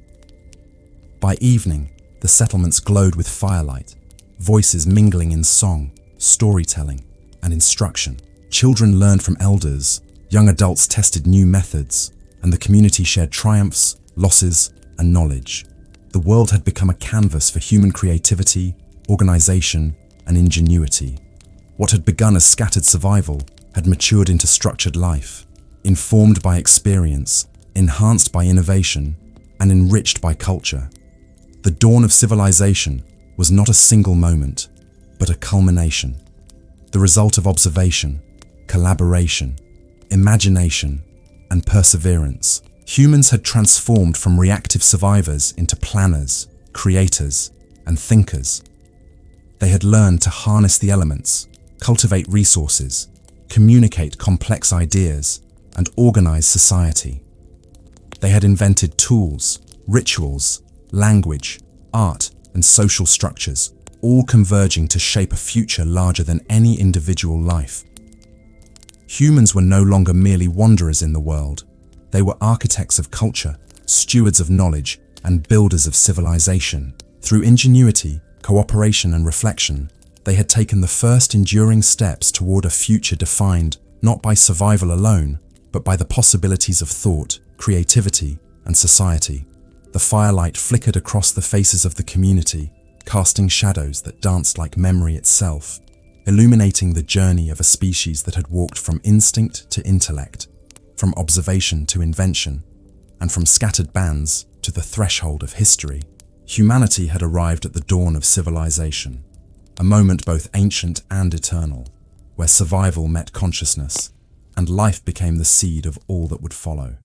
By evening, the settlements glowed with firelight, voices mingling in song, storytelling, and instruction. Children learned from elders, young adults tested new methods, and the community shared triumphs, losses, and knowledge. The world had become a canvas for human creativity, organization, and ingenuity. What had begun as scattered survival had matured into structured life, informed by experience, enhanced by innovation, and enriched by culture. The dawn of civilization was not a single moment, but a culmination, the result of observation, collaboration, imagination, and perseverance. Humans had transformed from reactive survivors into planners, creators, and thinkers. They had learned to harness the elements, cultivate resources, communicate complex ideas, and organize society. They had invented tools, rituals, language, art, and social structures, all converging to shape a future larger than any individual life. Humans were no longer merely wanderers in the world. They were architects of culture, stewards of knowledge, and builders of civilization. Through ingenuity, cooperation, and reflection, they had taken the first enduring steps toward a future defined not by survival alone, but by the possibilities of thought, creativity, and society. The firelight flickered across the faces of the community, casting shadows that danced like memory itself, illuminating the journey of a species that had walked from instinct to intellect, from observation to invention, and from scattered bands to the threshold of history. Humanity had arrived at the dawn of civilization, a moment both ancient and eternal, where survival met consciousness, and life became the seed of all that would follow.